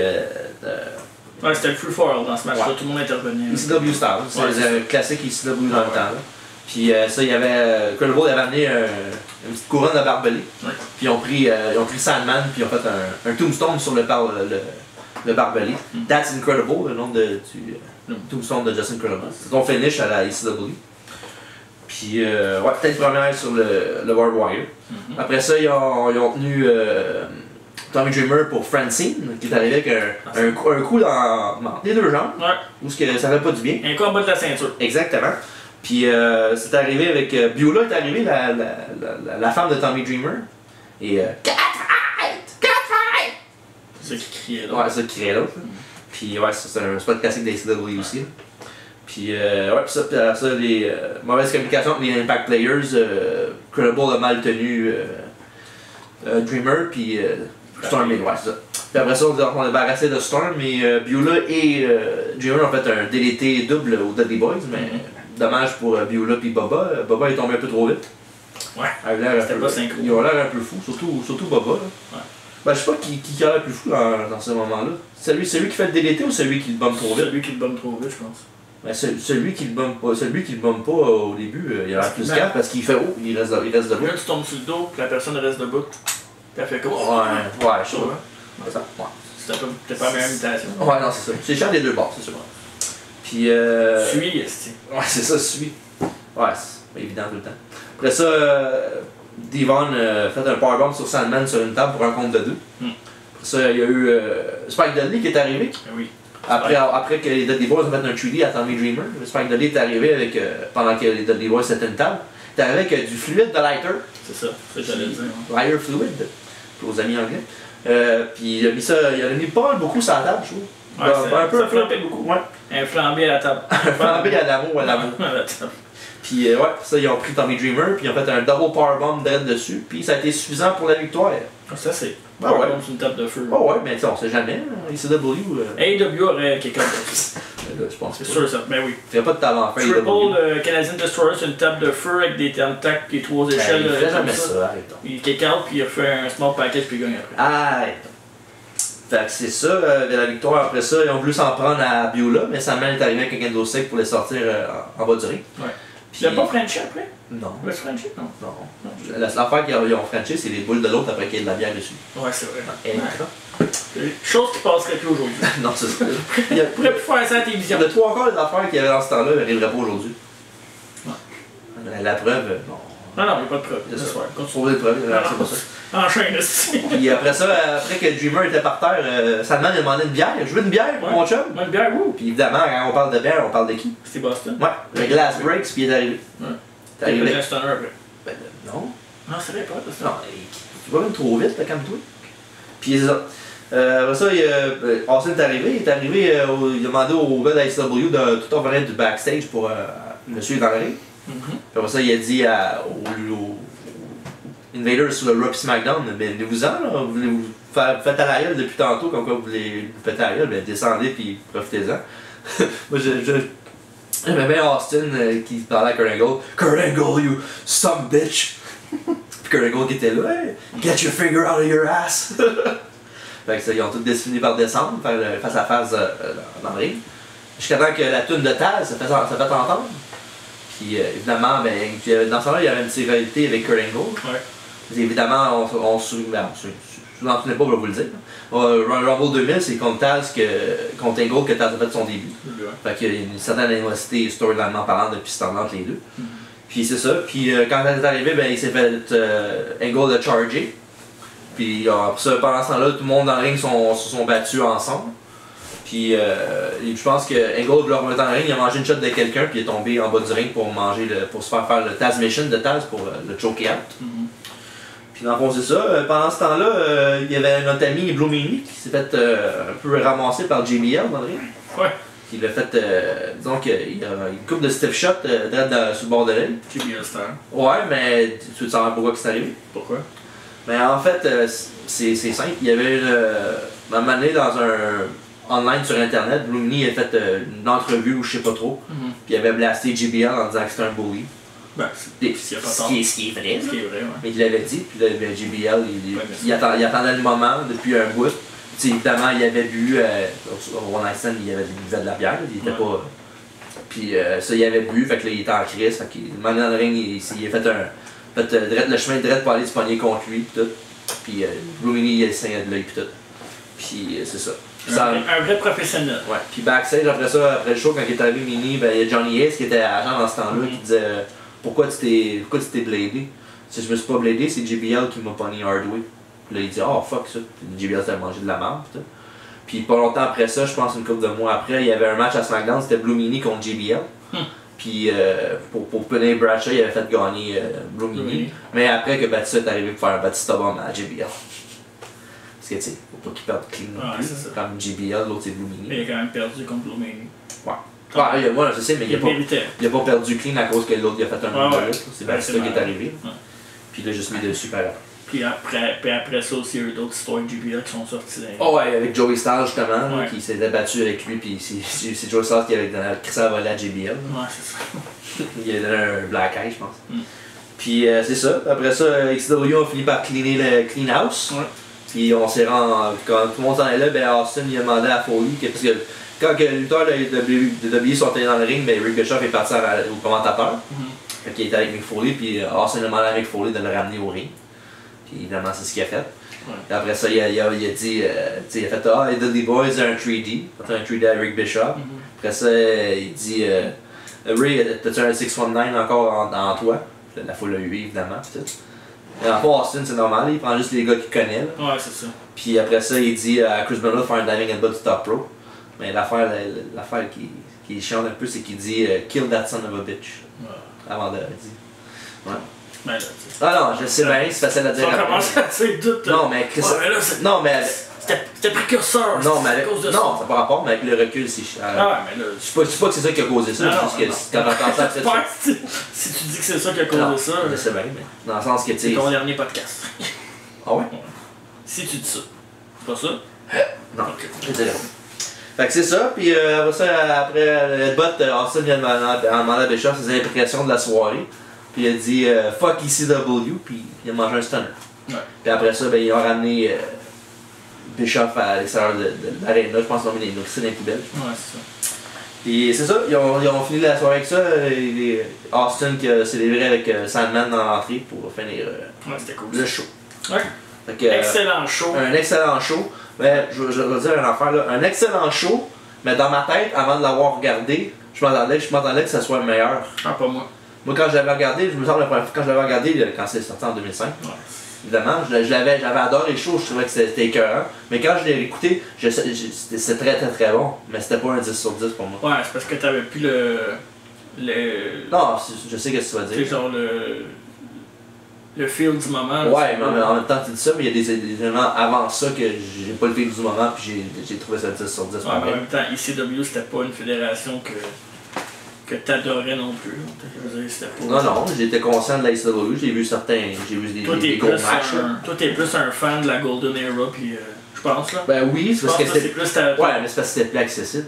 [SPEAKER 2] Ouais, c'était le free for all dans ce match-là, tout le monde intervenait.
[SPEAKER 1] ECW Style, c'est un classique ECW dans le temps. Là. Puis ça, il y avait. Incredible avait amené une petite couronne de barbelés.
[SPEAKER 2] Ouais.
[SPEAKER 1] Puis ils ont pris Sandman, puis ils ont fait un tombstone sur le barbelé. That's Incredible, le nom du tombstone de Justin Incredible. C'est son finish à la ECW. Puis, ouais, peut-être première sur le World Wire. Après ça, ils ont tenu Tommy Dreamer pour Francine, qui est arrivé avec un coup dans les deux jambes, où ça fait pas du bien.
[SPEAKER 2] Un coup en bas de la ceinture.
[SPEAKER 1] Exactement. Puis, c'est arrivé avec. Beulah est arrivée, la femme de Tommy Dreamer. Et. Catfight!
[SPEAKER 2] C'est ça qui criait là.
[SPEAKER 1] Ouais, c'est ça qui criait là. Puis, ouais, c'est un spot classique d'ACW aussi. Puis, ouais, puis ça, les mauvaises communications avec les Impact Players, Incredible a mal tenu Dreamer, puis Storm, ouais, c'est ça. Puis après ça, on a débarrassé de Storm, et Beulah et Dreamer ont fait un DDT double aux Dudley Boys, mais dommage pour Beulah et Bubba. Bubba est tombé un peu trop vite.
[SPEAKER 2] Ouais,
[SPEAKER 1] c'était
[SPEAKER 2] pas synchro.
[SPEAKER 1] Ils ont l'air un peu fous, surtout Bubba. Là.
[SPEAKER 3] Ouais.
[SPEAKER 1] Ben, je sais pas qui a l'air plus fou dans ce moment-là. Celui qui fait le DDT ou celui qui le bombe trop vite?
[SPEAKER 2] Celui qui le bombe trop vite, je pense.
[SPEAKER 1] Ben, celui qui le bombe pas au début, il a l'air plus calme parce qu'il fait haut, il reste debout.
[SPEAKER 2] Là, tu tombes sur le dos, puis la personne reste debout. Puis elle fait comme.
[SPEAKER 1] Ouais, je sais pas. Ça, ouais.
[SPEAKER 2] C'était pas la même imitation.
[SPEAKER 1] Ouais, non, c'est ça. C'est cher des deux bords, c'est sûr. Puis.
[SPEAKER 2] Suis, esti.
[SPEAKER 1] Ouais, c'est ça, suis. Ouais, c'est évident tout le temps. Après ça, Devon fait un powerbomb sur Sandman sur une table pour un compte de 2. Après ça, il y a eu Spike Dudley qui est arrivé.
[SPEAKER 2] Oui.
[SPEAKER 1] Après que les Dudley Boys ont fait un 3D à Tommy Dreamer, Spike Dudley est arrivé avec, pendant que les Dudley Boys étaient une table, il est arrivé avec du fluide de lighter.
[SPEAKER 2] C'est ça, c'est ça que j'allais dire.
[SPEAKER 1] Lighter fluid, pour aux amis anglais. Puis il a mis pas mal beaucoup sur la table, je trouve.
[SPEAKER 2] Ouais,
[SPEAKER 1] un peu
[SPEAKER 2] ça flambait beaucoup.
[SPEAKER 1] Ouais.
[SPEAKER 2] Un flambé à la table.
[SPEAKER 1] Un flambé à l'amour, à l'amour.
[SPEAKER 2] À la table.
[SPEAKER 1] Puis ouais, ça, ils ont pris Tommy Dreamer, puis ils ont fait un double powerbomb direct dessus, puis ça a été suffisant pour la victoire.
[SPEAKER 2] Ça, c'est.
[SPEAKER 1] Ah ouais.
[SPEAKER 2] Comme sur une table de feu.
[SPEAKER 1] Oh ouais, mais on sait jamais. ICW.
[SPEAKER 2] AEW aurait quelqu'un d'autre.
[SPEAKER 1] Je pense
[SPEAKER 2] C'est
[SPEAKER 1] pas.
[SPEAKER 2] sûr, ça. Mais oui.
[SPEAKER 1] Il n'y a pas de talent fait.
[SPEAKER 2] Triple Canadian Destroyer sur une table de feu avec des tentacles et 3 échelles.
[SPEAKER 1] Il fait
[SPEAKER 2] comme
[SPEAKER 1] jamais ça, arrêtons.
[SPEAKER 2] Il kick out, puis il refait un small package, puis il gagne après.
[SPEAKER 1] Arrêtons. Fait que c'est ça, la victoire. Après ça, ils ont voulu s'en prendre à Beulah, mais Sandman est arrivé avec un kendo stick pour les sortir en bas du ring.
[SPEAKER 2] Ouais.
[SPEAKER 1] Puis
[SPEAKER 2] Il n'a pas Frenché après?
[SPEAKER 1] Non.
[SPEAKER 2] Il a Frenché? Non.
[SPEAKER 1] Non. L'affaire qu'ils ont Frenché, c'est les boules de l'autre après qu'il y ait de la bière dessus.
[SPEAKER 2] Ouais, c'est vrai.
[SPEAKER 1] Et
[SPEAKER 2] Ouais. Chose qui passerait plus aujourd'hui.
[SPEAKER 1] Non, c'est ça.
[SPEAKER 2] On pourrait plus faire ça à la télévision.
[SPEAKER 1] Le 3/4 des affaires qu'il y avait dans ce temps-là n'arriveraient pas aujourd'hui.
[SPEAKER 2] Ouais.
[SPEAKER 1] La preuve, non.
[SPEAKER 2] Non, il n'y a pas de preuve.
[SPEAKER 1] C'est ça.
[SPEAKER 2] Continue.
[SPEAKER 1] Trouver des preuves, c'est pas ça.
[SPEAKER 2] Enchaîne, aussi.
[SPEAKER 1] Puis après ça, après que Dreamer était par terre, Sandman a demandé une bière. Je veux une bière pour mon chum.
[SPEAKER 2] Une bière, wouh!
[SPEAKER 1] Puis évidemment, quand on parle de bière, on parle de qui?
[SPEAKER 2] C'était Boston.
[SPEAKER 1] Ouais, le Glass Breaks, puis il est arrivé.
[SPEAKER 2] Ouais.
[SPEAKER 1] T'es arrivé.
[SPEAKER 2] Un stunner après.
[SPEAKER 1] Ben non.
[SPEAKER 2] Non, c'est vrai, pas ça.
[SPEAKER 1] Non, tu vas même trop vite, calme-toi. Puis c'est ça. Après ça, Austin est arrivé. Il est arrivé, il a demandé au gars de la SW de tout revenir du backstage pour le suivre dans le ring. Puis après ça, il a dit aux Invaders sur le Raw SmackDown, ben venez-vous-en, là, vous faites à la gueule depuis tantôt, comme quoi vous voulez vous péter à la gueule, ben descendez puis profitez-en. Moi, j'aimais bien Austin qui parlait à Kurt Angle. Kurt Angle, you some bitch! Puis Kurt Angle qui était là, hey, get your finger out of your ass! Fait que ça, ils ont tous décidé par descendre, faire le face à face dans le ring. Jusqu'à temps que la toune de Taz ça fait entendre. Puis évidemment, ben, dans ce temps-là, il y avait une petite rivalité avec Kurt Angle.
[SPEAKER 2] Ouais.
[SPEAKER 1] Évidemment, on se n'en tenais pas pour vous le dire. Rumble 2000, c'est contre Taz, contre Angle que Taz a fait son début.
[SPEAKER 2] Ouais.
[SPEAKER 1] Fait qu'il y a une certaine animosité storylinement parlant depuis ce temps-là entre les deux. Puis c'est ça. Puis quand Taz est arrivé, ben, il s'est fait Angle de charger. Puis après ça, pendant ce temps-là, tout le monde dans le ring se sont battus ensemble. Puis je pense que Angle voulait remettre dans le ring, il a mangé une shot de quelqu'un, puis il est tombé en bas du ring pour se faire le Taz Mission de Taz pour le choke out. Puis dans le fond, c'est ça. Pendant ce temps-là, il y avait notre ami Blue Meanie qui s'est fait un peu ramasser par JBL dans le ring.
[SPEAKER 2] Ouais.
[SPEAKER 1] Il a fait, disons qu'il y a une couple de stiff shots direct sur le bord de l'œil.
[SPEAKER 2] JBL Star.
[SPEAKER 1] Ouais, mais tu veux savoir pourquoi c'est arrivé?
[SPEAKER 2] Pourquoi?
[SPEAKER 1] Mais en fait, c'est simple. Il y avait un moment donné dans un online sur internet, Blue Meanie a fait une entrevue ou je sais pas trop. Puis il avait blasté JBL en disant que c'était un bully.
[SPEAKER 2] Ben,
[SPEAKER 1] Ce qui est vrai.
[SPEAKER 2] Ce qui est vrai, ouais.
[SPEAKER 1] Mais il l'avait dit, puis là, ben, JBL, il attendait le moment depuis un bout. T'sais, évidemment, il avait bu, au One Night Stand, il buvait de la bière, il était pas. Puis ça, il avait bu, fait que là, il était en crise, fait qu'il m'a dans le ring, il a fait le chemin direct pour aller se pogner contre lui, pis tout. Puis Blue Meanie, il saignait de l'œil, pis tout. Puis c'est ça.
[SPEAKER 2] Un vrai professionnel.
[SPEAKER 1] Ouais. Puis backstage, après ça, après le show, quand il est arrivé Meanie, ben, il y a Johnny Ace qui était agent dans ce temps-là, qui disait pourquoi tu t'es bladé? Si je me suis pas bladé, c'est JBL qui m'a pogné hardway. Puis là, il dit oh fuck ça. Puis JBL s'est mangé de la merde. Puis pas longtemps après ça, je pense une couple de mois après, il y avait un match à SmackDown, c'était Blue Meanie contre JBL. Puis pour punir Bradshaw, il avait fait gagner Blue Meanie. Mais après que Batista est arrivé pour faire un Batista bomb à JBL. Parce que tu sais, faut pas qu'il perde clean non plus. Comme JBL, l'autre c'est Blue Meanie.
[SPEAKER 2] Mais il a quand même perdu contre Blue Meanie.
[SPEAKER 1] Ouais. Ouais, moi je sais, mais il a pas perdu clean à cause que l'autre il a fait un
[SPEAKER 2] ouais.
[SPEAKER 1] C'est Batista qui est arrivé.
[SPEAKER 2] Ouais.
[SPEAKER 1] Puis il a juste mis dessus par après.
[SPEAKER 2] Puis après ça aussi, il y a eu d'autres histoires de JBL qui sont sorties.
[SPEAKER 1] Oh ouais, avec Joey Styles justement,
[SPEAKER 2] ouais.
[SPEAKER 1] Qui s'était battu avec lui, puis c'est Joey Styles qui avait donné la volée à JBL.
[SPEAKER 2] Ouais, c'est ça.
[SPEAKER 1] Il a donné un black eye, je pense. Puis c'est ça. Après ça, XW a fini par cleaner le clean house.
[SPEAKER 2] Ouais.
[SPEAKER 1] Puis on s'est rendu, quand tout le monde s'en est là, ben Austin il a demandé à Foley, parce que quand les lutteurs de WWE sont allés dans le ring, ben Rick Bischoff est parti au commentateur. Fait qu'il était avec Mick Foley, puis Austin a demandé à Mick Foley de le ramener au ring. Puis évidemment, c'est ce qu'il a fait. Ouais. Et après ça, il a dit, il a fait ah, les Dudley Boys, un 3D. Il a fait un 3D à Rick Bischoff. Après ça, il dit Ray, t'as-tu un 619 encore en toi? La foule a eu, évidemment. Et en fait, Austin, c'est normal, il prend juste les gars qu'il connaît. Là.
[SPEAKER 2] Ouais, c'est ça.
[SPEAKER 1] Puis après ça, il dit à Chris Benoit de faire un diving headbutt du top pro. Mais l'affaire qui est chiante un peu, c'est qu'il dit kill that son of a bitch. Ouais. Avant de dire. Ouais.
[SPEAKER 2] Ben là,
[SPEAKER 1] ah non, je sais bien, c'est facile à dire.
[SPEAKER 2] On commence à dire doute.
[SPEAKER 1] Non, mais Chris.
[SPEAKER 2] Ouais, mais là,
[SPEAKER 1] non, mais.
[SPEAKER 2] C'était précurseur.
[SPEAKER 1] Non, mais
[SPEAKER 2] à cause de
[SPEAKER 1] non,
[SPEAKER 2] ça.
[SPEAKER 1] ça n'a pas rapport, mais avec le recul, c'est chiant.
[SPEAKER 2] Ah, mais là.
[SPEAKER 1] Je dis pas que c'est ça qui a causé ça, juste que si t'as entendu ça, peut-être.
[SPEAKER 2] Si tu dis que c'est ça qui a causé ça.
[SPEAKER 1] Je sais bien, mais. Dans le sens que tu sais.
[SPEAKER 2] C'est ton dernier podcast.
[SPEAKER 1] Ah ouais?
[SPEAKER 2] Si tu dis ça. C'est pas ça?
[SPEAKER 1] Non. Ok. Fait que c'est ça, puis après le headbutt, Austin vient de demander à Bischoff ses implications de la soirée. Puis il a dit fuck ECW, puis il a mangé un stunner.
[SPEAKER 2] Ouais.
[SPEAKER 1] Puis après ça, ben, ils ont ramené Bischoff à l'extérieur de l'aréna, je pense qu'ils ont mis des nourrissés dans les poubelles.
[SPEAKER 2] Ouais, c'est ça.
[SPEAKER 1] Puis c'est ça, ils ont fini la soirée avec ça. Austin qui a célébré avec Sandman dans l'entrée pour finir
[SPEAKER 2] ouais, c'était cool.
[SPEAKER 1] le show.
[SPEAKER 2] Ouais.
[SPEAKER 1] Fait que,
[SPEAKER 2] excellent show.
[SPEAKER 1] Un excellent show. Mais je vais dire une affaire là. Un excellent show, mais dans ma tête, avant de l'avoir regardé, je m'attendais que ça soit le meilleur.
[SPEAKER 2] Ah, pas moi.
[SPEAKER 1] Moi, quand je l'avais regardé, je me semble, quand je l'avais regardé, quand c'est sorti en 2005, évidemment, j'avais adoré le show, je trouvais que c'était écœurant. Mais quand je l'ai écouté, c'était très très très bon, mais c'était pas un 10 sur 10 pour moi.
[SPEAKER 2] Ouais, c'est parce que t'avais plus le.
[SPEAKER 1] Non, je sais ce que tu vas dire.
[SPEAKER 2] C'est genre le feel du moment.
[SPEAKER 1] Ouais, mais en même temps, tu dis ça, mais il y a des éléments avant ça que j'ai pas le feel du moment, puis j'ai trouvé ça 10 sur 10 pour
[SPEAKER 2] Ouais, mais
[SPEAKER 1] moi.
[SPEAKER 2] en même temps, ICW, c'était pas une fédération que t'adorais non plus. Je veux dire, c'était pas...
[SPEAKER 1] Non, j'étais conscient de la ICW, j'ai vu des gros matchs.
[SPEAKER 2] Toi, t'es plus un fan de la Golden Era, puis je pense, là.
[SPEAKER 1] Ben oui, c'est parce que c'était.
[SPEAKER 2] plus ta...
[SPEAKER 1] Ouais, mais c'est parce que c'était plus accessible.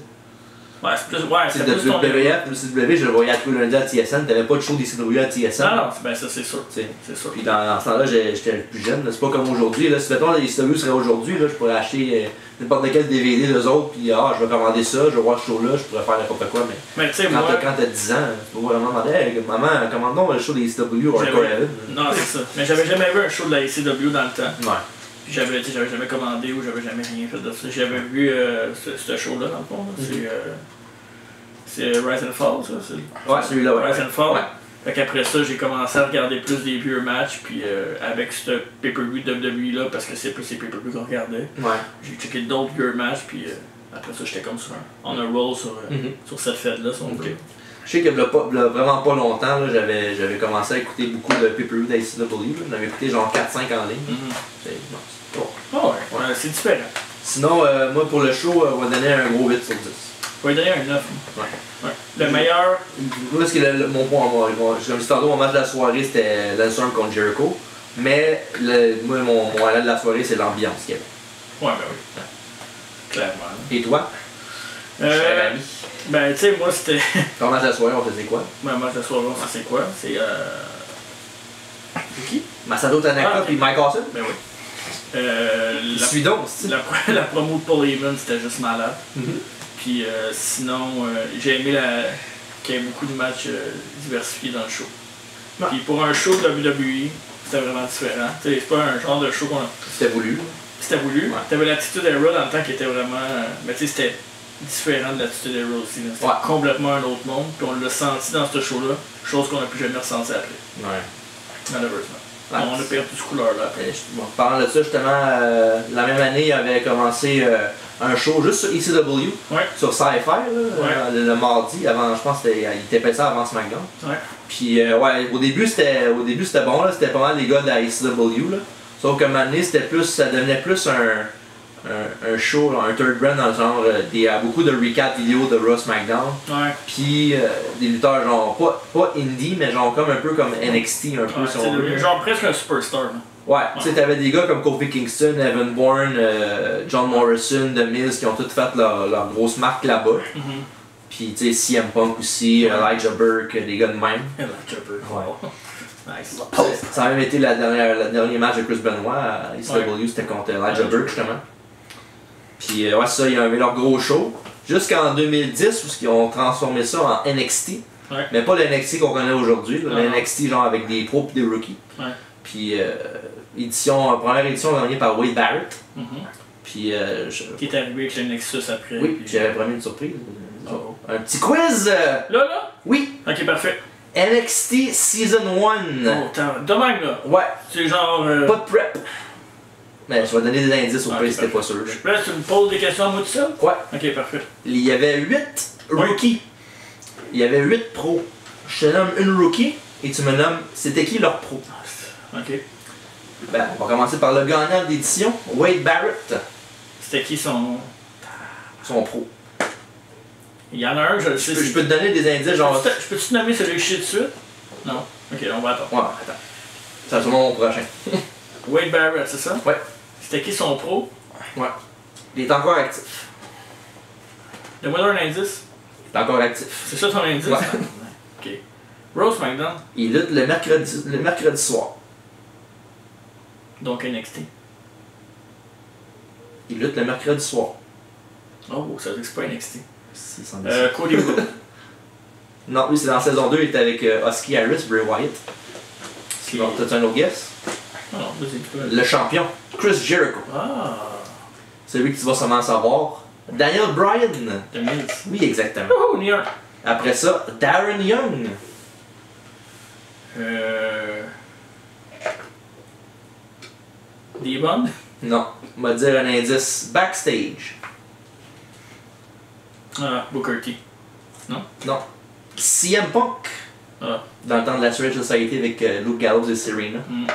[SPEAKER 2] Ouais, c'est plus, ouais, c'est
[SPEAKER 1] de
[SPEAKER 2] plus ton...
[SPEAKER 1] WWF, le CW, je le voyais à tous les lundis à TSN, t'avais pas de show des CW à TSN.
[SPEAKER 2] Non, ben ça c'est sûr.
[SPEAKER 1] C'est
[SPEAKER 2] sûr.
[SPEAKER 1] Puis dans ce temps-là, j'étais plus jeune, c'est pas comme aujourd'hui. Si mettons les CW serait aujourd'hui, je pourrais acheter n'importe quel DVD d'eux autres, puis je vais commander ça, je vais voir ce show-là, je pourrais faire n'importe quoi. Mais
[SPEAKER 2] tu sais,
[SPEAKER 1] quand t'as 10 ans, tu peux vraiment demander, hey, maman, commande-nous le show des CW ou Hardcore Heaven.
[SPEAKER 2] Non, c'est ça. Mais j'avais jamais vu un show de la ICW dans le temps.
[SPEAKER 1] Ouais.
[SPEAKER 2] Puis j'avais jamais commandé ou j'avais jamais rien fait de ça. J'avais vu ce show-là dans le fond. C'est Rise and Fall, ça?
[SPEAKER 1] Ouais, celui-là, ouais.
[SPEAKER 2] Rise and Fall.
[SPEAKER 1] Ouais.
[SPEAKER 2] Fait qu'après ça, j'ai commencé à regarder plus des vieux matchs, puis avec ce pay-per-view de WWE là, parce que c'est plus ces pay-per-view qu'on regardait.
[SPEAKER 1] Ouais.
[SPEAKER 2] J'ai checké d'autres vieux matchs, puis après ça, j'étais comme sur on a roll sur cette fête-là, si on veut.
[SPEAKER 1] Je sais que vraiment pas longtemps, j'avais commencé à écouter beaucoup de pay-per-view d'ICW. J'en avais écouté genre 4-5 en ligne. C'est bon.
[SPEAKER 2] Oh, ouais, c'est différent.
[SPEAKER 1] Sinon, moi pour le show, on va donner un gros 8 sur 10.
[SPEAKER 2] On va lui donner un 9.
[SPEAKER 1] Ouais.
[SPEAKER 2] Le meilleur.
[SPEAKER 1] Moi, parce que mon point, comme je tantôt, mon match de la soirée, c'était Lance Storm contre Jericho. Mais moi, mon highlight de la soirée, c'est l'ambiance qu'il y avait.
[SPEAKER 2] Ouais, ben oui. Clairement.
[SPEAKER 1] Et toi?
[SPEAKER 2] Ben, tu sais, moi, c'était.
[SPEAKER 1] Ton match de la soirée, on faisait quoi?
[SPEAKER 2] Ben, match de la soirée, on faisait quoi? C'est. Qui?
[SPEAKER 1] Masato Tanaka puis Mike Awesome?
[SPEAKER 2] Ben oui.
[SPEAKER 1] Suis donc,
[SPEAKER 2] la promo de Paul Heyman, c'était juste malade. Puis sinon, j'ai aimé qu'il y ait beaucoup de matchs diversifiés dans le show. Puis pour un show de WWE, c'était vraiment différent. C'est pas un genre de show qu'on a.
[SPEAKER 1] C'était voulu.
[SPEAKER 2] C'était voulu.
[SPEAKER 1] Ouais.
[SPEAKER 2] T'avais l'attitude Era dans le temps qui était vraiment. Mais tu sais, c'était différent de l'attitude Era aussi. C'était complètement un autre monde. Puis on l'a senti dans ce show-là, chose qu'on n'a plus jamais ressenti après.
[SPEAKER 1] Ouais.
[SPEAKER 2] Malheureusement.
[SPEAKER 1] Ouais.
[SPEAKER 2] On a perdu cette couleur-là.
[SPEAKER 1] Parlant de ça, justement, la même année, il y avait commencé un show juste sur ECW, sur Sci-Fi, le mardi, avant, je pense qu'il était fait ça avant SmackDown.
[SPEAKER 2] Ouais.
[SPEAKER 1] Puis au début c'était bon, là, c'était pas mal les gars de la ECW, là. Sauf qu'à un moment donné, ça devenait plus un show, un third brand dans le genre, il y a beaucoup de recap vidéo de Raw SmackDown.
[SPEAKER 2] Ouais.
[SPEAKER 1] Puis des lutteurs genre, pas indie, mais genre comme un peu comme NXT un peu si on veut.
[SPEAKER 2] Genre presque un superstar. Là.
[SPEAKER 1] Ouais, tu sais, t'avais des gars comme Kofi Kingston, Evan Bourne, John Morrison, The Miz qui ont tous fait leur grosse marque là-bas. Puis tu sais, CM Punk aussi, Elijah Burke, des gars de même.
[SPEAKER 2] Elijah Burke.
[SPEAKER 1] Ouais.
[SPEAKER 2] Nice.
[SPEAKER 1] Ça a même été le dernier match de Chris Benoit à ECW, c'était contre Elijah Burke justement. Puis ça, ils avaient leur gros show. Jusqu'en 2010, où ils ont transformé ça en NXT.
[SPEAKER 2] Ouais.
[SPEAKER 1] Mais pas le NXT qu'on connaît aujourd'hui, le NXT genre avec des pros et des rookies.
[SPEAKER 2] Ouais.
[SPEAKER 1] Puis première édition gagnée par Wade Barrett. Puis
[SPEAKER 2] qui est arrivé avec le Nexus après.
[SPEAKER 1] Oui, puis j'avais promis une surprise. Un petit quiz!
[SPEAKER 2] Là?
[SPEAKER 1] Oui!
[SPEAKER 2] Ok, parfait.
[SPEAKER 1] NXT Season 1.
[SPEAKER 2] Oh, de même là.
[SPEAKER 1] Ouais.
[SPEAKER 2] C'est genre.
[SPEAKER 1] Pas de prep. Mais je vais donner des indices au pays si t'es pas sûr.
[SPEAKER 2] Là, tu me poses des questions à moi tout ça?
[SPEAKER 1] Ouais.
[SPEAKER 2] Ok, parfait.
[SPEAKER 1] Il y avait 8 rookies. Il y avait 8 pros. Je te nomme une rookie et tu me nommes c'était qui leur pro.
[SPEAKER 2] Ok.
[SPEAKER 1] Ben, on va commencer par le gagnant d'édition, Wade Barrett.
[SPEAKER 2] C'était qui son
[SPEAKER 1] pro?
[SPEAKER 2] Il y en a un, je le sais.
[SPEAKER 1] Je peux te donner des indices genre.
[SPEAKER 2] Je peux-tu te nommer celui que je sais de suite? Non. Ok, on va attendre.
[SPEAKER 1] Ouais, attends. Ça va sûrement mon prochain.
[SPEAKER 2] Wade Barrett, c'est ça?
[SPEAKER 1] Ouais.
[SPEAKER 2] C'était qui son pro?
[SPEAKER 1] Ouais. Il est encore actif.
[SPEAKER 2] Donne-moi un indice.
[SPEAKER 1] Il est encore actif.
[SPEAKER 2] C'est ça ton indice?
[SPEAKER 1] Ouais.
[SPEAKER 2] Ok. Rose McDonald.
[SPEAKER 1] Il lutte le mercredi soir.
[SPEAKER 2] Donc NXT.
[SPEAKER 1] Il lutte le mercredi soir.
[SPEAKER 2] Oh, ça veut dire que c'est pas NXT.
[SPEAKER 1] Cody Rhodes. Non, lui c'est dans la saison 2, il était avec Husky Harris, Bray Wyatt. T'as-tu un autre guess?
[SPEAKER 2] Non, vas-y.
[SPEAKER 1] Le champion, Chris Jericho.
[SPEAKER 2] Ah!
[SPEAKER 1] celui que tu vas sûrement savoir, Daniel Bryan.
[SPEAKER 2] The Miz.
[SPEAKER 1] Oui, exactement.
[SPEAKER 2] Oh, New York.
[SPEAKER 1] Après ça, Darren Young.
[SPEAKER 2] D-Bond.
[SPEAKER 1] Non, on va dire un indice. Backstage.
[SPEAKER 2] Ah, Booker T.
[SPEAKER 1] Non. CM Punk.
[SPEAKER 2] Ah.
[SPEAKER 1] Dans le temps de la Strange Society avec Luke Gallows et Serena.
[SPEAKER 2] Mm.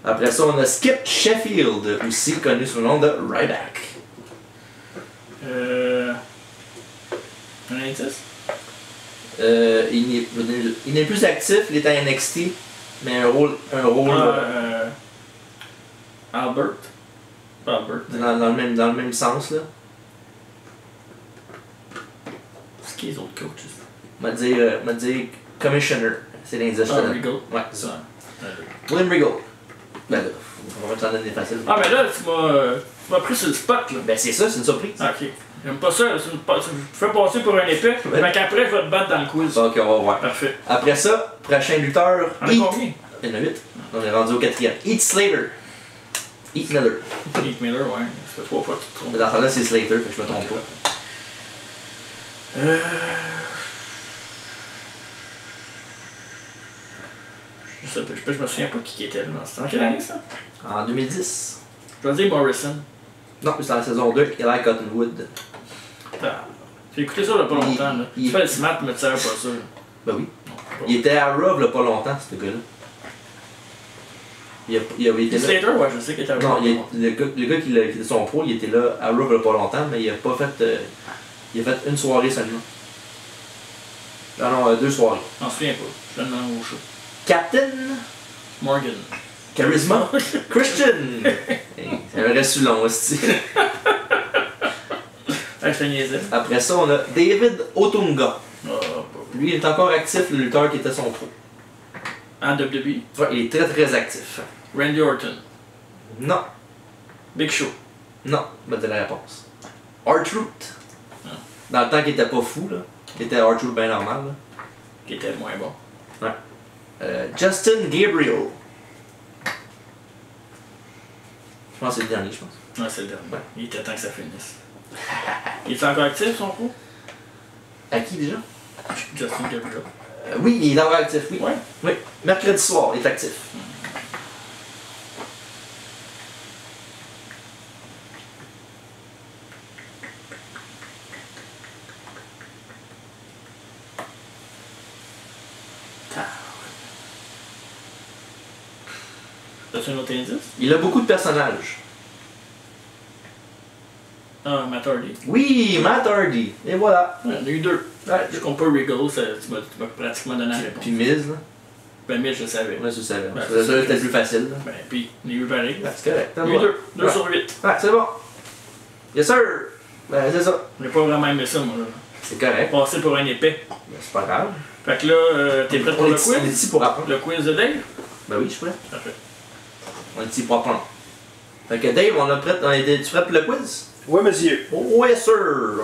[SPEAKER 1] Après ça, on a Skip Sheffield, aussi connu sous le nom de Ryback.
[SPEAKER 2] Un indice?
[SPEAKER 1] Il n'est plus actif, il est à NXT, mais un rôle
[SPEAKER 2] Albert. Pas Albert.
[SPEAKER 1] dans le même sens. Là.
[SPEAKER 2] C'est qui les autres coaches?
[SPEAKER 1] On va dire Commissioner, c'est l'indice.
[SPEAKER 2] Ah, Regal.
[SPEAKER 1] Ouais, c'est ça.
[SPEAKER 2] Ah,
[SPEAKER 1] William Regal. Ben là, on va t'en donner facile.
[SPEAKER 2] Ah, mais là, tu m'as pris sur le spot, là.
[SPEAKER 1] Ben c'est ça, c'est une surprise.
[SPEAKER 2] Ah, ok. J'aime pas ça, tu me fais passer pour un épée,
[SPEAKER 1] Ouais.
[SPEAKER 2] mais qu'après, je vais te battre dans le quiz.
[SPEAKER 1] Ok, on va voir.
[SPEAKER 2] Parfait.
[SPEAKER 1] Après ça, prochain lutteur.
[SPEAKER 2] On a combien?
[SPEAKER 1] Il y en a 8. On est rendu au 4e. Heath Slater. Heath Miller.
[SPEAKER 2] Nick Miller, ouais. Ça fait 3 fois que tu te trompes.
[SPEAKER 1] Dans ce là c'est Slater, fait que je me trompe pas.
[SPEAKER 2] Je me souviens pas qui était là dans ce temps. Quelle année ça?
[SPEAKER 1] En 2010.
[SPEAKER 2] Je vais dire Morrison.
[SPEAKER 1] Non, c'est dans la saison 2, Eli Cottonwood.
[SPEAKER 2] J'ai écouté ça il y a pas longtemps. Là. Tu fais le smart, mais tu sais pas ça.
[SPEAKER 1] Ben oui.
[SPEAKER 2] Non,
[SPEAKER 1] Il était à Raw il y a pas longtemps, ce gars-là. Il avait été là.
[SPEAKER 2] Slater, ouais, je sais qu'il était à
[SPEAKER 1] Non,
[SPEAKER 2] Raw.
[SPEAKER 1] le gars qui était son pro, il était là à Raw il y a pas longtemps, mais il a pas fait. Il a fait une soirée seulement. Ah non, 2 soirées.
[SPEAKER 2] Je m'en souviens pas. Je donne un au chat.
[SPEAKER 1] Captain
[SPEAKER 2] Morgan.
[SPEAKER 1] Charisma Christian. Hey, ça aurait su long aussi.
[SPEAKER 2] Je te niaisais.
[SPEAKER 1] Après ça, on a David Otunga.
[SPEAKER 2] Ah,
[SPEAKER 1] Lui, il est encore actif, le lutteur qui était son pro.
[SPEAKER 2] en WWE.
[SPEAKER 1] Ouais, il est très très actif.
[SPEAKER 2] Randy Orton.
[SPEAKER 1] Non,
[SPEAKER 2] Big Show.
[SPEAKER 1] non, je vais te dire la réponse. R-Truth.
[SPEAKER 2] Ah.
[SPEAKER 1] Dans le temps qu'il était pas fou, là. Il était R-Truth bien normal, là.
[SPEAKER 2] Qui était moins bon.
[SPEAKER 1] Justin Gabriel. Je pense que c'est le dernier, je pense.
[SPEAKER 2] Ouais, c'est le dernier.
[SPEAKER 1] Ouais.
[SPEAKER 2] Il était temps que ça finisse. Il est encore actif, son pro?
[SPEAKER 1] À qui déjà?
[SPEAKER 2] Justin Gabriel.
[SPEAKER 1] Oui, il est encore actif, oui.
[SPEAKER 2] Ouais.
[SPEAKER 1] Oui, mercredi soir, il est actif.
[SPEAKER 2] T'as-tu un autre indice?
[SPEAKER 1] Il a beaucoup de personnages.
[SPEAKER 2] Ah, Matt Hardy.
[SPEAKER 1] Oui, Matt Hardy. Et voilà.
[SPEAKER 2] Ouais, il y en a eu 2.
[SPEAKER 1] Ouais.
[SPEAKER 2] Je compte pas Regal, tu m'as pratiquement donné la réponse.
[SPEAKER 1] Puis Miz, là.
[SPEAKER 2] Ben, mais je le savais.
[SPEAKER 1] Ouais, je savais.
[SPEAKER 2] Ben,
[SPEAKER 1] Ça, c'était plus facile, là.
[SPEAKER 2] Ben, puis, il y en a eu pareil.
[SPEAKER 1] Ouais, c'est correct.
[SPEAKER 2] Il y en a eu 2. 2
[SPEAKER 1] Ouais.
[SPEAKER 2] sur 8.
[SPEAKER 1] Ouais, c'est bon. Yes, sir. Ben, c'est ça.
[SPEAKER 2] J'ai pas vraiment aimé ça, moi. Là.
[SPEAKER 1] C'est correct.
[SPEAKER 2] Passer pour un épais.
[SPEAKER 1] Ben, c'est pas grave.
[SPEAKER 2] Fait que là, t'es prêt pour le
[SPEAKER 1] On est
[SPEAKER 2] quiz?
[SPEAKER 1] ici pour apprendre.
[SPEAKER 2] Le quiz de Dave?
[SPEAKER 1] Ben oui, je suis prêt.
[SPEAKER 2] Parfait.
[SPEAKER 1] On est ici pour apprendre. Fait que Dave, tu prêt pour le quiz?
[SPEAKER 3] Oui, monsieur.
[SPEAKER 1] Oh, yes, sir.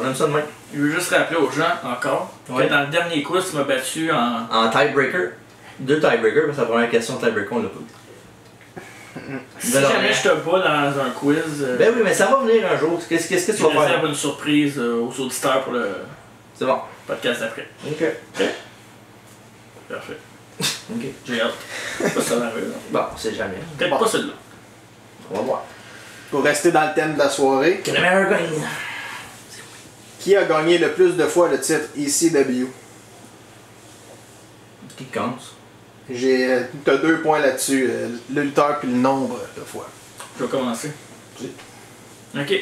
[SPEAKER 1] On aime ça de même.
[SPEAKER 2] Je veux juste rappeler aux gens encore
[SPEAKER 1] Ouais.
[SPEAKER 2] que dans le dernier quiz, tu m'as battu en.
[SPEAKER 1] En tiebreaker. 2 tiebreakers, parce que la première question tiebreaker, on l'a pas.
[SPEAKER 2] Si
[SPEAKER 1] Ben non,
[SPEAKER 2] jamais
[SPEAKER 1] mais-
[SPEAKER 2] je te bats dans un quiz,
[SPEAKER 1] Ben oui, mais ça va venir un jour. Qu'est-ce que
[SPEAKER 2] je
[SPEAKER 1] tu vas faire?
[SPEAKER 2] réserve une surprise aux auditeurs pour le
[SPEAKER 1] C'est bon.
[SPEAKER 2] podcast d'après.
[SPEAKER 1] Ok.
[SPEAKER 2] Parfait.
[SPEAKER 1] Ok.
[SPEAKER 2] J'ai hâte. Pas ça va arriver.
[SPEAKER 1] Bon, on sait jamais.
[SPEAKER 2] Peut-être
[SPEAKER 3] Bon.
[SPEAKER 2] pas celle-là.
[SPEAKER 1] On va voir.
[SPEAKER 3] Pour rester dans le thème de la soirée,
[SPEAKER 1] Que le meilleur gagne.
[SPEAKER 3] qui a gagné le plus de fois le titre ECW?
[SPEAKER 1] Qui compte?
[SPEAKER 3] T'as 2 points là-dessus, le lutteur puis le nombre de fois.
[SPEAKER 2] Je vais commencer.
[SPEAKER 3] Oui.
[SPEAKER 2] Ok.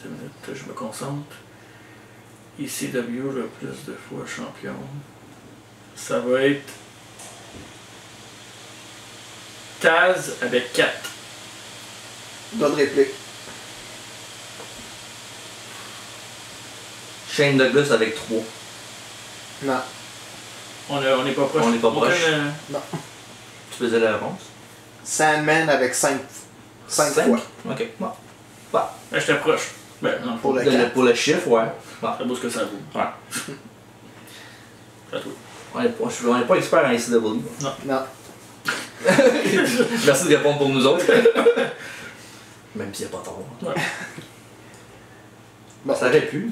[SPEAKER 2] Deux minutes, je me concentre. ECW le plus de fois champion. Ça va être Taz avec 4.
[SPEAKER 3] D'autres répliques.
[SPEAKER 1] Shane Douglas avec 3.
[SPEAKER 3] Non.
[SPEAKER 2] On n'est pas proche.
[SPEAKER 1] On n'est pas proche.
[SPEAKER 2] Aucun,
[SPEAKER 1] Tu faisais la réponse?
[SPEAKER 3] Sandman avec 5 fois.
[SPEAKER 1] Ok. Bon.
[SPEAKER 2] j'étais proche. Ben, non,
[SPEAKER 3] Pour le
[SPEAKER 1] Pour
[SPEAKER 3] 4.
[SPEAKER 1] pour le chiffre, ouais. Bon.
[SPEAKER 2] ça vaut ce que ça vaut.
[SPEAKER 1] Ouais.
[SPEAKER 2] C'est à toi.
[SPEAKER 1] On n'est pas expert en ICW.
[SPEAKER 3] Non.
[SPEAKER 1] Merci de répondre pour nous autres. Même s'il n'y a pas tort.
[SPEAKER 2] Ouais.
[SPEAKER 3] Bon,
[SPEAKER 1] Ça aurait pu.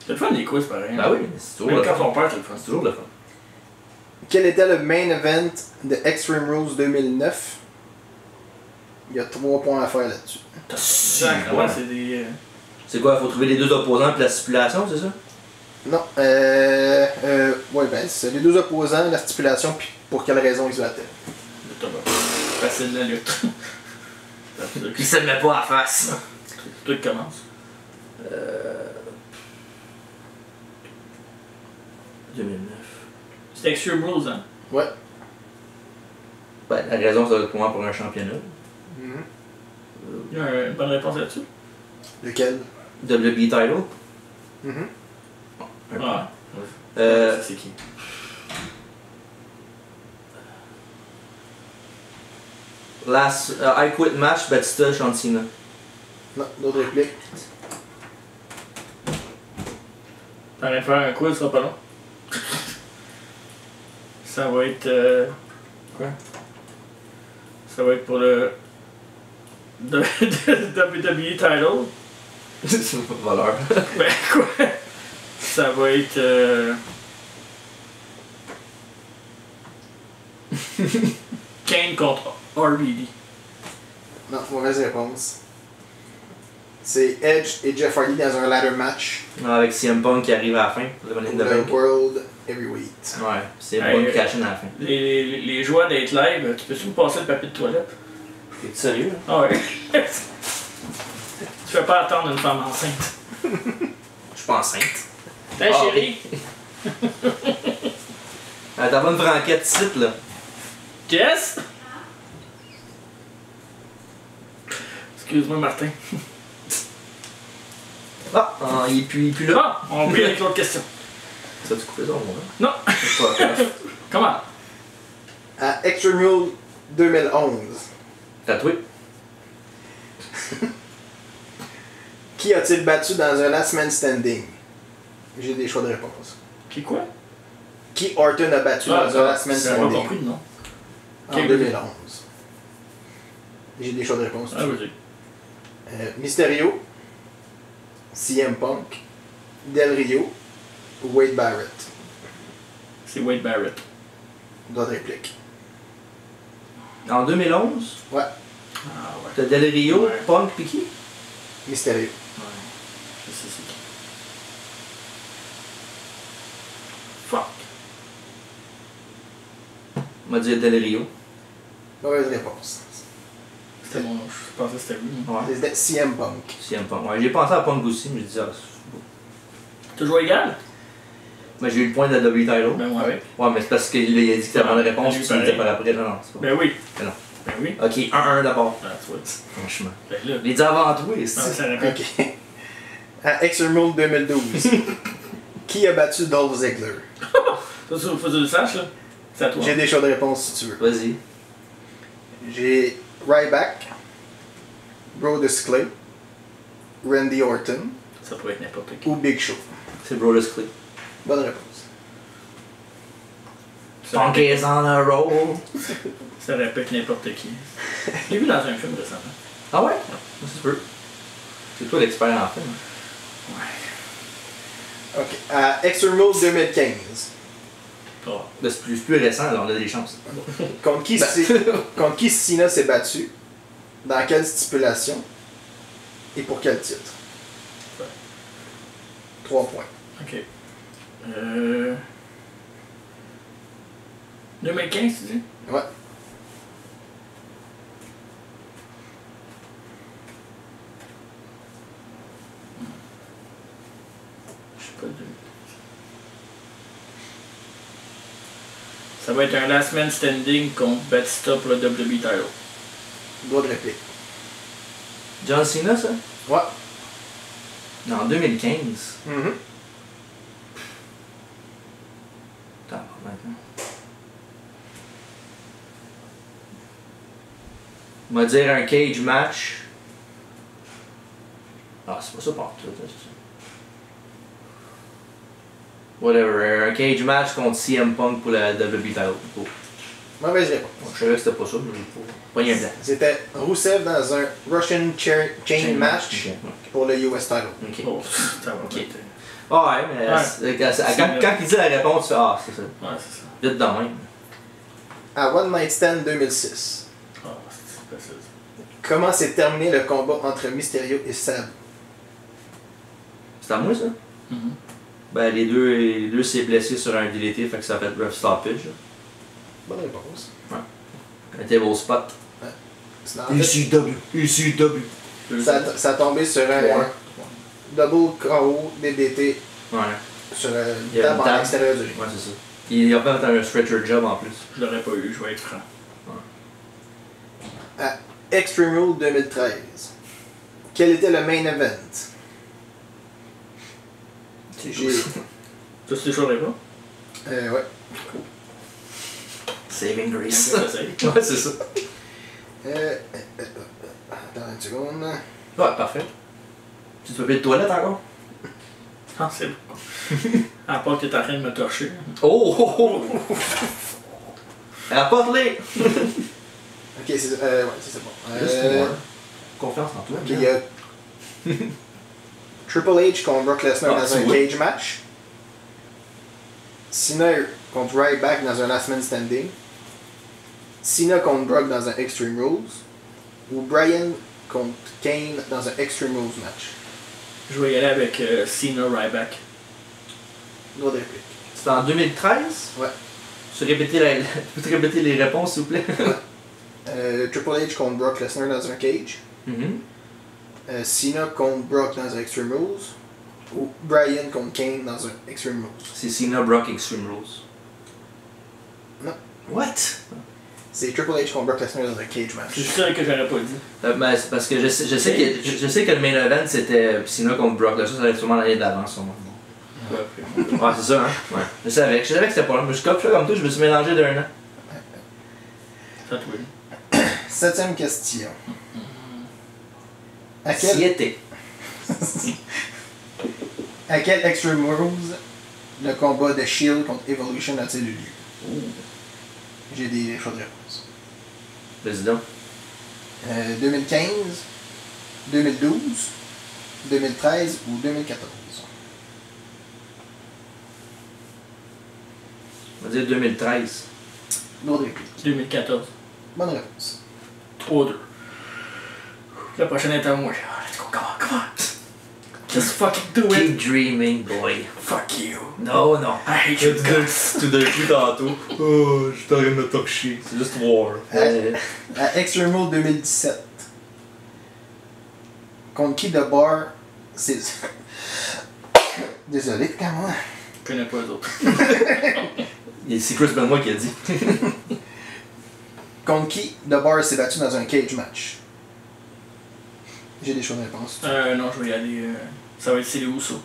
[SPEAKER 2] C'est le fun des quiz pareil.
[SPEAKER 1] Ben oui, mais c'est toujours
[SPEAKER 2] Même
[SPEAKER 1] le
[SPEAKER 2] quand
[SPEAKER 1] fun.
[SPEAKER 2] on perd, c'est le fun.
[SPEAKER 1] C'est toujours le fun.
[SPEAKER 3] Quel était le main event de Extreme Rules 2009? Il y a 3 points à faire là-dessus.
[SPEAKER 2] Sacrément, c'est des.
[SPEAKER 1] C'est quoi, faut trouver les deux opposants puis la stipulation, c'est ça?
[SPEAKER 3] Non, ouais, ben, c'est les deux opposants, la stipulation, puis pour quelle raison ils se battaient.
[SPEAKER 2] Le top. Facile la lutte.
[SPEAKER 1] Puis ça ne met pas à face.
[SPEAKER 2] Tout commence.
[SPEAKER 1] 2009.
[SPEAKER 2] C'est Extreme Rules, hein?
[SPEAKER 3] Ouais.
[SPEAKER 1] Ben, la raison, ça va être pour moi pour un championnat.
[SPEAKER 2] Il y a une bonne réponse là-dessus.
[SPEAKER 3] Lequel?
[SPEAKER 1] WB title.
[SPEAKER 3] Mhm.
[SPEAKER 2] Ah. C'est qui?
[SPEAKER 1] Last I Quit match, Batista, John Cena.
[SPEAKER 3] Non, d'autres répliques.
[SPEAKER 2] T'en faire un quiz, ça sera pas long. Ça va être. Quoi? Ça va être pour le. WWE title.
[SPEAKER 1] C'est pas de valeur.
[SPEAKER 2] Ben quoi? Ça va être. Kane contre RVD.
[SPEAKER 3] Non, mauvaise réponse. C'est Edge et Jeff Hardy dans un ladder match
[SPEAKER 1] Avec CM Punk qui arrive à la fin. Pour le Money in
[SPEAKER 3] pour
[SPEAKER 1] the
[SPEAKER 3] le
[SPEAKER 1] Bank.
[SPEAKER 3] World Heavyweight.
[SPEAKER 1] Ouais, c'est
[SPEAKER 2] Hey,
[SPEAKER 1] Punk qui cache à la fin.
[SPEAKER 2] Les joueurs d'être live, tu peux-tu me passer le papier de toilette?
[SPEAKER 1] T'es sérieux?
[SPEAKER 2] Ah ouais. Tu fais pas attendre une femme enceinte.
[SPEAKER 1] Je suis pas enceinte.
[SPEAKER 2] Hey
[SPEAKER 1] Ah,
[SPEAKER 2] chérie!
[SPEAKER 1] T'as pas une franquette site là.
[SPEAKER 2] Jess? Excuse-moi Martin.
[SPEAKER 1] Ah, il est plus là.
[SPEAKER 2] Ah, on vient avec l'autre question.
[SPEAKER 1] Ça, tu coupé ça, mon gars?
[SPEAKER 2] Non!
[SPEAKER 1] C'est pas grave.
[SPEAKER 2] Comment?
[SPEAKER 3] À Extreme Rules 2011,
[SPEAKER 1] Tatoué.
[SPEAKER 3] qui a-t-il battu dans un Last Man Standing? J'ai des choix de réponse.
[SPEAKER 2] Qui quoi?
[SPEAKER 3] Qui Orton a battu dans un Last Man
[SPEAKER 2] J'avais pas
[SPEAKER 3] Standing
[SPEAKER 2] compris le nom.
[SPEAKER 3] en 2011? J'ai des choix de réponse.
[SPEAKER 2] Ah, vas-y.
[SPEAKER 3] Mysterio, CM Punk, Del Rio, Wade Barrett.
[SPEAKER 2] C'est Wade Barrett.
[SPEAKER 3] D'autres répliques.
[SPEAKER 1] En 2011,
[SPEAKER 3] Ouais,
[SPEAKER 2] Ah ouais.
[SPEAKER 1] t'as Del Rio,
[SPEAKER 2] Ouais.
[SPEAKER 1] Punk pis qui?
[SPEAKER 3] Mysterio.
[SPEAKER 2] Ouais. Je sais c'est qui. Fuck.
[SPEAKER 1] On m'a dit Del Rio.
[SPEAKER 3] Mauvaise réponse.
[SPEAKER 2] C'était mon nom. Je pensais que c'était lui.
[SPEAKER 1] Ouais.
[SPEAKER 3] C'était CM Punk.
[SPEAKER 1] CM Punk. Ouais, j'ai pensé à Punk aussi, mais je dis, ah, c'est beau.
[SPEAKER 2] Toujours égal?
[SPEAKER 1] Mais j'ai eu le point de la W title.
[SPEAKER 2] Ben ouais.
[SPEAKER 1] Ouais, mais c'est parce qu'il a dit que c'était la bonne réponse,
[SPEAKER 2] lui,
[SPEAKER 1] puis il
[SPEAKER 2] pareil.
[SPEAKER 1] était par après. Non, non, c'est pas.
[SPEAKER 2] Ben oui.
[SPEAKER 1] Ben non.
[SPEAKER 2] Ben oui.
[SPEAKER 1] Ok, 1-1 d'abord.
[SPEAKER 2] That's what.
[SPEAKER 1] Franchement.
[SPEAKER 2] Ben là.
[SPEAKER 1] Les dit avant toi,
[SPEAKER 2] Ah,
[SPEAKER 1] c'est.
[SPEAKER 2] ça répète.
[SPEAKER 3] Ok. À Extreme Rules 2012, qui a battu Dolph Ziggler?
[SPEAKER 2] Ça, faut que tu le saches, là. C'est à toi.
[SPEAKER 3] J'ai des choix de réponse si tu veux.
[SPEAKER 1] Vas-y.
[SPEAKER 3] J'ai Ryback, Brodus Clay, Randy Orton
[SPEAKER 2] Ça pourrait être n'importe qui.
[SPEAKER 3] ou Big Show.
[SPEAKER 1] C'est Brodus Clay.
[SPEAKER 3] Bonne réponse.
[SPEAKER 1] Punk is on a roll.
[SPEAKER 2] Ça répète n'importe qui. J'ai vu dans un film récemment.
[SPEAKER 1] Ah ouais? Ça se peut. C'est toi l'expert en film.
[SPEAKER 2] Ouais.
[SPEAKER 3] Ok. À Extreme Rules 2015,
[SPEAKER 2] Oh.
[SPEAKER 1] Là, c'est plus récent, alors on a des chances.
[SPEAKER 3] contre qui, contre qui Cena s'est battu? Dans quelle stipulation? Et pour quel titre?
[SPEAKER 2] Ouais.
[SPEAKER 3] 3 points.
[SPEAKER 2] Ok. 2015, tu dis?
[SPEAKER 3] Ouais.
[SPEAKER 2] Je sais pas. Ça va être un last man standing contre Batista pour le WWE title.
[SPEAKER 3] Droit de réplique.
[SPEAKER 1] John Cena, ça?
[SPEAKER 3] Ouais.
[SPEAKER 1] Non, en 2015.
[SPEAKER 3] Mhm.
[SPEAKER 1] Attends, maintenant. On va dire un cage match. Ah, c'est pas ça partout. Whatever. Un cage match contre CM Punk pour la WWE title. Oh.
[SPEAKER 3] Mauvaise réponse.
[SPEAKER 1] Je savais que c'était pas ça, mais pas rien blanc.
[SPEAKER 3] C'était Rousseff dans un Russian Chain match pour le US title.
[SPEAKER 1] Ok.
[SPEAKER 2] Oh, ça va
[SPEAKER 1] Ok.
[SPEAKER 2] être-
[SPEAKER 1] Ah ouais, mais quand il dit la réponse, tu fais ah, c'est ça.
[SPEAKER 2] Ouais, c'est ça.
[SPEAKER 1] Vite de même.
[SPEAKER 3] À One Night Stand 2006,
[SPEAKER 2] Ah, c'est facile.
[SPEAKER 3] comment s'est terminé le combat entre Mysterio et Sabu?
[SPEAKER 1] C'est à moi ça?
[SPEAKER 2] Mhm.
[SPEAKER 1] Ben les deux s'est blessé sur un DDT, fait que ça fait ref stoppage.
[SPEAKER 3] Bonne réponse.
[SPEAKER 1] Un table spot.
[SPEAKER 3] C'est en fait,
[SPEAKER 1] ECW.
[SPEAKER 3] ça a tombé sur un
[SPEAKER 1] Ouais.
[SPEAKER 3] double KO DDT
[SPEAKER 1] Ouais.
[SPEAKER 3] sur
[SPEAKER 1] Il
[SPEAKER 3] une
[SPEAKER 1] y a
[SPEAKER 3] table
[SPEAKER 1] une
[SPEAKER 3] en
[SPEAKER 1] table.
[SPEAKER 3] extérieur du ring.
[SPEAKER 1] Ouais, c'est ça. Il a fait un stretcher job en plus.
[SPEAKER 2] Je l'aurais pas eu, je vais être franc.
[SPEAKER 3] À Extreme Rule 2013, quel était le main event? J'ai...
[SPEAKER 2] Ça, tu saurais pas?
[SPEAKER 3] Ouais.
[SPEAKER 1] Saving Grace.
[SPEAKER 2] Ça, c'est-
[SPEAKER 1] Ouais, c'est ça.
[SPEAKER 3] Attends une seconde.
[SPEAKER 1] Ouais, parfait. Tu te fais plus de toilette encore?
[SPEAKER 2] Ah, c'est bon. À part que t'es en train de me torcher.
[SPEAKER 1] Oh! Oh! Oh! Rapporte-les!
[SPEAKER 3] Ok, c'est ouais, c'est bon.
[SPEAKER 1] Juste moi. Confiance en toi.
[SPEAKER 3] Ok, il y a Triple H contre Brock Lesnar
[SPEAKER 1] Ah,
[SPEAKER 3] dans
[SPEAKER 1] tu
[SPEAKER 3] un
[SPEAKER 1] vois.
[SPEAKER 3] cage match. Cena contre Ryback dans un Last Man Standing. Cena contre Brock dans un Extreme Rules. Ou Bryan contre Kane dans un Extreme Rules match.
[SPEAKER 2] Je vais y aller avec Cena Ryback.
[SPEAKER 3] Droit de réplique.
[SPEAKER 1] C'est en 2013?
[SPEAKER 3] Ouais.
[SPEAKER 1] Tu peux répéter les réponses, s'il vous plaît?
[SPEAKER 3] Triple H contre Brock Lesnar dans un cage. Cena contre Brock dans un Extreme Rules. Ou Bryan contre Kane dans un Extreme Rules.
[SPEAKER 1] C'est Cena Brock Extreme Rules.
[SPEAKER 3] Non.
[SPEAKER 1] What?
[SPEAKER 3] C'est Triple H contre Brock Lesnar dans un cage match.
[SPEAKER 2] C'est sûr que j'aurais pas dit.
[SPEAKER 1] Ben, c'est parce que je sais que le main event c'était Cena contre Brock. Là, ça allait sûrement l'année d'avant, sûrement.
[SPEAKER 2] Ouais,
[SPEAKER 1] Ouais, c'est ça, hein? Ouais. Je savais que c'était pas là. Mais je suis comme toi, je me suis mélangé d'un an.
[SPEAKER 2] ça toi.
[SPEAKER 3] 7ème question. À quel,
[SPEAKER 1] Siete.
[SPEAKER 3] à quel Extreme Rules le combat de Shield contre Evolution a-t-il eu lieu? J'ai des choix de réponse.
[SPEAKER 1] Président.
[SPEAKER 3] 2015, 2012, 2013 ou 2014?
[SPEAKER 1] On va dire 2013.
[SPEAKER 3] L'autre réplique.
[SPEAKER 2] 2014.
[SPEAKER 3] Bonne réponse.
[SPEAKER 2] 3-2. La prochaine est à moi. Let's go, come on. Just fucking do it.
[SPEAKER 1] Keep dreaming, boy.
[SPEAKER 2] Fuck you.
[SPEAKER 1] Non, non.
[SPEAKER 2] I hate you guys.
[SPEAKER 1] Tout d'un coup, tantôt. Oh, je t'aurais de me torcher. C'est juste war.
[SPEAKER 3] À Extreme Rules 2017, contre qui de bar c'est. Désolé, comment?
[SPEAKER 2] Je connais pas les autres.
[SPEAKER 1] C'est Chris Benoit qui a dit.
[SPEAKER 3] Contre qui de bar s'est battu dans un cage match? J'ai des choix de réponse.
[SPEAKER 2] Non, je vais y aller. Ça va être c'est les Usos.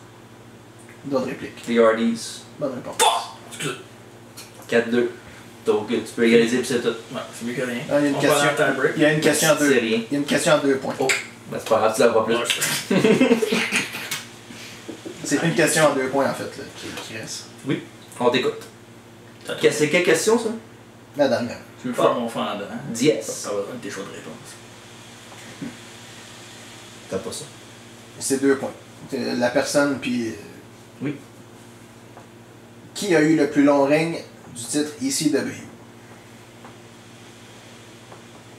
[SPEAKER 3] D'autres répliques.
[SPEAKER 1] Les Hardys.
[SPEAKER 3] Bonne réponse.
[SPEAKER 1] 4-2. Donc, tu peux égaliser puis c'est tout.
[SPEAKER 2] Ouais, c'est mieux que rien.
[SPEAKER 3] Ah, il y a une
[SPEAKER 2] On
[SPEAKER 3] question.
[SPEAKER 2] va dans le tie-break.
[SPEAKER 3] Il y a une question à
[SPEAKER 1] C'est
[SPEAKER 3] 2.
[SPEAKER 1] rien.
[SPEAKER 3] Il y a une question à 2 points.
[SPEAKER 1] Oh. Ben, c'est pas grave, tu la vois plus.
[SPEAKER 2] Ouais,
[SPEAKER 3] C'est une question à 2 points en fait là, qui reste.
[SPEAKER 1] Oui, on t'écoute.
[SPEAKER 2] c'est-
[SPEAKER 1] C'est quelle question ça?
[SPEAKER 3] La dernière.
[SPEAKER 2] Tu veux faire mon fendant?
[SPEAKER 1] Diez.
[SPEAKER 2] Ça va être tes choix de réponse.
[SPEAKER 1] T'as pas ça.
[SPEAKER 3] C'est 2 points. C'est la personne puis.
[SPEAKER 1] Oui.
[SPEAKER 3] Qui a eu le plus long règne du titre ECW?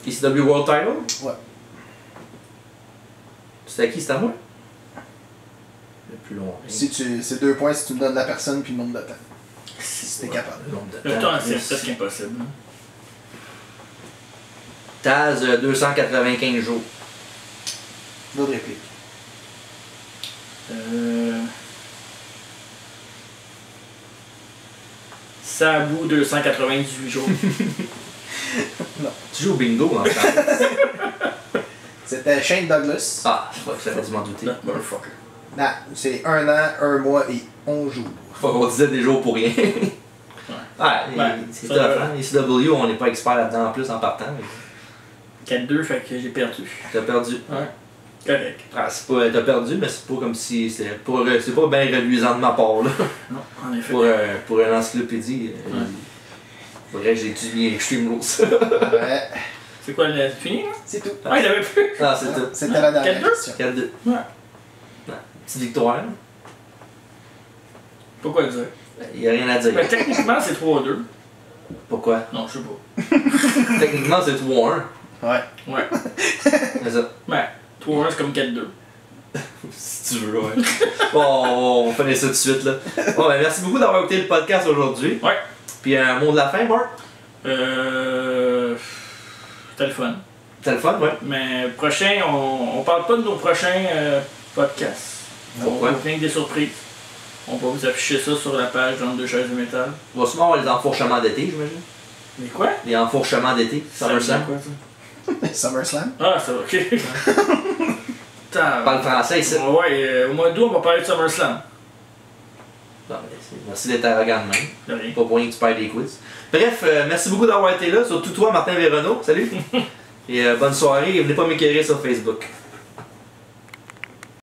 [SPEAKER 1] ECW World Title?
[SPEAKER 3] Ouais.
[SPEAKER 1] C'était à qui? C'était à moi? Le plus long.
[SPEAKER 3] C'est 2 points si tu me donnes la personne puis le nombre de temps. Si t'es capable.
[SPEAKER 1] Le nombre de
[SPEAKER 2] Le temps, c'est
[SPEAKER 1] plus.
[SPEAKER 2] presque impossible.
[SPEAKER 1] Taz, 295 jours.
[SPEAKER 3] D'autres répliques.
[SPEAKER 2] Sabu, 298 jours.
[SPEAKER 1] Tu joues au bingo en fait.
[SPEAKER 3] C'était Shane Douglas.
[SPEAKER 1] Ah, je crois que j'aurais dû m'en douter.
[SPEAKER 2] Motherfucker.
[SPEAKER 3] Non, c'est 1 an, 1 mois et 11 jours.
[SPEAKER 1] Faut qu'on disait des jours pour rien. Ouais, c'est
[SPEAKER 2] ça
[SPEAKER 1] tough,
[SPEAKER 2] va.
[SPEAKER 1] hein. ECW, on n'est pas expert là-dedans en plus en partant. Mais
[SPEAKER 2] 4-2, fait que j'ai perdu.
[SPEAKER 1] t'as perdu.
[SPEAKER 2] Ouais. Correct.
[SPEAKER 1] Ah, c'est pas, t'as perdu, mais c'est pas comme si. C'est pas bien reluisant de ma part, là.
[SPEAKER 2] Non, en effet.
[SPEAKER 1] Pour une encyclopédie.
[SPEAKER 2] Ouais.
[SPEAKER 1] Faudrait que j'ai étudié Extreme Rules.
[SPEAKER 3] Ouais,
[SPEAKER 2] C'est quoi, c'est fini, là?
[SPEAKER 3] c'est tout.
[SPEAKER 2] Ah, il avait plus!
[SPEAKER 1] Ah, c'est tout.
[SPEAKER 3] C'était la dernière
[SPEAKER 2] 4-2?
[SPEAKER 3] question.
[SPEAKER 1] 4-2.
[SPEAKER 2] Ouais.
[SPEAKER 1] Petite victoire. Hein?
[SPEAKER 2] Pas quoi dire.
[SPEAKER 1] Il n'y a rien à dire.
[SPEAKER 2] Ben, techniquement, c'est 3-2.
[SPEAKER 1] Pourquoi?
[SPEAKER 2] Non, je sais pas.
[SPEAKER 1] Techniquement, c'est 3-1.
[SPEAKER 3] Ouais.
[SPEAKER 2] Ouais.
[SPEAKER 1] C'est ça.
[SPEAKER 2] Ben, 3-1, c'est comme 4-2.
[SPEAKER 1] Si tu veux, ouais. Bon, on fait ça tout de suite, là. Bon, ben, merci beaucoup d'avoir écouté le podcast aujourd'hui.
[SPEAKER 2] Ouais.
[SPEAKER 1] Puis un mot de la fin, Marc?
[SPEAKER 2] C'était le fun.
[SPEAKER 1] C'était le fun, ouais.
[SPEAKER 2] Mais prochain, on parle pas de nos prochains podcasts.
[SPEAKER 1] Pourquoi?
[SPEAKER 2] On va rien que des surprises. On va vous afficher ça sur la page dans 2 chaises de métal.
[SPEAKER 1] On va sûrement avoir les enfourchements d'été, j'imagine.
[SPEAKER 2] Mais quoi?
[SPEAKER 1] Les enfourchements d'été, SummerSlam.
[SPEAKER 2] Quoi, ça?
[SPEAKER 3] SummerSlam.
[SPEAKER 2] Ah, ça va, ok.
[SPEAKER 1] On parle français ici.
[SPEAKER 2] Ouais, au mois d'août, on va parler de SummerSlam.
[SPEAKER 1] Non, mais merci d'être arrogant de même.
[SPEAKER 2] De rien.
[SPEAKER 1] Pas pour rien que tu perds des quiz. Bref, merci beaucoup d'avoir été là, surtout toi, Martin Véronneau. Salut! Et bonne soirée et venez pas m'éclairer sur Facebook.